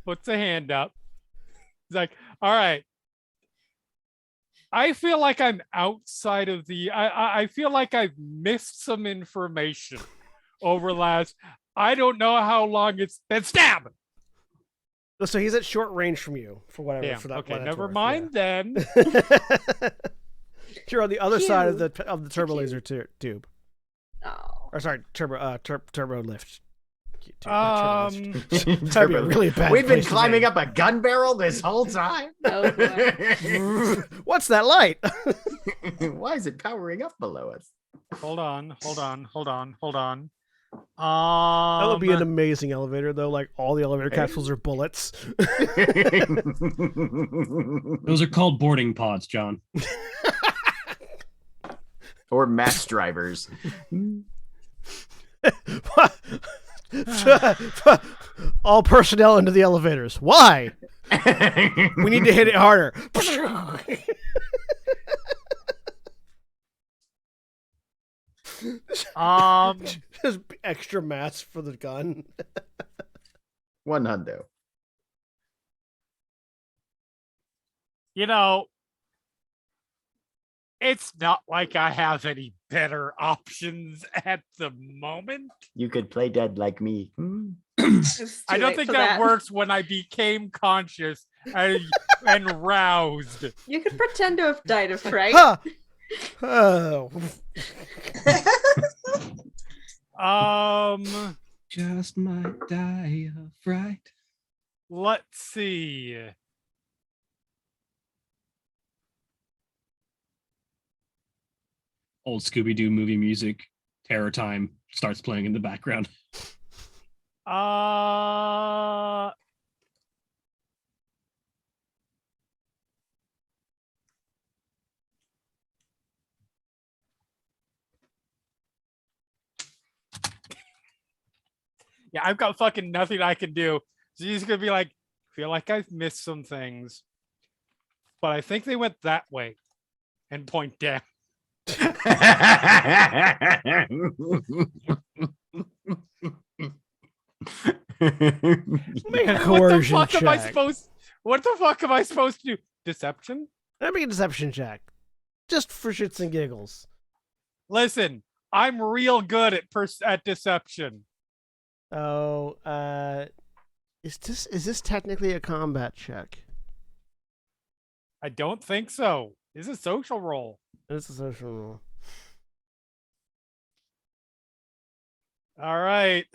puts a hand up. She's like, all right. I feel like I'm outside of the I feel like I've missed some information over last. I don't know how long it's been. Stab. So he's at short range from you for whatever. Damn, For that. okay, never mind then. You're on the other side of the Cute. turbo laser tube. Oh. Or sorry, turbo lift. That'd be a really bad. We've been place to climbing be. up a gun barrel this whole time. Oh, boy. What's that light? Why is it powering up below us? Hold on. That would be an amazing elevator, though. Like all the elevator capsules are bullets. Those are called boarding pods, John. Or mass drivers. All personnel into the elevators. Why? We need to hit it harder. Just extra mass for the gun. 100. You know, it's not like I have any better options at the moment. You could play dead like me. It's I too don't late think for that works when I became conscious and roused. You could pretend to have died of fright. Huh. Oh. Just might die of fright. Let's see. Old Scooby-Doo movie music, Terror Time, starts playing in the background. Yeah, I've got fucking nothing I can do. So he's gonna be like, feel like I've missed some things, but I think they went that way, and point down. Make a What the coercion fuck am I check. supposed? What the fuck am I supposed to do? Deception? Make a deception check. Just for shits and giggles. Listen, I'm real good at deception. Oh, is this technically a combat check? I don't think so. It's a social roll. It's a social rule. All right.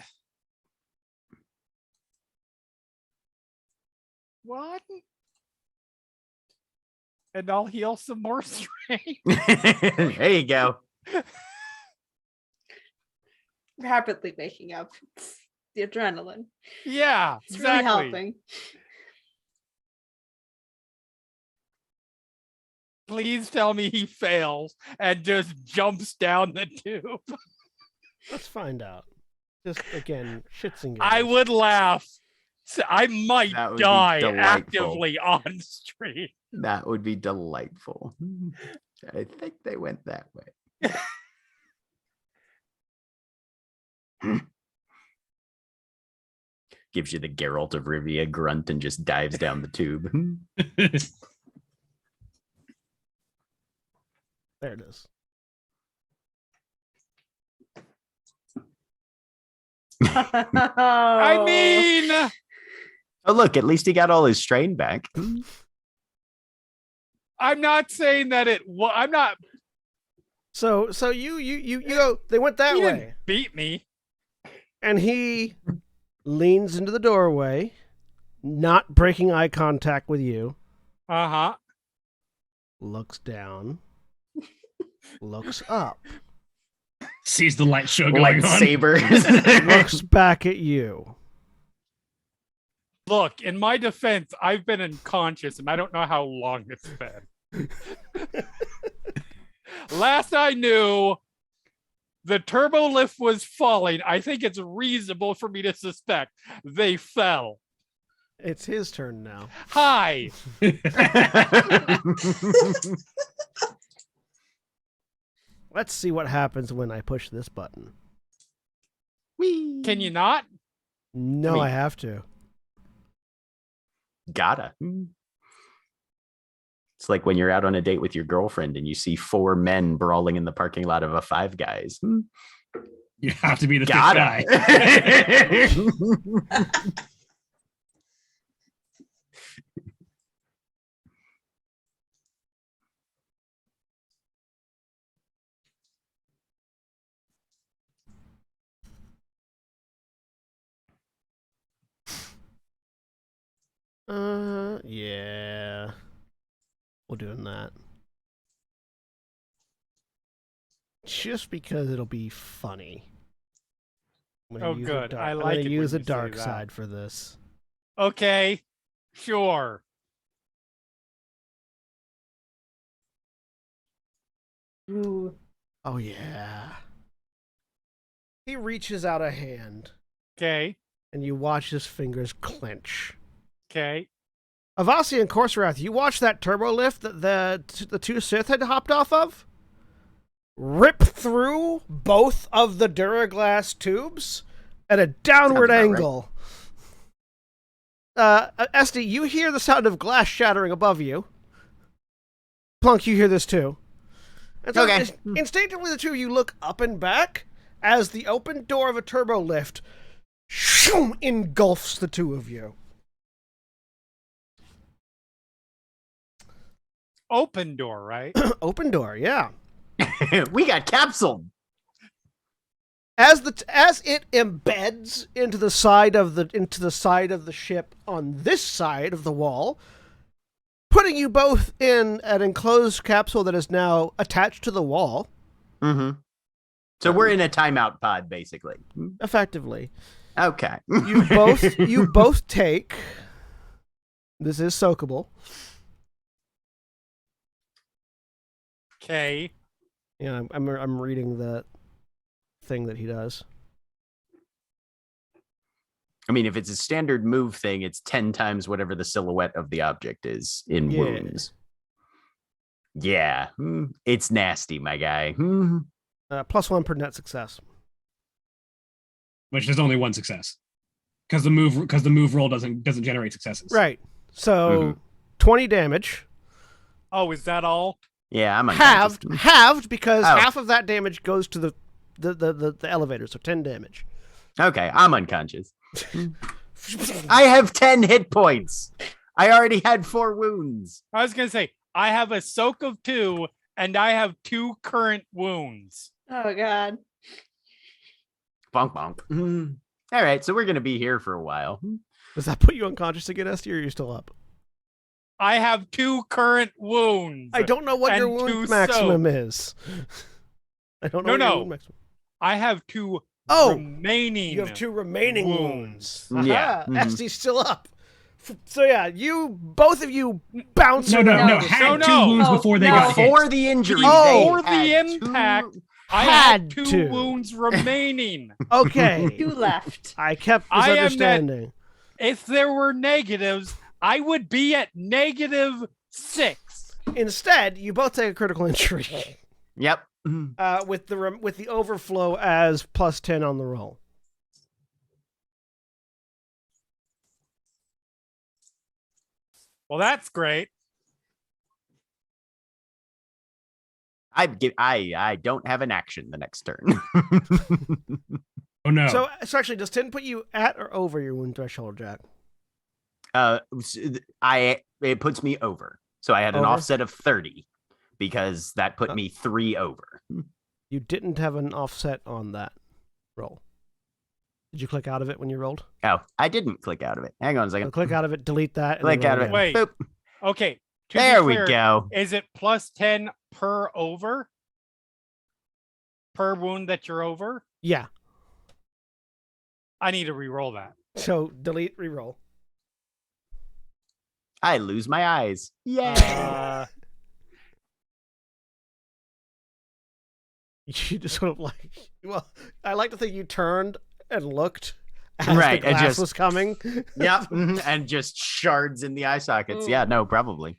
What? And I'll heal some more strain. There you go. Rapidly waking up. It's the adrenaline. Yeah, It's exactly. really helping. Please tell me he fails and just jumps down the tube. Let's find out. Just again, shits and giggles. I would laugh. I might That would be die delightful. actively on stream. That would be delightful. I think they went that way. Gives you the Geralt of Rivia grunt and just dives down the tube. There it is. I mean, Oh, look, at least he got all his strain back. I'm not saying that I'm not. So you go. They went that He way, didn't beat me. and he leans into the doorway, not breaking eye contact with you. Uh-huh. Looks down. Looks up. Sees the light show going on. Lightsabers. Looks back at you. Look, in my defense, I've been unconscious and I don't know how long it's been. Last I knew, the turbo lift was falling. I think it's reasonable for me to suspect they fell. It's his turn now. Hi. Let's see what happens when I push this button. Whee! Can you not? No, I have to. Gotta. It's like when you're out on a date with your girlfriend and you see 4 men brawling in the parking lot of a Five Guys. You have to be the fifth Gotta. guy. Yeah. We're doing that. Just because it'll be funny. I'm gonna Oh, use good. I I'm like gonna it use when a you say dark that. side for this. Okay. Sure. Ooh. Oh yeah. He reaches out a hand, Okay. and you watch his fingers clench. Okay. Avasi and Corserath, you watch that turbo lift that the two Sith had hopped off of? Rip through both of the Duraglass tubes at a downward Sounds about angle. Esty, you hear the sound of glass shattering above you. Plunk, you hear this too. And so Okay. Instinctively, the two of you look up and back as the open door of a turbo lift engulfs the two of you. Open door, right? Open door, yeah. We got capsuled. As it embeds into the side of the ship on this side of the wall, putting you both in an enclosed capsule that is now attached to the wall, Mm-hmm. So we're in a timeout pod, basically. effectively. Okay. You both take. This is soakable. Okay. Yeah, I'm reading the thing that he does. I mean, if it's a standard move thing, it's 10 times whatever the silhouette of the object is in Yeah. wounds. Yeah. It's nasty, my guy. +1 per net success. Which is only one success. Because the move roll doesn't generate successes. Right. So 20 damage. Oh, is that all? Yeah, I'm unconscious. Halved because Oh. half of that damage goes to the elevator, so 10 damage. Okay, I'm unconscious. I have 10 hit points. I already had 4 wounds. I was gonna say I have a soak of 2, and I have 2 current wounds. Oh god. Bonk, bonk. All right, so we're going to be here for a while. Does that put you unconscious again, Esty, or are you still up? I have 2 current wounds. I don't know what your And wound 2 maximum is. I don't know. No, what your no. wound maximum. I have 2 Oh, remaining. you have 2 remaining wounds. wounds. Yeah. Aha, Esty's still up. So yeah, both of you bounce No, around. had No, two no. wounds Oh, before they no. got hit. Before the injury, Oh. Before they the had impact, two- I had had two to. wounds remaining. Okay, Two left. I kept I am that- misunderstanding. If there were negatives, I would be at -6. Instead, you both take a critical injury. Yep. With the overflow as +10 on the roll. Well, that's great. I don't have an action the next turn. Oh no. So actually, does 10 put you at or over your wound threshold, Jack? It puts me over. So I had an Over? offset of 30 because that put me 3 over. You didn't have an offset on that roll. Did you click out of it when you rolled? Oh, I didn't click out of it. Hang on a So second. click out of it, delete that, and Click then out roll of it. again. Wait. Boop. Okay. to be There we clear, go. Is it +10 per over? Per wound that you're over? Yeah. I need to re-roll that. So delete, reroll. I lose my eyes. Yay. You just sort of like, well, I like to think you turned and looked as Right, the and glass just- was coming. Yep. Mhm, and just shards in the eye sockets. Yeah, no, probably.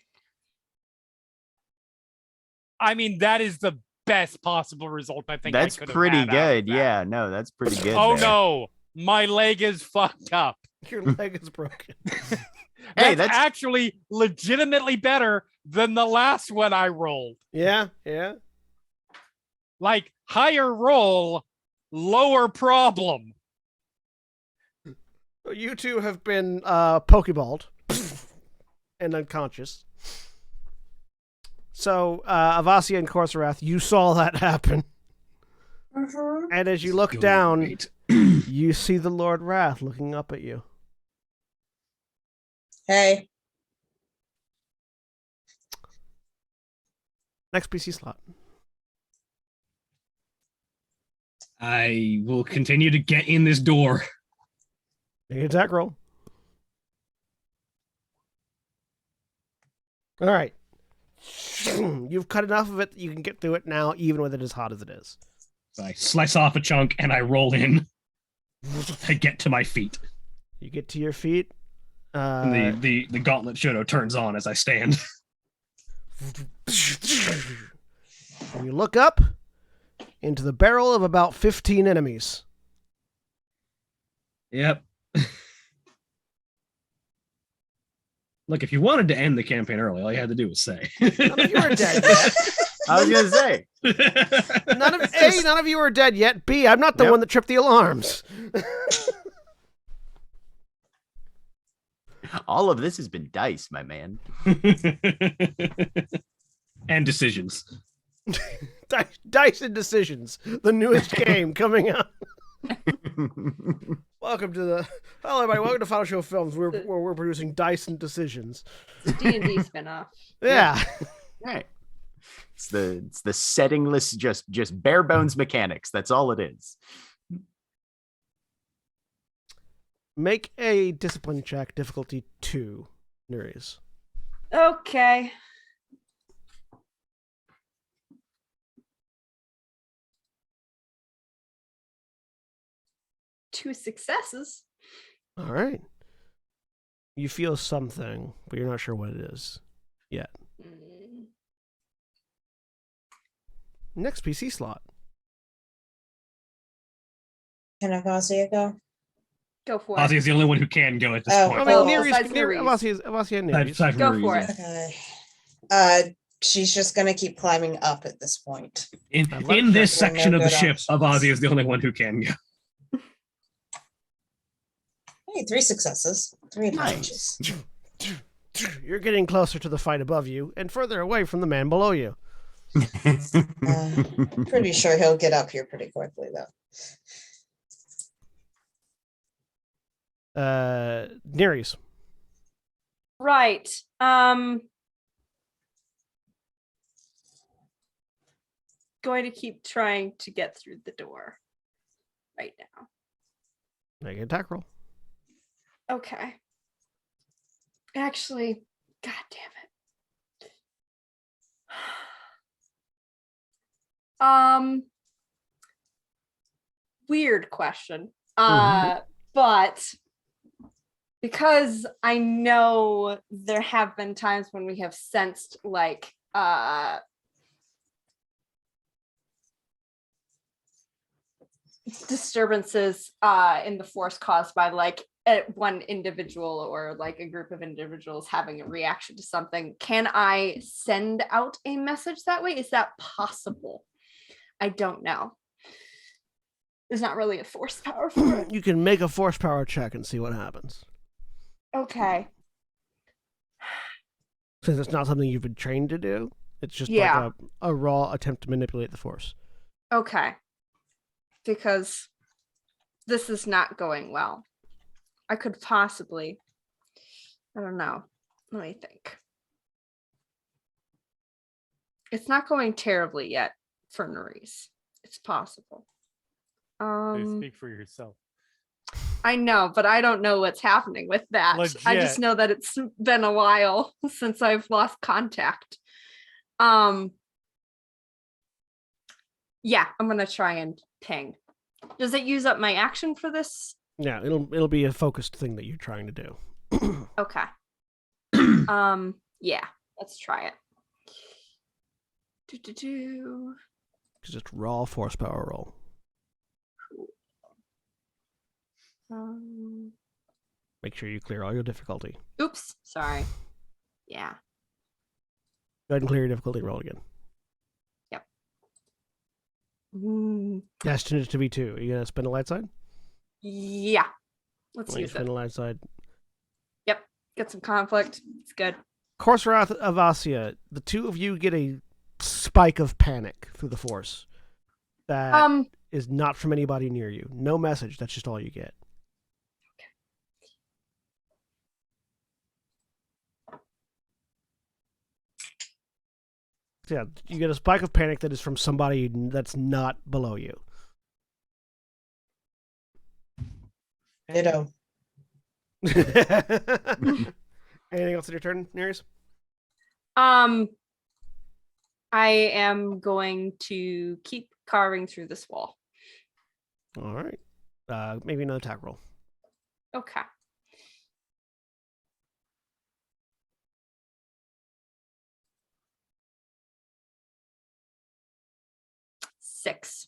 I mean, that is the best possible result I think That's I could have pretty had out of good. that. Yeah, no, that's pretty good. Oh there. no, my leg is fucked up. Your leg is broken. Hey, That's that's actually legitimately better than the last one I rolled. Yeah, yeah. Like higher roll, lower problem. You two have been pokeballed and unconscious. So, Avasia and Corsarath, you saw that happen. And as you look down, Great. you see the Lord Wrath looking up at you. Hey, Next PC slot. I will continue to get in this door. Make an attack roll. All right. You've cut enough of it that you can get through it now, even with it as hot as it is. So I slice off a chunk and I roll in. I get to my feet. You get to your feet. And the gauntlet shoto turns on as I stand. And you look up into the barrel of about 15 enemies. Yep. Look, if you wanted to end the campaign early, all you had to do was say. None of you are dead yet. I was gonna say. None of you are dead yet. B, I'm not the Yep. one that tripped the alarms. All of this has been dice, my man. And decisions. Dice and Decisions, the newest game coming out. Welcome to hello everybody. Welcome to Final Show Films, where we're producing Dice and Decisions. D&D spinoff. Yeah. Right. It's the settingless, just bare bones mechanics. That's all it is. Make a discipline check, difficulty 2, Nereus. Okay. Two successes. All right. You feel something, but you're not sure what it is yet. Mm. Next PC slot. can Avasia go? Go for Ozzy it. is the only one who can go at this Oh. I point. mean, Well, Nereus, aside from Nereus. Avasia and Aside- Nereus. aside from Go the for reason. it. Okay. She's just gonna keep climbing up at this point. In I'd like in this to- There are section no of the good ship, options. Ozzy is the only one who can go. Hey, 3 successes, 3 advantages. You're getting closer to the fight above you and further away from the man below you. Pretty sure he'll get up here pretty quickly though. Nereus. Right. Going to keep trying to get through the door right now. Make an attack roll. Okay. Actually, god damn it. Weird question. But because I know there have been times when we have sensed like disturbances in the force caused by like one individual or like a group of individuals having a reaction to something, can I send out a message that way? Is that possible? I don't know. There's not really a force power for it. You can make a force power check and see what happens. Okay. Since it's not something you've been trained to do, it's just Yeah. like a raw attempt to manipulate the force. Okay. Because this is not going well. I could possibly, I don't know. Let me think. It's not going terribly yet for Nerys. It's possible. You speak for yourself. I know, but I don't know what's happening with that. I just Legit. know that it's been a while since I've lost contact. Yeah, I'm gonna try and ping. Does it use up my action for this? Yeah, it'll be a focused thing that you're trying to do. Okay. Yeah, let's try it. Just raw force power roll. Make sure you clear all your difficulty. Oops, sorry. Yeah. Go ahead and clear your difficulty. Roll again. Yep. Destined to be 2. Are you gonna spin a light side? Yeah. Let's Let me use spin it. a light side. Yep. Get some conflict. It's good. Corserath of Asia, the two of you get a spike of panic through the force. That is not from anybody near you. No message. That's just all you get. Yeah, you get a spike of panic that is from somebody that's not below you. Ditto. Anything else in your turn, Nereus? I am going to keep carving through this wall. All right. Maybe another attack roll. Okay. Six.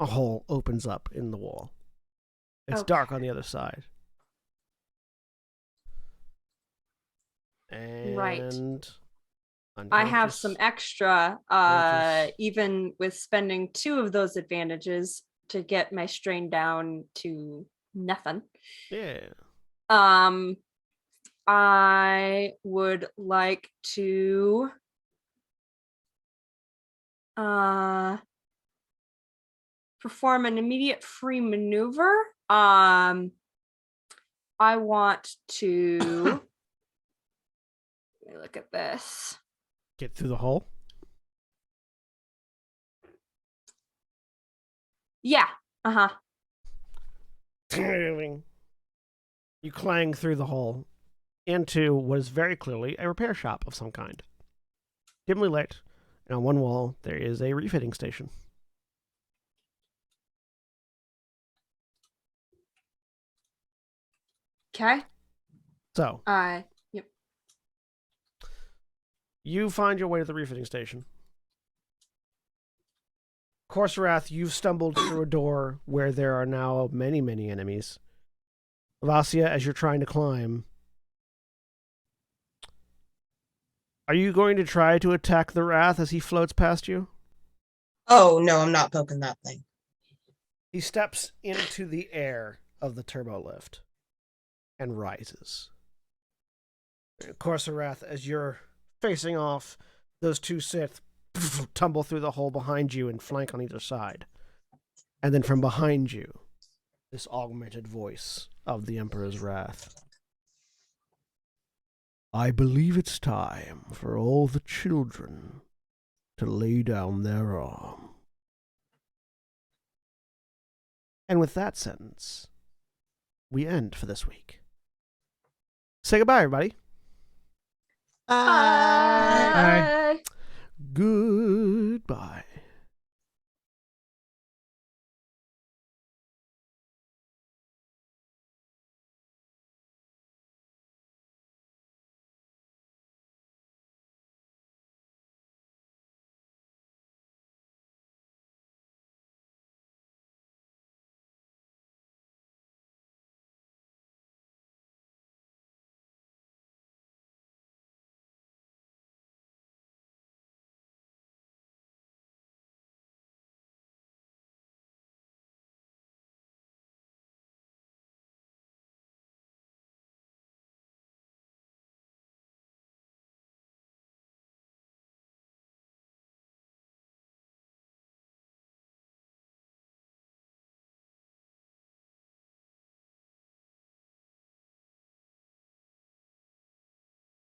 A hole opens up in the wall. It's Okay. dark on the other side. And Right. I have some unconscious. extra, Unconscious. even with spending 2 of those advantages to get my strain down to nothing. Yeah. I would like to perform an immediate free maneuver. I want to let me look at this. Get through the hole. Yeah. Uh-huh. You clang through the hole into what is very clearly a repair shop of some kind. Dimly lit, and on one wall there is a refitting station. Okay. So, Yep. you find your way to the refitting station. Corserath, you've stumbled through a door where there are now many, many enemies. Vasia, as you're trying to climb, are you going to try to attack the Wrath as he floats past you? Oh, no, I'm not poking that thing. He steps into the air of the turbo lift and rises. Corserath, as you're facing off, those two Sith tumble through the hole behind you and flank on either side. And then from behind you, this augmented voice of the Emperor's Wrath. I believe it's time for all the children to lay down their arms. And with that sentence, we end for this week. Say goodbye, everybody. Bye. Goodbye.